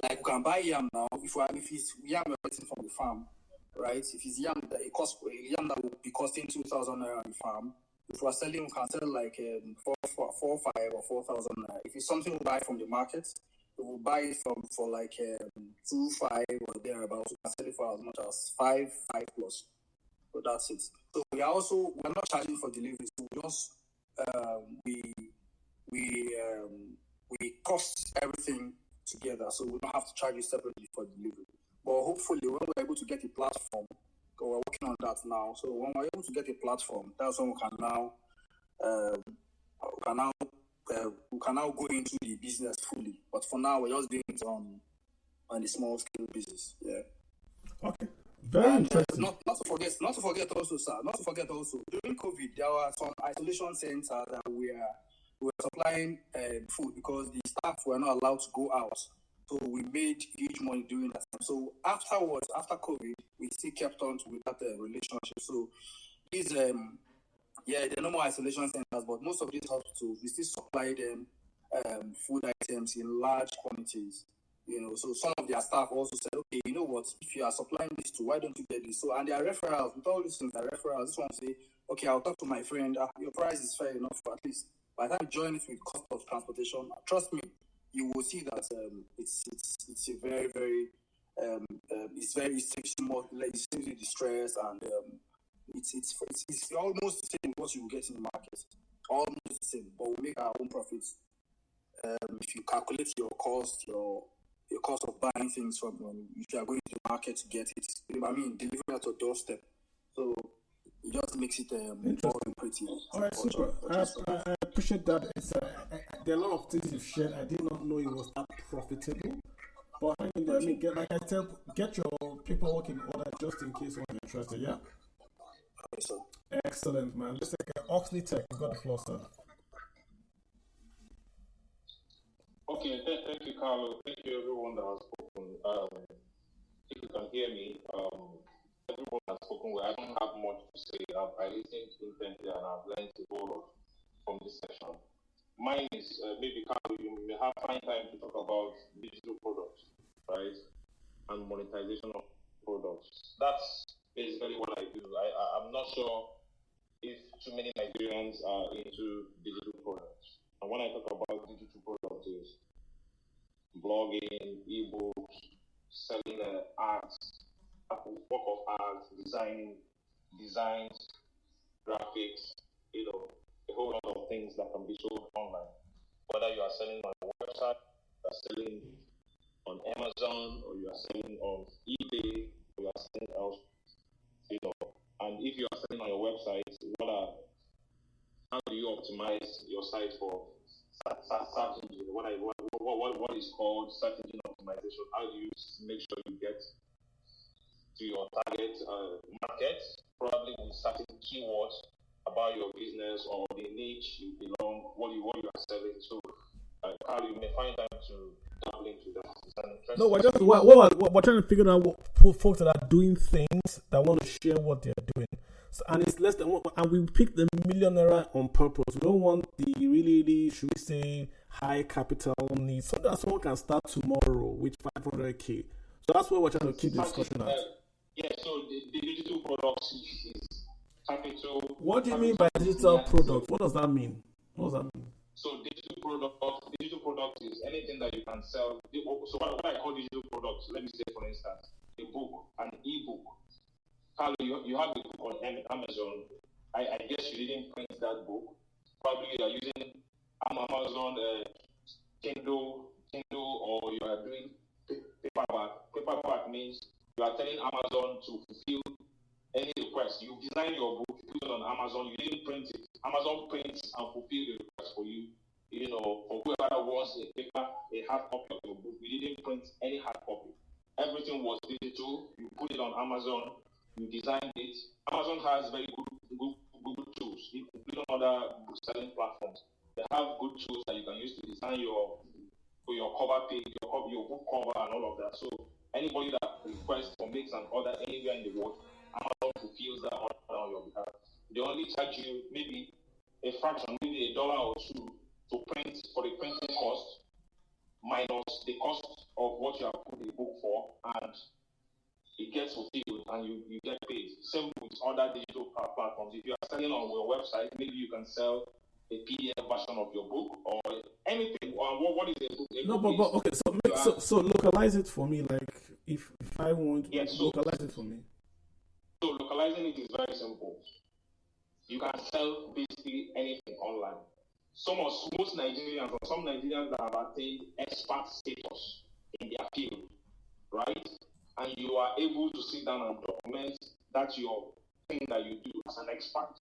Like we can buy yam now. If it's yam we're getting from the farm, right? If it's yam that will be costing 2,000 naira on the farm, if we're selling, we can sell like 4,500 or 4,000 naira. If it's something we buy from the market, we will buy it for like 2,500 or thereabouts. We can sell it for as much as 5 plus. So that's it. So we're not charging for delivery. So we just we cost everything together, so we don't have to charge you separately for delivery. But hopefully, when we're able to get a platform, we're working on that now. So when we're able to get a platform, that's when we can now go into the business fully. But for now, we're just doing it on the small scale business. Yeah. Okay. Very interesting. Not to forget also, sir. Not to forget also, during COVID, there were some isolation centers that we were supplying food because the staff were not allowed to go out. So we made huge money during that time. So after COVID, we still kept on with that relationship. So these, they're no more isolation centers, but most of these hospitals, we still supply them food items in large quantities. So some of their staff also said, okay, you know what, if you are supplying this to, why don't you get this? So, and there are referrals, with all these things, there are referrals. This one say, okay, I'll talk to my friend, your price is fair enough, at least by the time you join it with cost of transportation, trust me, you will see that it's a very, very, it's more like extremely distressed, and it's almost the same what you will get in the market, almost the same, but we make our own profits. If you calculate your cost of buying things from, if you are going to the market to get it, delivering at your doorstep. So it just makes it more pretty. All right, super. I appreciate that. there are a lot of things you've shared. I did not know it was that profitable. But I mean, get, like I said, get your paperwork in order just in case you're interested. Yeah. Excellent, man. Let's take Oxley Tech. You got the floor, sir. Okay, thank you, Carlo. Thank you, everyone that has spoken. If you can hear me, everyone has spoken. Well, I don't have much to say. I listened intently and I've learned a whole lot from this session. Mine is maybe, Carlo, you may have find time to talk about digital products, right? And monetization of products. That's basically what I do. I'm not sure if too many Nigerians are into digital products. And when I talk about digital products, is blogging, ebooks, selling arts, work of art, designs, graphics, a whole lot of things that can be sold online. Whether you are selling on a website, you are selling on Amazon, or you are selling on eBay, or you are selling else, And if you are selling on your website, how do you optimize your site for search engine? What is called search engine optimization? How do you make sure you get to your target market, probably with certain keywords about your business or the niche you belong, what you are selling. So, how you may find time to dabble into that. No, we're trying to figure out what folks that are doing things that want to share what they're doing. So, and it's less than one, and we picked the millionaire on purpose. We don't want the really, should we say, high capital needs, so that someone can start tomorrow with 500k. So that's where we're trying to keep the discussion at. Yeah, so the digital products is capital. What do you mean by digital products? What does that mean? So digital product is anything that you can sell. So what I call digital products, let me say for instance, a book, an ebook. Carlo, you have a book on Amazon. I guess you didn't print that book. Probably you are using Amazon Kindle, or you are doing paperback. Paperback means you are telling Amazon to fulfill any request. You design your book, you put it on Amazon, you didn't print it. Amazon prints and fulfill the request for you. For whoever wants a paper, a hard copy of your book, you didn't print any hard copy. Everything was digital. You put it on Amazon, you designed it. Amazon has very good tools, including other book selling platforms. They have good tools that you can use to design your cover page, your book cover, and all of that. So anybody that requests or makes an order anywhere in the world, Amazon fulfills that order on your behalf. They only charge you maybe a fraction, maybe $1 or $2 to print for the printing cost, minus the cost of what you have put the book for, and it gets fulfilled and you get paid. Same with other digital platforms. If you are selling on your website, maybe you can sell a PDF version of your book or anything. What is a book? But okay, so localize it for me. Like if I want, localize it for me. So localizing it is very simple. You can sell basically anything online. Most Nigerians, or some Nigerians that have attained expert status in their field, right? And you are able to sit down and document that your thing that you do as an expert.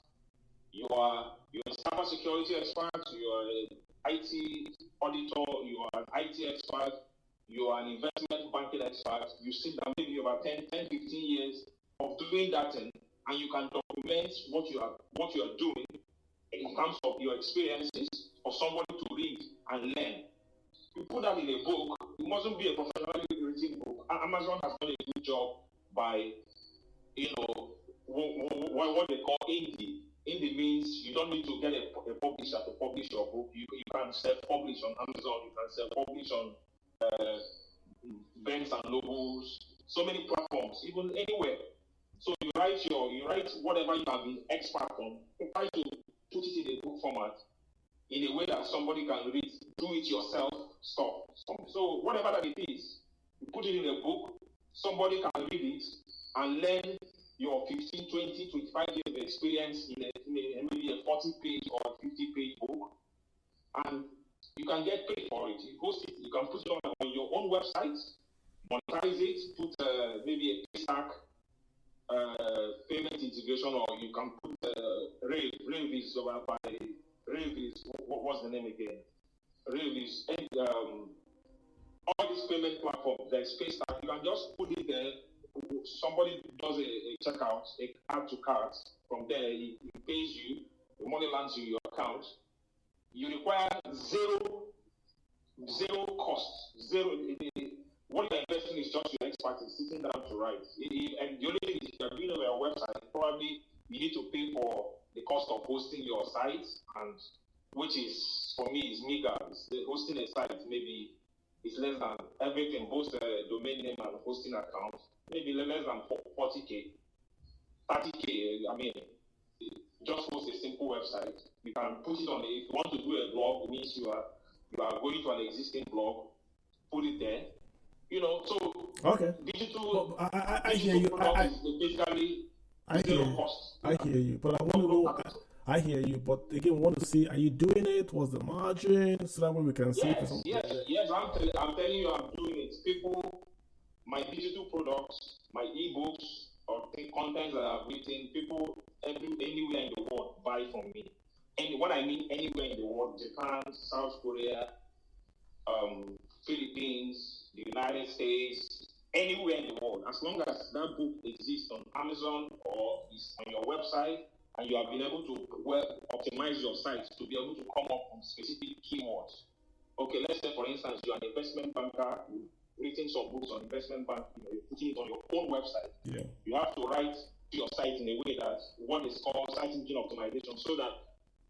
You're a cybersecurity expert, you're an IT auditor, you are an IT expert, you are an investment banking expert. You sit down maybe over 10, 15 years of doing that thing, and you can document what you are doing in terms of your experiences for somebody to read and learn. You put that in a book. It mustn't be a professionally written book. Amazon has done a good job by, what they call indie. Indie means you don't need to get a publisher to publish your book. You can self-publish on Amazon. You can self-publish on Barnes and Nobles. So many platforms, even anywhere. So you write whatever you have been expert on. Try to put it in a book format in a way that somebody can read. Do it yourself stuff. So whatever that it is, you put it in a book. Somebody can read it and learn your 15, 20, 25 years of experience in maybe a 40-page or 50-page book, and you can get paid for it. You post it. You can put it on your own website, monetize it, put maybe a paystack payment integration, or you can put Ravis over by Ravis. What's the name again? really is all these payment platforms, there's space that you can just put it there. Somebody does a checkout, a add to cart. From there, he pays you. The money lands in your account. You require zero cost. What you're investing is just your expertise sitting down to write. And the only thing is, if you're doing it on your website, probably you need to pay for the cost of hosting your site, and which is, for me, is meager. Hosting a site maybe is less than everything, both the domain name and hosting account, maybe less than 40K, 30K. I mean, just host a simple website. You can put it on. If you want to do a blog, it means you are going to an existing blog, put it there. So okay. Digital. I hear you. I hear you. But I want to know. I hear you. But again, I want to see. Are you doing it? What's the margin? So that way we can see. Yes. I'm telling you, I'm doing it. People, my digital products, my ebooks, or the content that I've written, people anywhere in the world buy from me. And what I mean anywhere in the world: Japan, South Korea, Philippines, the United States, anywhere in the world. As long as that book exists on Amazon or is on your website, and you have been able to optimize your site to be able to come up with specific keywords. Okay, let's say for instance you're an investment banker, you've written some books on investment banking, you're putting it on your own website. Yeah. You have to write your site in a way that what is called site engine optimization, so that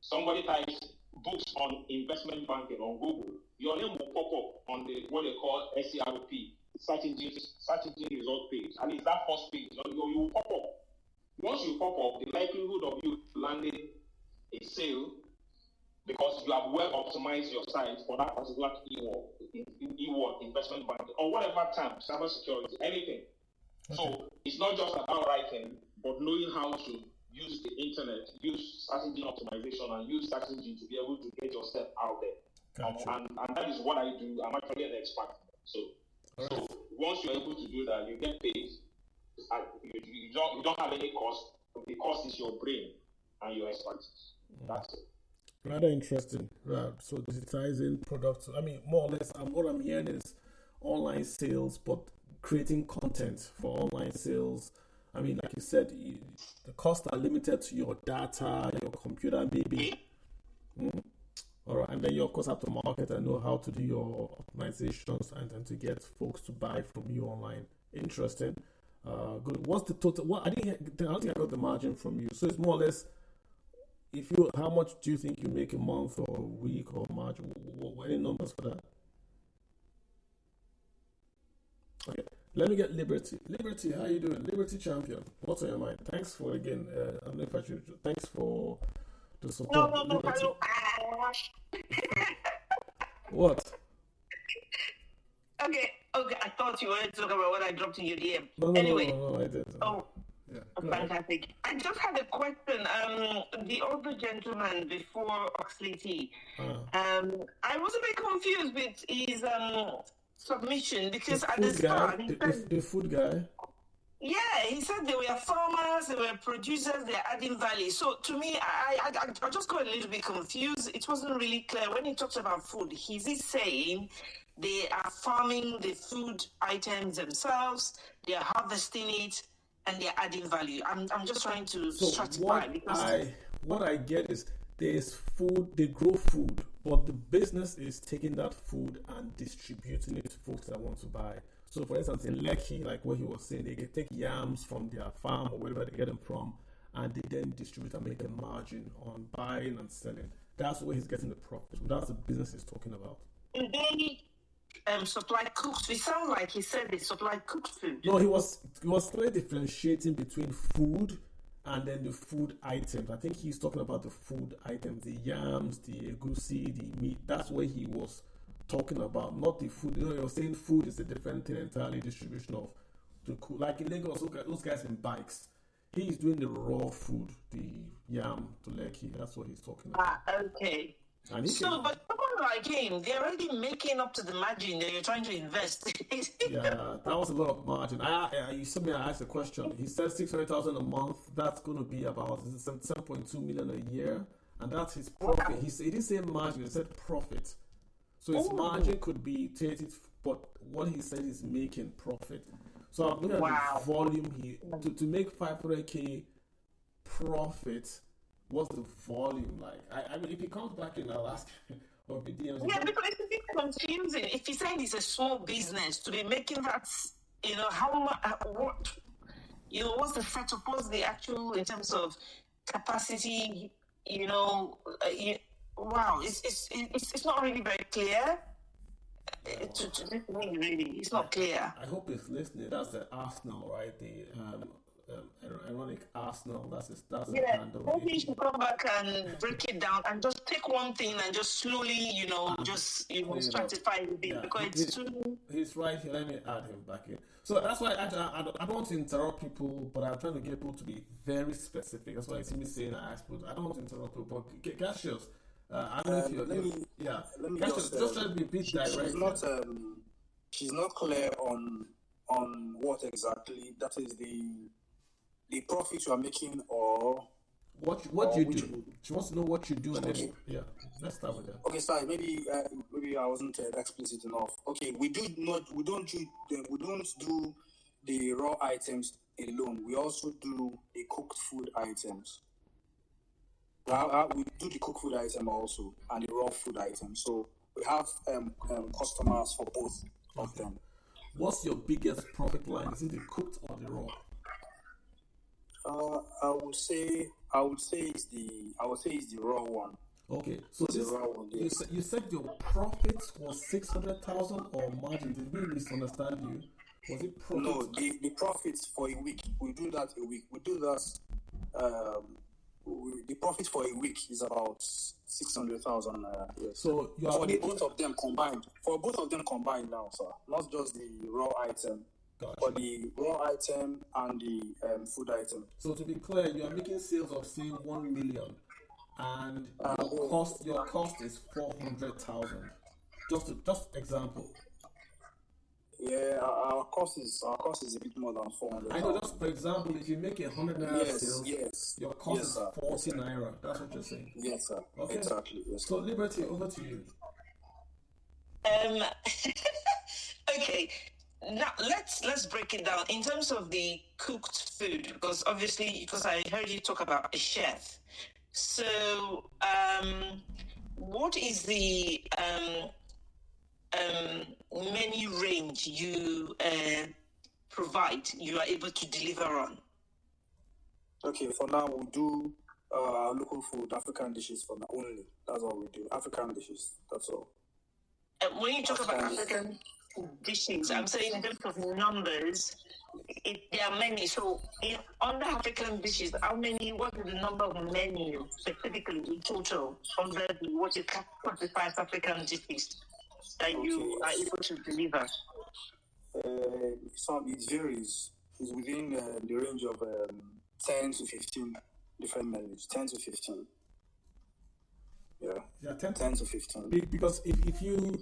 somebody types books on investment banking on Google, your name will pop up on the what they call SERP, search engine result page. And it's that first page. You will pop up. Once you pop up, the likelihood of you landing a sale, because you have well optimized your site for that particular keyword, investment banking, or whatever term, cybersecurity, anything. Okay. So it's not just about writing, but knowing how to use the internet, use search engine optimization, and use search engine to be able to get yourself out there. Gotcha. And that is what I do. I'm actually an expert. So once you're able to do that, you get paid. You don't have any cost. The cost is your brain and your expertise. That's it. Rather interesting. Right. So digitizing products. I mean, more or less, what I'm hearing is online sales, but creating content for online sales. I mean, like you said, the costs are limited to your data, your computer, maybe. All right, and then you of course have to market and know how to do your optimizations and to get folks to buy from you online. Interesting. Good. What's the total? I don't think I got the margin from you. So it's more or less, how much do you think you make a month or a week or margin? Any numbers for that? Okay. Let me get Liberty. Liberty, how you doing? Liberty champion. What's on your mind? Thanks for again. I don't know if I should. Thanks for the support. No. What? Okay. I thought you wanted to talk about what I dropped in your DM. No, I didn't. Oh, yeah, fantastic. I just had a question. The other gentleman before Oxley T, I was a bit confused with his submission because at the start, the food guy. Yeah, he said they were farmers, they were producers, they're adding value. So to me, I just got a little bit confused. It wasn't really clear when he talks about food. Is he saying they are farming the food items themselves, they are harvesting it, and they're adding value? I'm just trying to stratify. What I get is there's food, they grow food, but the business is taking that food and distributing it to folks that want to buy. So, for instance, in Lekki, like what he was saying, they can take yams from their farm or wherever they get them from, and they then distribute and make a margin on buying and selling. That's where he's getting the profit. That's the business he's talking about. They supply cooked. It sounds like he said they supply cooked food. No, he was clearly differentiating between food and then the food items. I think he's talking about the food items, the yams, the egusi, the meat. That's what he was talking about, not the food. You know, you're saying food is a different thing entirely, distribution of the like in Lagos, those guys in bikes. He's doing the raw food, the yam to Lekki. That's what he's talking about. Okay. But someone like him, they're already making up to the margin that you're trying to invest. Yeah, that was a lot of margin. You said me, I asked a question. He said 600,000 a month. That's going to be about 7.2 million a year, and that's his profit. He didn't say margin. He said profit. So his margin could be 30, but what he said is making profit. So I'm looking at the volume here. To make 500K profit, what's the volume like? I mean, if he comes back in, I'll ask or be DMs. Yeah, because it's a bit confusing. If he said it's a small business, to be making that, how much, what, what's the setup, what's the actual, in terms of capacity, wow, it's not really very clear. It's not clear. I hope he's listening. That's the Arsenal, right? The ironic Arsenal. That's his handle. Maybe you should come back and break it down and just take one thing and just slowly, stratify it a bit, because it's too. He's right here. Let me add him back in. So that's why I don't want to interrupt people, but I'm trying to get people to be very specific. That's why I see me saying I don't want to interrupt people. But Cassius, I don't know if you're. Let me just try to be a bit direct. She's not clear on what exactly that is the profit you are making, or what you do. She wants to know what you do, and then let's start with that. Okay, sorry, maybe I wasn't explicit enough. Okay, we don't do the raw items alone. We also do the cooked food items. We do the cooked food item also and the raw food item. So we have customers for both of them. What's your biggest profit line? Is it the cooked or the raw? I would say it's the raw one. Okay, so the raw one. Yes. You said your profit was 600,000 or margin. Did we misunderstand you? Was it profit? No, the profits for a week. We do that a week. We do that. The profit for a week is about 600,000. Yes. So you are for both of them combined. For both of them combined now, sir. Not just the raw item, but the raw item and the food item. So to be clear, you are making sales of say 1 million, and your cost is 400,000. Just example. Yeah, our cost is a bit more than 400. I know. Just for example, if you make 100 naira sales, your cost is 40 naira. That's what you're saying. Yes, sir. Okay. Exactly. Yes, so, Liberty, over to you. Okay. Now let's break it down in terms of the cooked food, because I heard you talk about a chef. So, what is the menu range you are able to deliver on? Okay, for now we do local food, African dishes for now only. That's all we do. African dishes. That's all. When you talk about African dishes, I'm saying in terms of numbers, there are many. So, under African dishes, what is the number of menus specifically in total under what you classify as African dishes that you are able to deliver? It varies. It's within the range of 10 to 15 different menus. 10 to 15. Yeah, 10 to 15. Because if you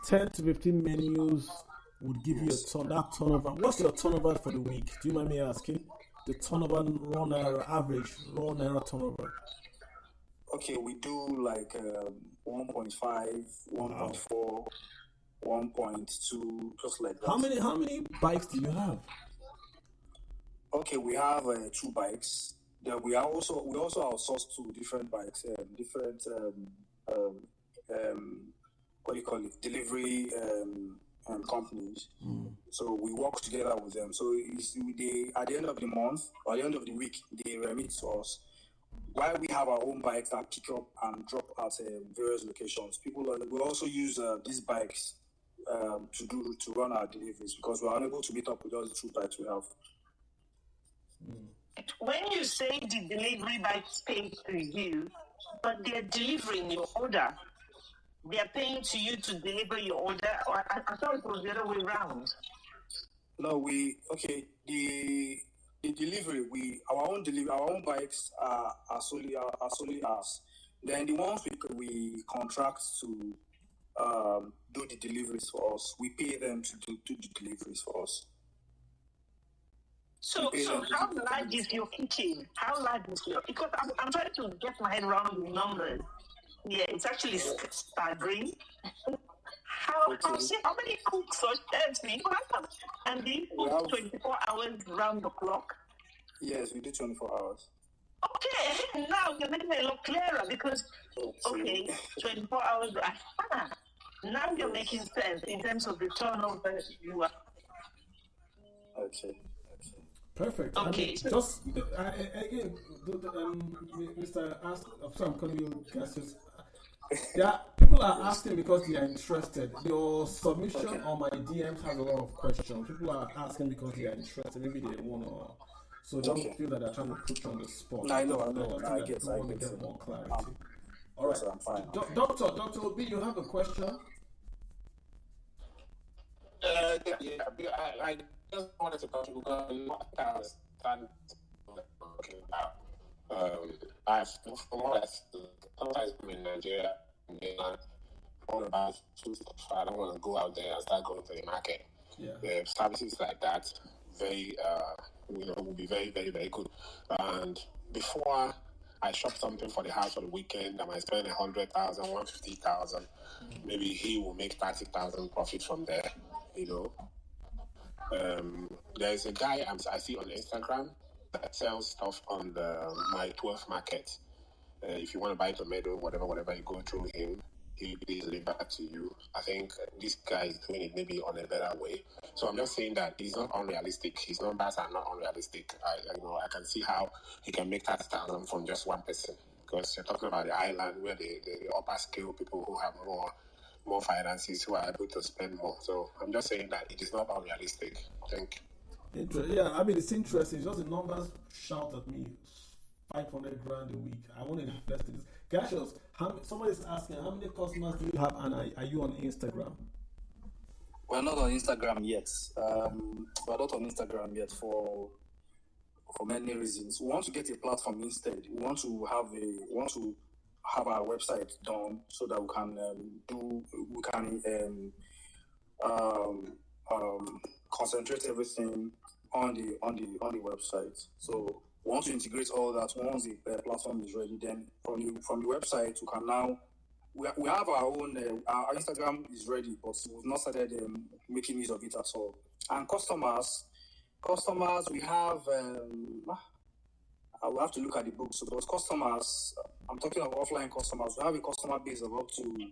10 to 15 menus would give you that turnover. What's your turnover for the week? Do you mind me asking? The turnover average raw naira turnover. Okay, we do like 1.5, 1.4, 1.2, just like that. How many bikes do you have? Okay, we have 2 bikes. Then we also outsource to different bikes, what do you call it? Delivery companies. So we work together with them. So at the end of the month or at the end of the week, they remit to us. While we have our own bikes that pick up and drop at various locations, we also use these bikes to run our deliveries, because we are unable to meet up with all the 2 bikes we have. When you say the delivery bikes pay to you, but they're delivering your order, they are paying to you to deliver your order, or I thought it was the other way around. No, the delivery, our own bikes are solely ours. Then the ones we contract to do the deliveries for us, we pay them to do the deliveries for us. So how large is your kitchen? How large is because I'm trying to get my head around the numbers. Yeah, it's actually staggering. How many cooks or chefs do you have? And do you cook 24 hours round the clock? Yes, we do 24 hours. Okay, now you're making it a lot clearer because, 24 hours. Now you're making sense in terms of the turnover you are. Okay. Perfect. Okay. I mean, just again, Mr. Ask, I'm calling you guys. Yeah, people are asking because they are interested. Your submission on my DMs has a lot of questions. People are asking because they are interested. Maybe they want to. So don't feel that they're trying to put you on the spot. No, I know. I just want to get more clarity. All right, I'm fine. Dr. Obi, you have a question? I just wanted to contribute because I understand talking about. From what sometimes I'm in Nigeria, about I don't want to go out there and start going to the market. Yeah. Services like that, very will be very, very, very good. And before I shop something for the house for the weekend, I might spend 100,000, 150,000. Maybe he will make 30,000 profit from there. There's a guy I see on Instagram that sells stuff on the My 12 market. If you want to buy tomato, whatever, you go through him. He pays deliver to you. I think this guy is doing it maybe on a better way. So I'm just saying that he's not unrealistic. His numbers are not unrealistic. I can see how he can make 30,000 from just one person. Because you're talking about the island where the upper scale people who have more finances who are able to spend more. So I'm just saying that it is not unrealistic. Thank you. Yeah, I mean, it's interesting. It's just the numbers shout at me. 500 grand a week. I want to invest in this. Cassius, somebody's asking, how many customers do you have, and are you on Instagram? We're not on Instagram yet. We're not on Instagram yet for many reasons. We want to get a platform instead. We want to have our website done so that we can concentrate everything on the website. So we want to integrate all that. Once the platform is ready, then from the website we can now we have our own our Instagram is ready, but we've not started making use of it at all. And customers we have I will have to look at the books. So those customers, I'm talking of offline customers, we have a customer base of up to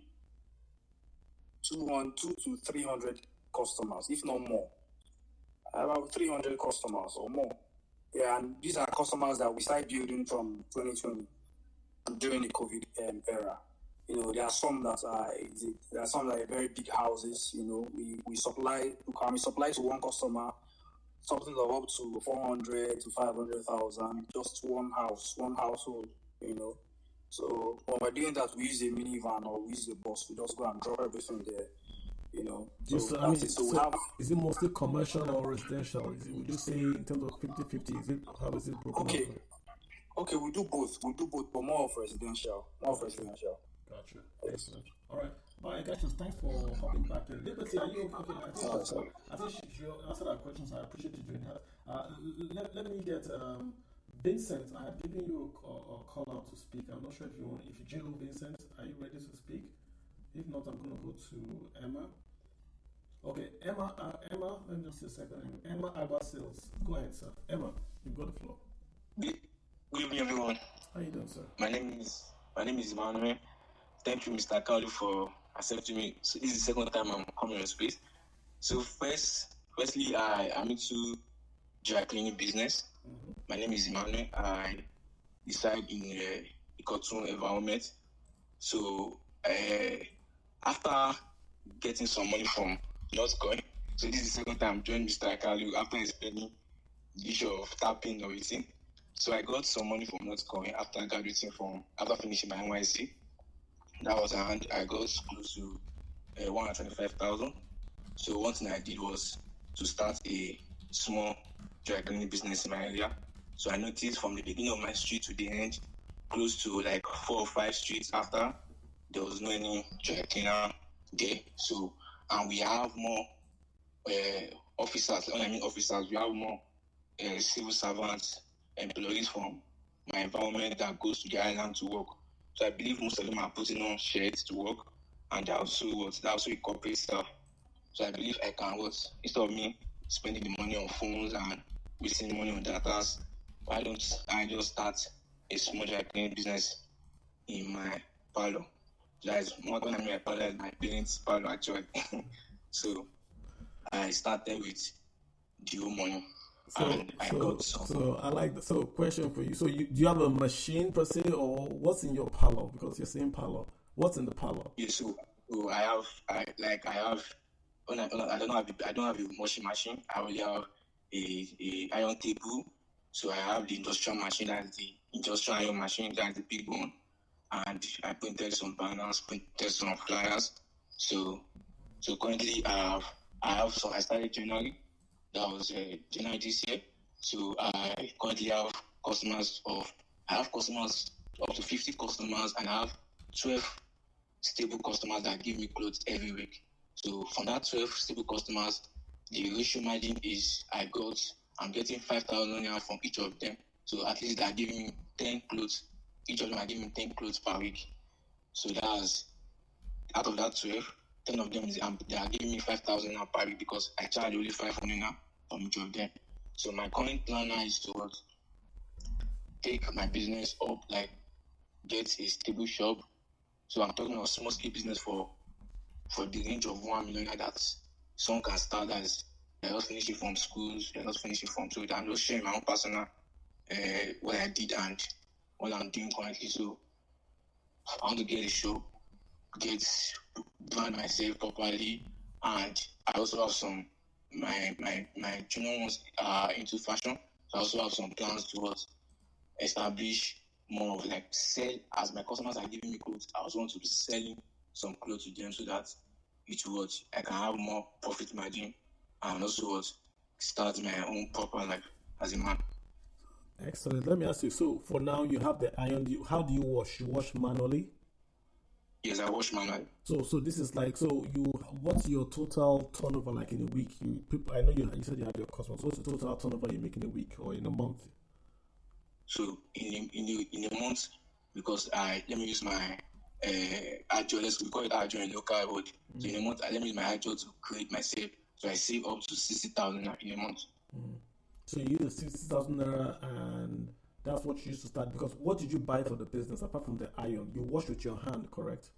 200 to 300 customers, if not more. About 300 customers or more. Yeah, and these are customers that we started building from 2020 during the COVID era. There are some that are very big houses. We supply to one customer something of up to 400 to 500,000, just one household. So when we're doing that, we use a minivan or we use a bus. We just go and drop everything there. Is it mostly commercial or residential? Would you say in terms of 50-50? How is it broken? Okay, we do both, but more of residential. Gotcha. Excellent. All right, guys, thanks for hopping back in. Liberty, are you okay? I think she answered our questions. I appreciate you doing that. Let me get Vincent. I have given you a call out to speak. I'm not sure if you Jello Vincent, are you ready to speak? If not, I'm going to go to Emma. Okay, Emma, let me just see a second. Emma Alba Sales. Go ahead, sir. Emma, you've got the floor. Good evening, everyone. How you doing, sir? My name is N1m. Thank you, Mr. Kalu, for accepting me. So this is the second time I'm coming on space. So firstly, I'm into dry cleaning business. Mm-hmm. My name is Emmanuel. I reside in a cartoon environment. So after getting some money from Northcoin, so this is the second time I'm joining Mr. Kalu after explaining the issue of tapping or everything. So I got some money from Northcoin after finishing my NYC. That was around, I got close to 125,000. So one thing I did was to start a small dry cleaning business in my area. So I noticed from the beginning of my street to the end, close to like 4 or 5 streets after, there was no any dry cleaner there. So, and we have more officers. When I mean officers, we have more civil servants, employees from my environment that goes to the island to work. So I believe most of them are putting on shirts to work. and they're also a corporate staff. So I believe I can instead of me spending the money on phones and wasting money on data, why don't I just start a small dry cleaning business in my parlor? That is more than my parlor, my parents' parlor actually. So I started with the money. And I got some. So I like that. So question for you. So do you have a machine per se, or what's in your parlor? Because you're saying parlor. What's in the parlor? Yeah, so I have I don't have a washing machine. I only have a iron table. So I have the industrial machine, that's the industrial iron machine, that's the big one. And I printed some banners, printed some flyers. So currently I started January. That was January this year. So I currently have customers up to 50 customers, and I have 12 stable customers that give me clothes every week. So from that 12 stable customers, the ratio margin is I'm getting 5,000 naira from each of them. So at least they're giving me 10 clothes. Each of them are giving me 10 clothes per week. So that's out of that 12, 10 of them they are giving me 5,000 naira per week because I charge only 500 naira from each of them. So my current plan now is to take my business up, like get a stable shop. So I'm talking about small scale business for the range of 1 million that someone can start as they're just finishing from schools, they're just finishing from so I'm just sharing my own personal what I did and what I'm doing currently. So I want to get a shop, brand myself properly, and I also have some my junior ones are into fashion. So I also have some plans to establish more of like sell as my customers are giving me clothes. I also want to be selling some clothes to them so that I can have more profit margin and also start my own proper life as a man. Excellent. Let me ask you. So for now, you have the iron. How do you wash? You wash manually? Yes, I wash manually. So this is like what's your total turnover like in a week? I know you said you have your customers. What's the total turnover you make in a week or in a month? So in a month, because let me use my agile. We call it agile in local word. So in a month, let me use my agile to create myself. So I save up to 60,000 in a month. So you use 60,000 naira, and that's what you used to start. Because what did you buy for the business apart from the iron? You wash with your hand, correct?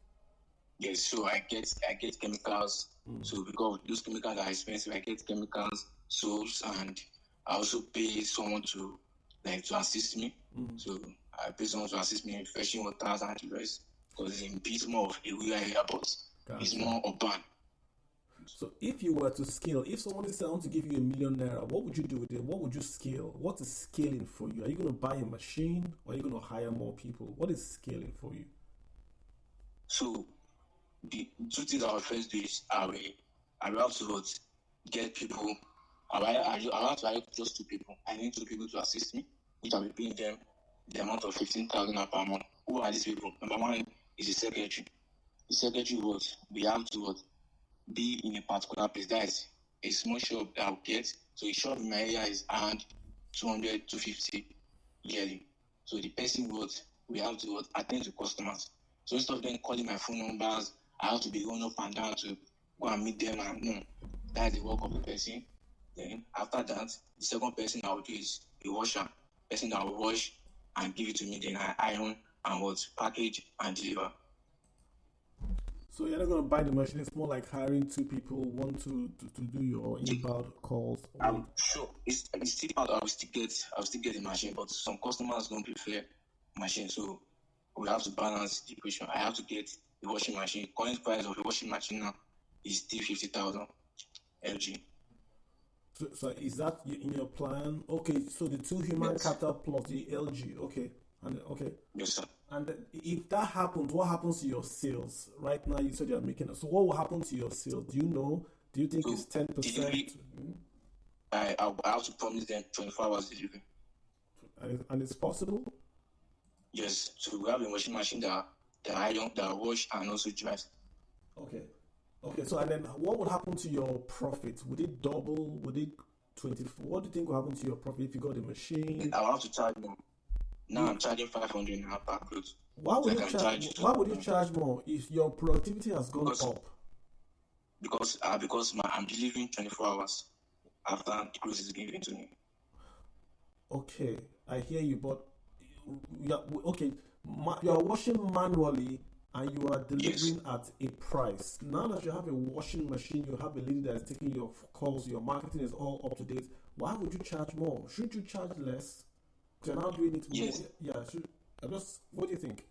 Yes. So I get chemicals. So because those chemicals are expensive, I get chemicals, soaps, and I also pay someone to assist me. So I pay someone to assist me in fetching waters and the rest. Because it's a bit more of a rural area, but it's more urban. So if you were to scale, if someone is saying to give you ₦1 million, what would you do with it? What would you scale? What is scaling for you? Are you going to buy a machine, or are you going to hire more people? What is scaling for you? So the two things I will first do is I will have to get people. I have to hire just 2 people. I need 2 people to assist me, which I will pay them the amount of 15,000 per month. Who are these people? Number one is the secretary. The secretary we have to be in a particular place. That is a small shop that I'll get. So a shop in my area is around 200, 250 yearly. So the person we have to attend to customers. So instead of them calling my phone numbers, I have to be going up and down to go and meet them, and no, that's the work of the person. Then after that, the second person I will do is a washer. Person that will wash and give it to me, then I iron and package and deliver. So you're not going to buy the machine. It's more like hiring 2 people, one to do your inbound calls. I'm sure it's still out. I'll still get the machine, but some customers don't prefer machine, so we have to balance the equation. I have to get the washing machine. Current price of the washing machine now is still 50,000 LG. So is that in your plan? Okay, so the 2 human capital plus the LG. Okay, okay. Yes, sir. And if that happens, what happens to your sales? Right now, you said you're making it. So what will happen to your sales? Do you know? Do you think it's 10%? I have to promise them 24 hours delivery. And it's possible? Yes. So we have a washing machine that iron, that wash, and also dries. Okay. So and then what would happen to your profit? Would it double? Would it 24? What do you think will happen to your profit if you got a machine? I'll have to charge more. Now I'm charging 500 now per clothes. Why would Why would you charge more if your productivity has gone up? Because I'm delivering 24 hours after the clothes is given to me. Okay, I hear you, but you are washing manually and you are delivering at a price. Now that you have a washing machine, you have a lady that is taking your calls, your marketing is all up to date. Why would you charge more? Shouldn't you charge less? Because you're now doing it more. Yes. Yeah. What do you think?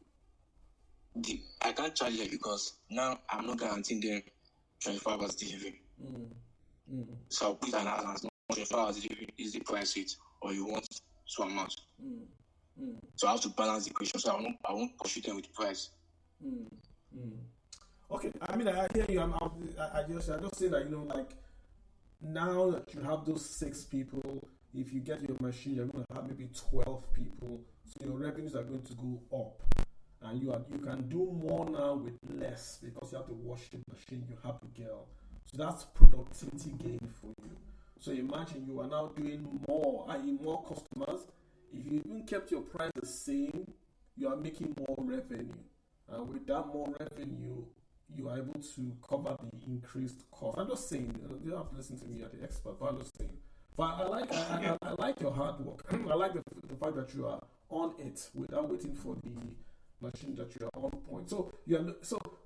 I can't charge it because now I'm not guaranteeing them 24 hours delivery. So I'll put an as 24 hours delivery is the price rate, or you want so much. So I have to balance the equation. So I won't push them with the price. Okay, I mean, I hear you. I just say that, like, now that you have those 6 people, if you get your machine, you're going to have maybe 12 people. So your revenues are going to go up, and you can do more now with less because you have the washing machine, you have the girl. So that's productivity gain for you. So imagine you are now doing more, i.e. more customers. If you even kept your price the same, you are making more revenue. And with that more revenue, you are able to cover the increased cost. I'm just saying, you don't have to listen to me, you're the expert, but I'm just saying. But I like your hard work. I like the fact that you are on it without waiting for the machine, that you are on point. So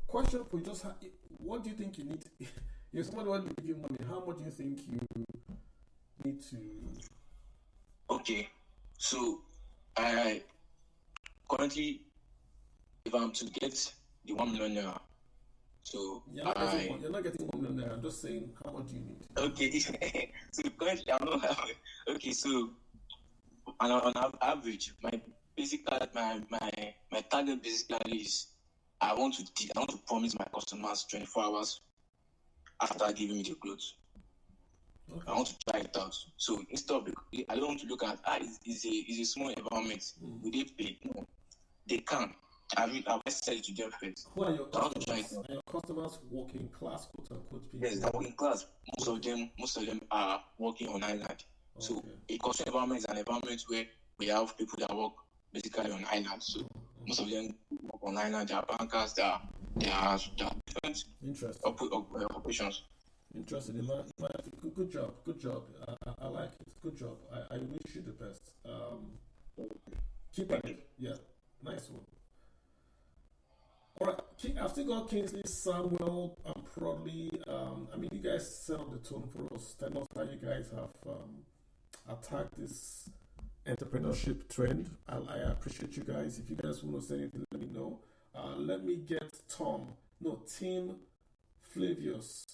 question for you, what do you think you need? If somebody wants to give you money, how much do you think you need to? Okay, so I currently, if I'm to get the 1 million naira, so you're not getting 1 million naira. I'm just saying, how much do you need? Okay, so currently I'm not. Okay, so on average, my target basically is I want to promise my customers 24 hours after giving me the clothes. Okay. I want to try it out. So instead of, I don't want to look at it's a small environment. Will they pay? No, they can. I've said it to them first. Who are your customers? Are your customers working class, quote unquote people? Yes, they're working class. Most of them are working on island. Okay. So a cultural environment is an environment where we have people that work basically on island. So most of them work on island. They are bankers. They are different occupations. Interesting. Good job. I like it. Good job. I wish you the best. Keep at it. Yeah, nice one. All right, I've still got Kingsley, Samuel, and Prodley. You guys set up the tone for us. Tell us how you guys have attacked this entrepreneurship trend. I appreciate you guys. If you guys want to say anything, let me know. Let me get Tim Flavius,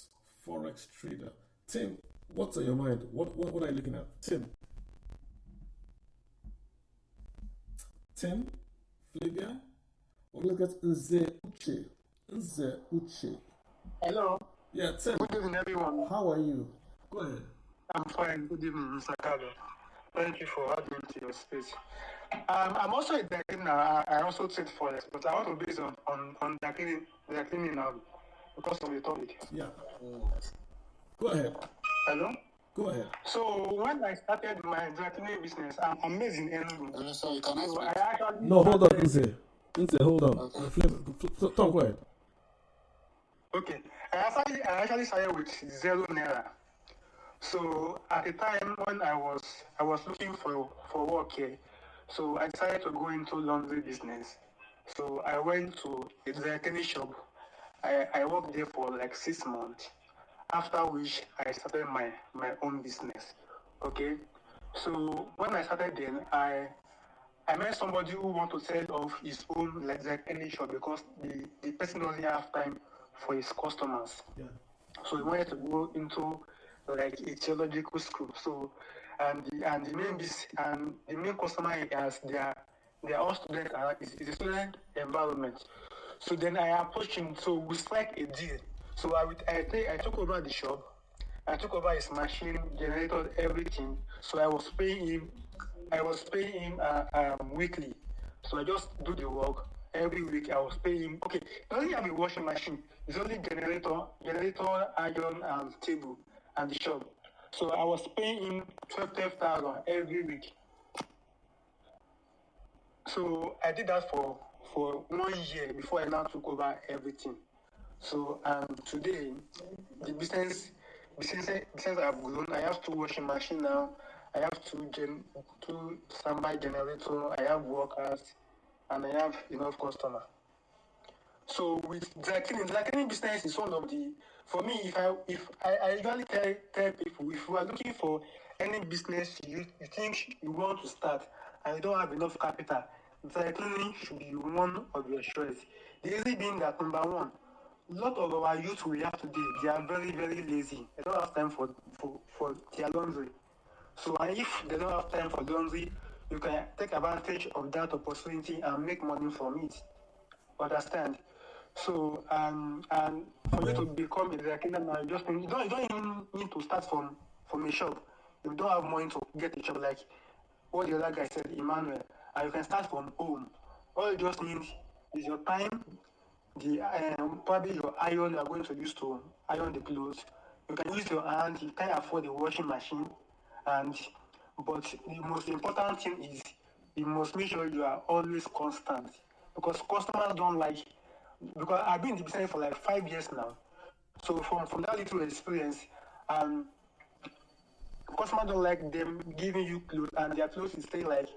Forex trader. Tim, what's on your mind? What are you looking at? Tim Flavia? Look at Nze Uche. Hello. Yeah, Tim. Good evening, everyone. How are you? Go ahead. I'm fine. Good evening, Mr. Carlo. Thank you for having me to your space. I'm also a cleaner. I also trade forex, but I want to base on the cleaning now because of the topic. Yeah. Go ahead. Hello? Go ahead. So when I started my dry cleaning business, I'm based in N1m. Sorry, can I speak? No, hold on, Nze, hold on. Okay. Tom, go ahead. Okay. I actually started with 0 naira. So at the time when I was looking for work here, so I decided to go into laundry business. So I went to a dry cleaning shop. I worked there for like 6 months. After which I started my own business. Okay. So when I started then, I met somebody who wanted to set off his own like dry cleaning shop because the person doesn't have time for his customers. Yeah. So he wanted to go into like a theological school. So the main customer as they are all students. It's a student environment. So then I approached him. So we strike a deal. So I took over the shop. I took over his machine, generated everything. So I was paying him weekly. So I just do the work. Every week I was paying him. Okay, he doesn't have a washing machine. It's only generator, iron, and table, and the shop. So I was paying him 12,000 every week. So I did that for 1 year before I now took over everything. So today the business I've grown. I have 2 washing machine now. I have two standby generator. I have workers, and I have enough customer. So with dry cleaning business is one of the, for me, if I usually tell people, if you are looking for any business you think you want to start and you don't have enough capital, dry cleaning should be one of your choice. The reason being that, number one, a lot of our youth we have today, they are very, very lazy. They don't have time for their laundry. So and if they don't have time for laundry, you can take advantage of that opportunity and make money from it. Understand? So and for you to become a dry cleaner now, you don't even need to start from a shop. You don't have money to get a shop like what the other guy said, Emmanuel. And you can start from home. All you just need is your time, the probably your iron you are going to use to iron the clothes. You can use your hand. You can't afford a washing machine, but the most important thing is you must make sure you are always constant because customers don't like. Because I've been in the business for like 5 years now, so from that little experience, customers don't like them giving you clothes and their clothes is stay like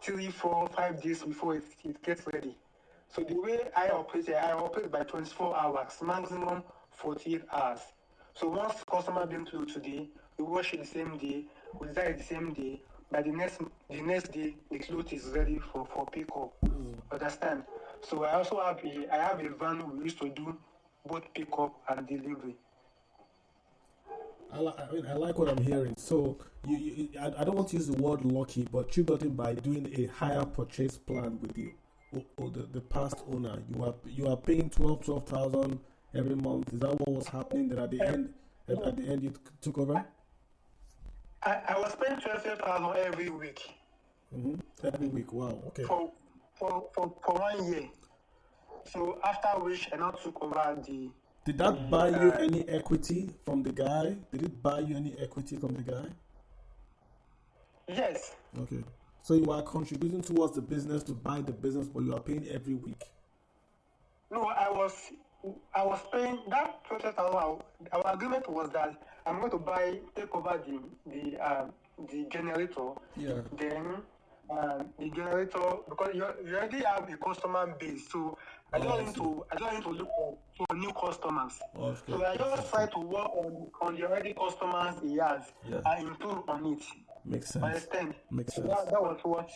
3, 4, 5 days before it gets ready. So the way I operate by 24 hours, maximum 48 hours. So once customer bring clothes today, we wash it the same day, we dye it the same day. By the next day, the clothes is ready for pickup. Understand? So I also have a van we used to do both pickup and delivery. I like what I'm hearing. So I don't want to use the word lucky, but you got it by doing a higher purchase plan with the past owner. You are paying 12,000 every month. Is that what was happening? That at the end you took over? I was paying 12,000 every week. Every week. Wow. Okay. For 1 year. So after which I now took over the. Did that buy you any equity from the guy? Did it buy you any equity from the guy? Yes. Okay. So you are contributing towards the business to buy the business, but you are paying every week. No, I was paying that 12,000. Our agreement was that I'm going to take over the generator. Yeah. Then the generator, because you already have a customer base, so I don't need to look for new customers. Okay. So I just try to work on the already customers he has and improve on it. Makes sense. Understand? Makes sense. That was what.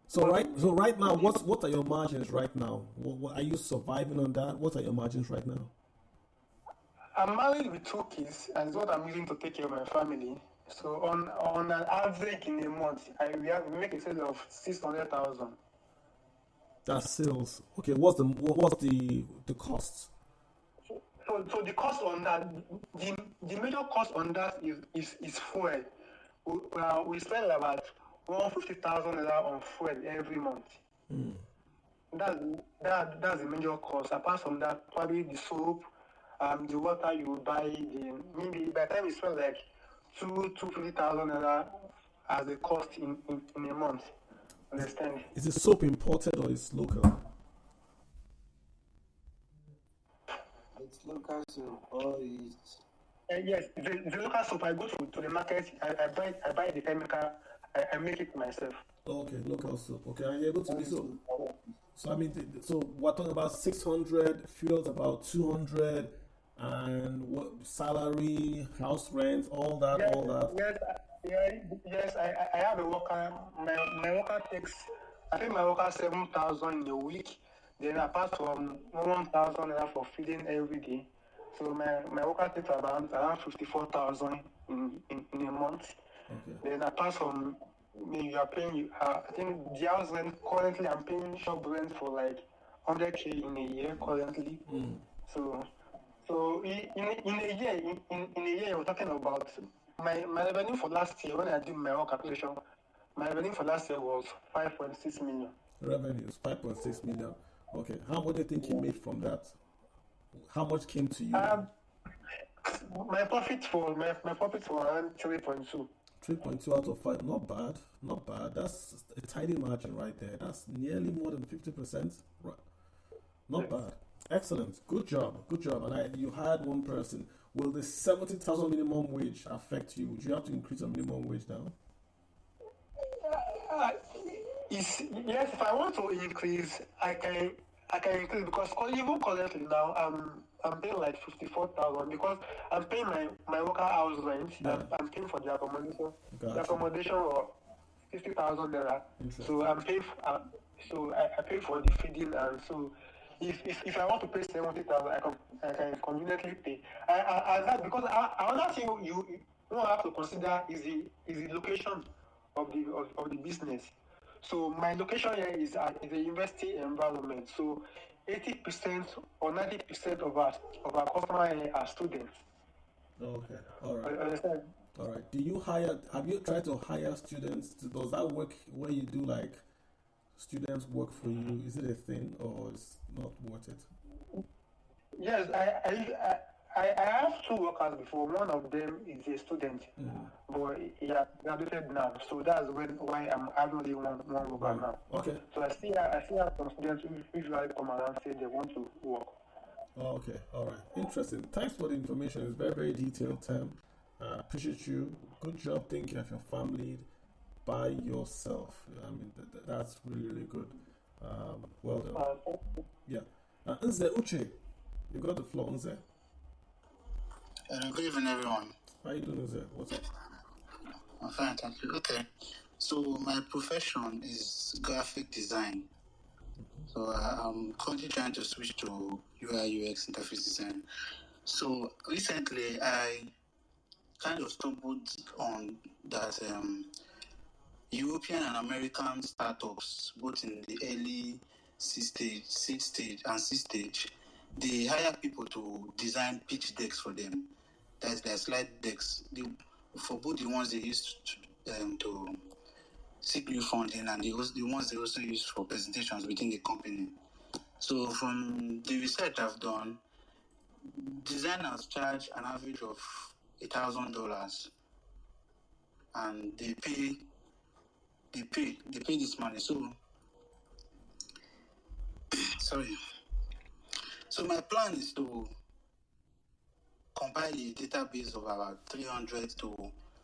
So right now, what are your margins right now? What are you surviving on that? What are your margins right now? I'm married with 2 kids, and it's what I'm using to take care of my family. So on an average in a month, we make a sale of 600,000. That's sales. Okay, what's the cost? So the cost on that, the major cost on that is fuel. We spend about 150,000 on fuel every month. That's the major cost. Apart from that, probably the soap, the water you buy, maybe by the time you spend like 250,000 as a cost in a month. Understand? Is the soap imported or is local? It's local soap or it's yes, the local soap. I go to the market. I buy the chemical. I make it myself. Okay, local soap. Okay, are you able to be so? So I mean, so we're talking about 600, fuels about 200, and what salary, house rent, all that. Yes. I have a worker. My worker takes. I think my worker 7,000 in a week. Then apart from 1,000 for feeding every day, so my worker takes around 54,000 in a month. Okay. Then apart from me, you are paying. I think the house rent currently I'm paying shop rent for like 100K in a year currently. So in a year we're talking about my revenue for last year when I did my work calculation. My revenue for last year was 5.6 million. Revenue is 5.6 million. Okay. How much do you think you made from that? How much came to you? My profit for around 3.2. 3.2 out of 5, not bad, not bad. That's a tidy margin right there. That's nearly more than 50%. Right. Not bad. Excellent. Good job. Good job. And you hired one person. Will the 70,000 minimum wage affect you? Would you have to increase your minimum wage now? Yes, if I want to increase, I can increase because even currently now I'm paying like 54,000 because I'm paying my local house rent. Yeah. I'm paying for the accommodation. Gotcha. The accommodation or 50,000 naira. So I'm paying. So I pay for the feeding, and so if I want to pay 70,000, I can conveniently pay. That because another thing you have to consider is the location of the business. So my location here is a university environment. So 80% or 90% of our customers here are students. Okay. All right. Understand? All right. Have you tried to hire students? Does that work where you do like students work for you? Is it a thing or it's not worth it? Yes, I have two workers before. One of them is a student, but he has graduated now. So that's why I'm having only one worker now. Okay. So I still have some students who usually come around say they want to work. Okay. All right. Interesting. Thanks for the information. It's very, very detailed, Tim. Appreciate you. Good job taking care of your family by yourself. I mean, that's really, really good. Well done. Yeah. Nze Uche, you got the floor, Nze. Good evening, everyone. How you doing, Nze? What's up? I'm fine, thank you. Okay. So my profession is graphic design. So I'm currently trying to switch to UI UX interface design. So recently I kind of stumbled on that European and American startups, both in the early seed stage, and C stage, they hire people to design pitch decks for them. That's their slide decks. For both the ones they use to seek new funding and the ones they also use for presentations within the company. So from the research I've done, designers charge an average of $1,000, and they pay this money. So sorry. So my plan is to compile a database of about 300 to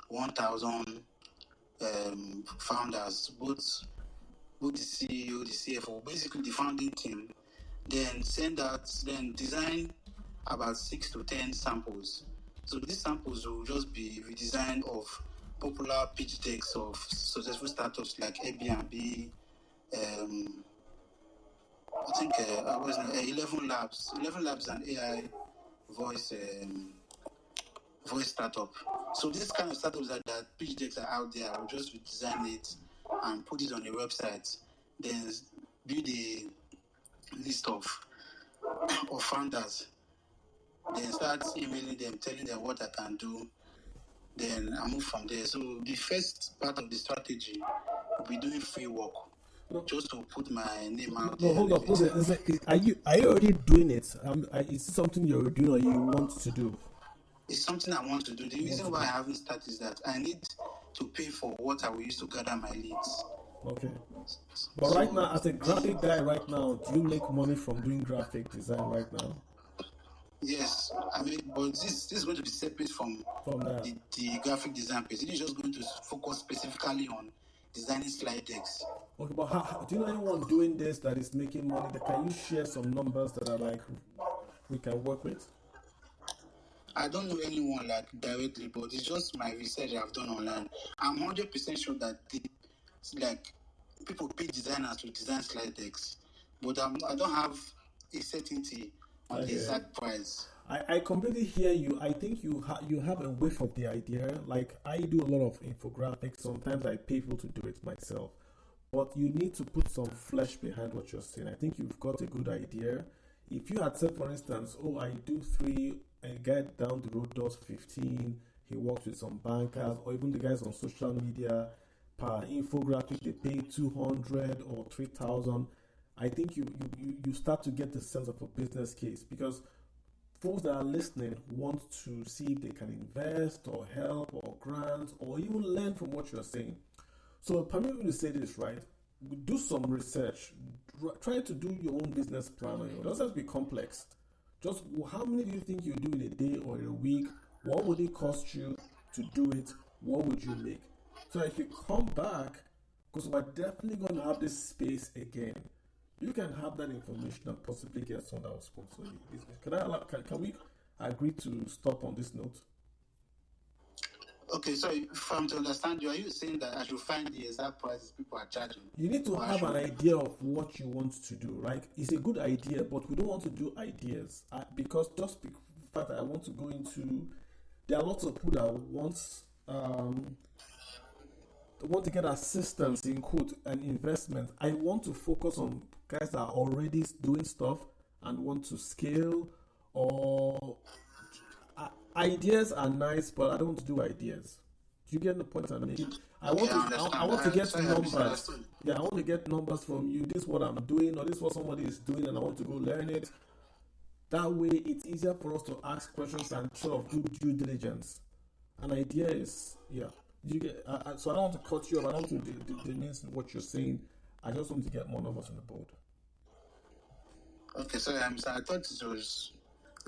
1,000 founders, both the CEO, the CFO, basically the founding team. Then design about 6 to 10 samples. So these samples will just be redesign of popular pitch decks of successful startups like Airbnb. I think 11 Labs and AI voice startup. So this kind of startups that pitch decks are out there, I will just redesign it and put it on a website. Then build a list of founders. Then start emailing them, telling them what I can do. Then I move from there. So the first part of the strategy will be doing free work. Just to put my name out there. No, hold up. Are you already doing it? Is it something you're doing or you want to do? It's something I want to do. The reason why I haven't started is that I need to pay for what I will use to gather my leads. Okay. But so, right now, as a graphic guy right now, do you make money from doing graphic design right now? Yes, I mean, but this is going to be separate from the graphic design page. It is just going to focus specifically on designing slide decks. Okay, but how, do you know anyone doing this that is making money? Can you share some numbers that are like we can work with? I don't know anyone like directly, but it's just my research I've done online. I'm 100% sure that people pay designers to design slide decks, but I don't have a certainty on the exact price. I completely hear you. I think you have a whiff of the idea. Like, I do a lot of infographics. Sometimes I pay people to do it myself. But you need to put some flesh behind what you're saying. I think you've got a good idea. If you had said, for instance, I do 3, and a guy down the road does 15, he works with some bankers, or even the guys on social media, per infographic, they pay 200 or 3,000. I think you start to get the sense of a business case, because folks that are listening want to see if they can invest or help or grant or even learn from what you're saying. So permit me to say this, right? Do some research. Try to do your own business plan. It doesn't have to be complex. Just how many do you think you do in a day or in a week? What would it cost you to do it? What would you make? So if you come back, because we're definitely going to have this space again, you can have that information and possibly get someone that will sponsor your business. Can we agree to stop on this note? Okay, so if I'm to understand you, are you saying that I should find the exact prices people are charging? You need to have an idea of what you want to do, right? It's a good idea, but we don't want to do ideas because just the fact that I want to go into, there are lots of people that want to get assistance in quote and investment. I want to focus on guys that are already doing stuff and want to scale or. Ideas are nice, but I don't want to do ideas. Do you get the point I'm making? I want to get numbers. Yeah, I want to get numbers from you. This is what I'm doing, or this is what somebody is doing, and I want to go learn it. That way, it's easier for us to ask questions and sort of do due diligence. An idea is, yeah. You get. So I don't want to cut you off. I don't want to diminish what you're saying. I just want to get more numbers on the board. Okay, so I thought it was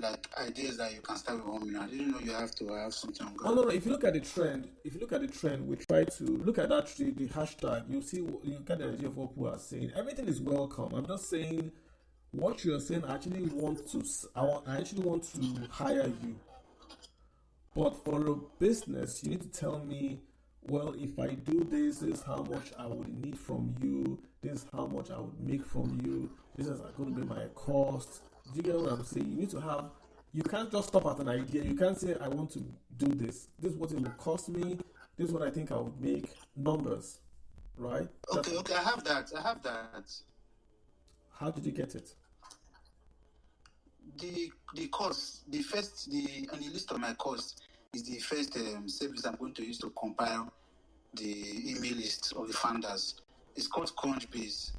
like ideas that you can start with 1 million. I didn't know you have to have something on. Oh no! If you look at the trend, we try to look at that the hashtag. You see, you get the idea of what people are saying. Everything is welcome. I'm just saying what you're saying. I actually want to hire you, but for a business, you need to tell me. Well, if I do this is how much I would need from you. This is how much I would make from you. This is going to be my cost. Do you get what I'm saying? You need to have. You can't just stop at an idea. You can't say, I want to do this. This is what it will cost me. This is what I think I would make. Numbers. Right? Okay, I have that. How did you get it? The cost, on the list of my costs is the first service I'm going to use to compile the email list of the founders. It's called Crunchbase.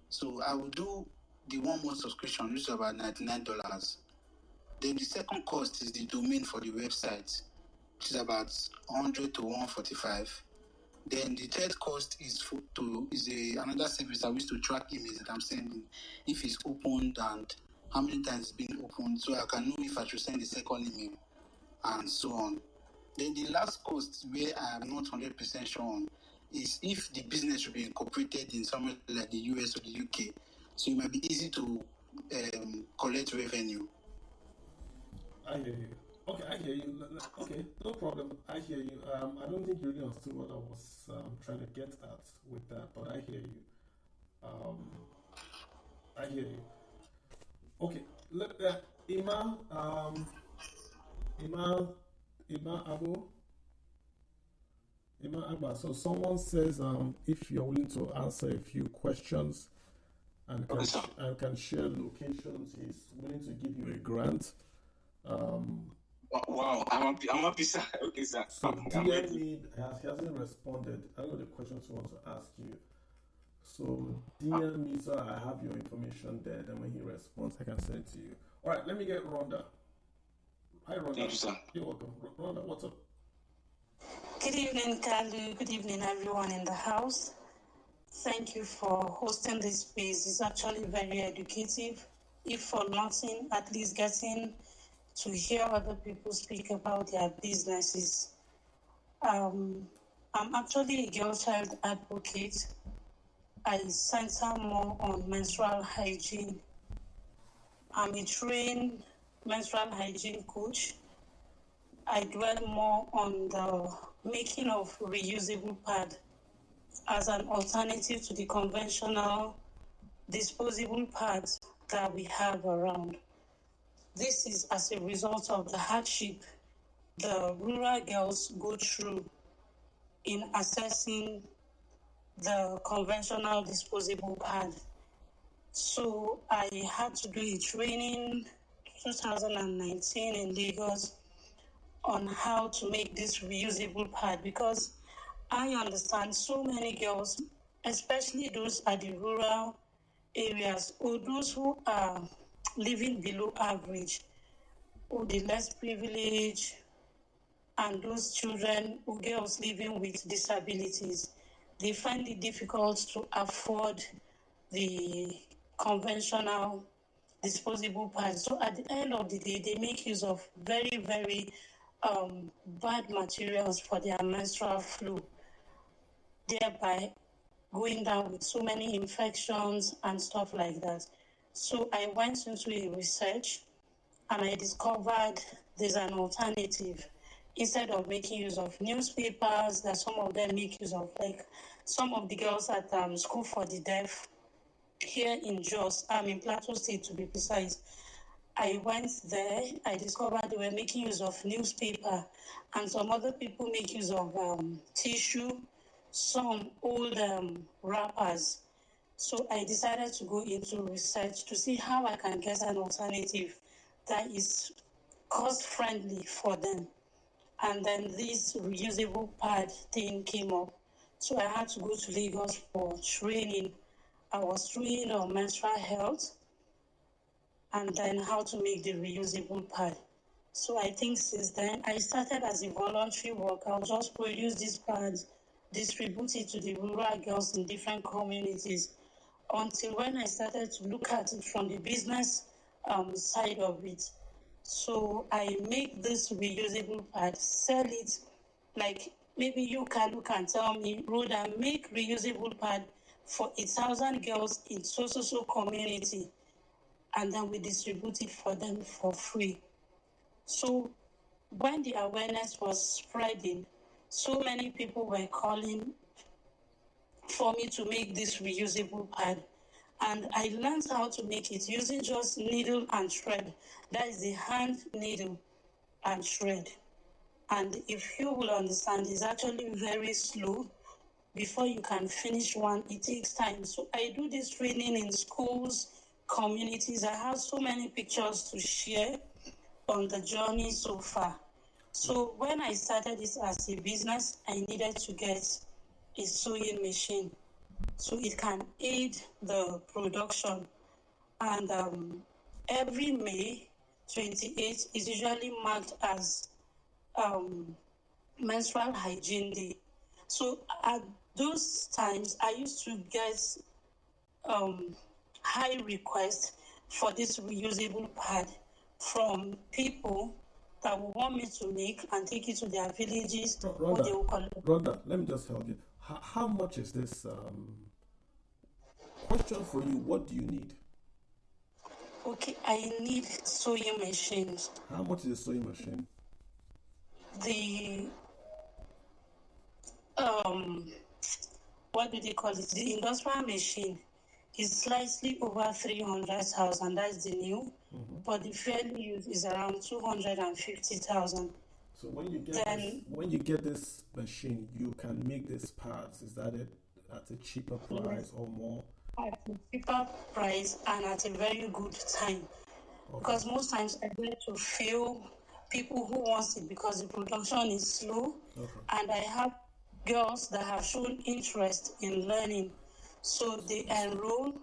So I will do the 1 month subscription, which is about $99. Then the second cost is the domain for the website, which is about $100 to $145. Then the third cost is another service I wish to track emails that I'm sending, if it's opened and how many times it's been opened, so I can know if I should send the second email and so on. Then the last cost, where I am not 100% sure on, is if the business should be incorporated in somewhere like the US or the UK. So it might be easy to collect revenue. I hear you. Okay, I hear you. Okay, no problem. I hear you. I don't think you really understood what I was trying to get at with that, but I hear you. I hear you. Okay, look, Ima Abba. So someone says, if you're willing to answer a few questions and can share locations, he's willing to give you a grant. Wow, I'm happy, sir. Okay, sir. So DM hasn't responded. I know the questions he wants to ask you. So DM me, so I have your information there. Then when he responds, I can send it to you. All right, let me get Rhonda. Hi, Rhonda. Thank you, sir. You're welcome. Rhonda, what's up? Good evening, Kalu. Good evening, everyone in the house. Thank you for hosting this space. It's actually very educative. If for nothing, at least getting to hear other people speak about their businesses. I'm actually a girl child advocate. I center more on menstrual hygiene. I'm a trained menstrual hygiene coach. I dwell more on the making of reusable pad as an alternative to the conventional disposable pads that we have around. This is as a result of the hardship the rural girls go through in accessing the conventional disposable pad. So I had to do a training 2019 in Lagos on how to make this reusable pad, because I understand so many girls, especially those at the rural areas or those who are living below average, or the less privileged, and those children or girls living with disabilities. They find it difficult to afford the conventional disposable pads. So at the end of the day, they make use of very, very bad materials for their menstrual flow, thereby going down with so many infections and stuff like that. So I went into a research and I discovered there's an alternative. Instead of making use of newspapers that some of them make use of, like some of the girls at School for the Deaf here in Jos, in Plateau State to be precise, I went there, I discovered they were making use of newspaper, and some other people make use of tissue, some old wrappers. So I decided to go into research to see how I can get an alternative that is cost-friendly for them. And then this reusable pad thing came up. So I had to go to Lagos for training. I was trained on menstrual health and then how to make the reusable pad. So I think since then, I started as a voluntary worker. I'll just produce these pads, distribute it to the rural girls in different communities, until when I started to look at it from the business side of it. So I make this reusable pad, sell it, like maybe you can tell me, Rhoda, make reusable pad for 1,000 girls in so community, and then we distribute it for them for free. So when the awareness was spreading, so many people were calling for me to make this reusable pad. And I learned how to make it using just needle and thread. That is the hand needle and thread. And if you will understand, it's actually very slow. Before you can finish one, it takes time. So I do this training in schools, communities. I have so many pictures to share on the journey so far. So when I started this as a business, I needed to get a sewing machine so it can aid the production. And every May 28th is usually marked as menstrual hygiene day. So at those times, I used to get high requests for this reusable pad from people that will want me to make and take it to their villages. Rhonda, let me just help you. How much is this? Question for you: what do you need? Okay, I need sewing machines. How much is a sewing machine? The what do they call it? The industrial machine is slightly over 300,000. That's the new, but the fairly used is around 250,000. So when you get this machine, you can make these pads. Is that it? At a cheaper price or more? At a cheaper price and at a very good time. Okay. Because most times I get to feel people who wants it because the production is slow, and I have girls that have shown interest in learning, so they enroll.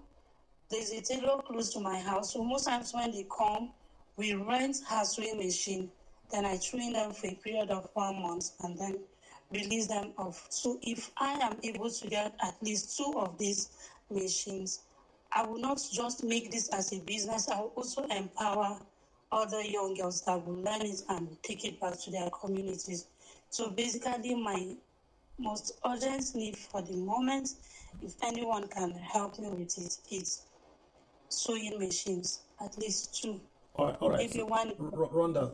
There's a tailor close to my house, so most times when they come, we rent her sewing machine, then I train them for a period of 1 month and then release them off. So if I am able to get at least 2 of these machines, I will not just make this as a business, I will also empower other young girls that will learn it and take it back to their communities. So basically my most urgent need for the moment, if anyone can help me with it, is sewing machines, at least 2. All right. So, Rhonda,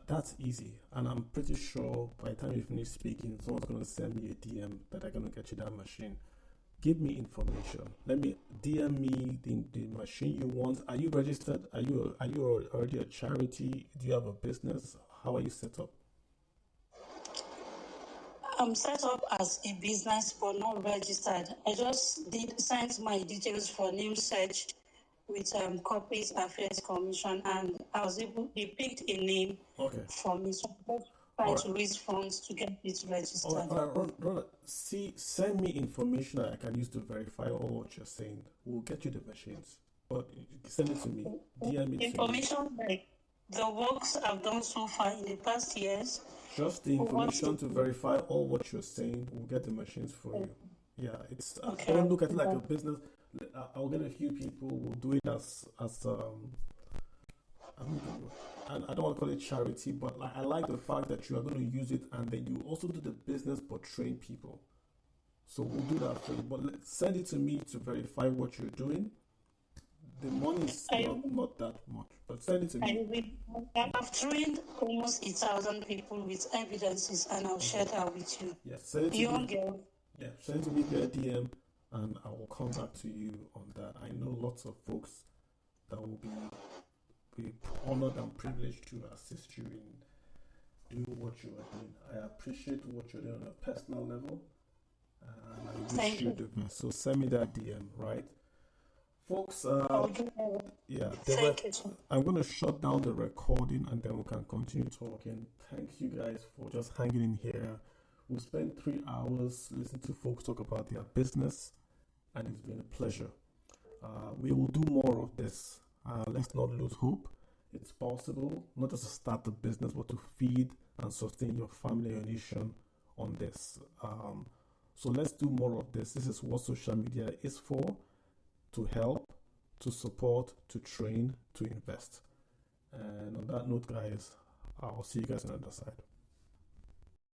that's easy, and I'm pretty sure by the time you finish speaking, someone's going to send me a DM that I'm going to get you that machine. Give me information. Let me DM me the machine you want. Are you registered? Are you already a charity? Do you have a business? How are you set up? I'm set up as a business but not registered. I just sent my details for name search with Corporate Affairs Commission, and I was able, they picked a name for me. So I'm trying to raise funds to get it registered. Rhonda, send me information that I can use to verify all what you're saying. We'll get you the machines. But send it to me. DM it information to me. the works I've done so far in the past years. Just the information to verify all what you're saying. We'll get the machines for you. Yeah, it's. Okay. I don't look at it like a business. I'll get a few people. We'll do it as I don't want to call it charity, but I like the fact that you are going to use it, and then you also do the business but train people. So we'll do that for you. But send it to me to verify what you're doing. The money is not that much, but send it to me. I've trained almost 1,000 people with evidences, and I'll share that with you. Yes, send it to me. Yeah, send it to me via DM, and I will come back to you on that. I know lots of folks that will be honored and privileged to assist you in doing what you are doing. I appreciate what you're doing on a personal level, and I wish you the best. So send me that DM, right? Folks, yeah, I'm going to shut down the recording and then we can continue talking. Thank you guys for just hanging in here. We'll spend 3 hours listening to folks talk about their business, and it's been a pleasure. We will do more of this. Let's not lose hope. It's possible not just to start the business, but to feed and sustain your family and nation on this. So let's do more of this. This is what social media is for. To help, to support, to train, to invest. And on that note, guys, I'll see you guys on the other side.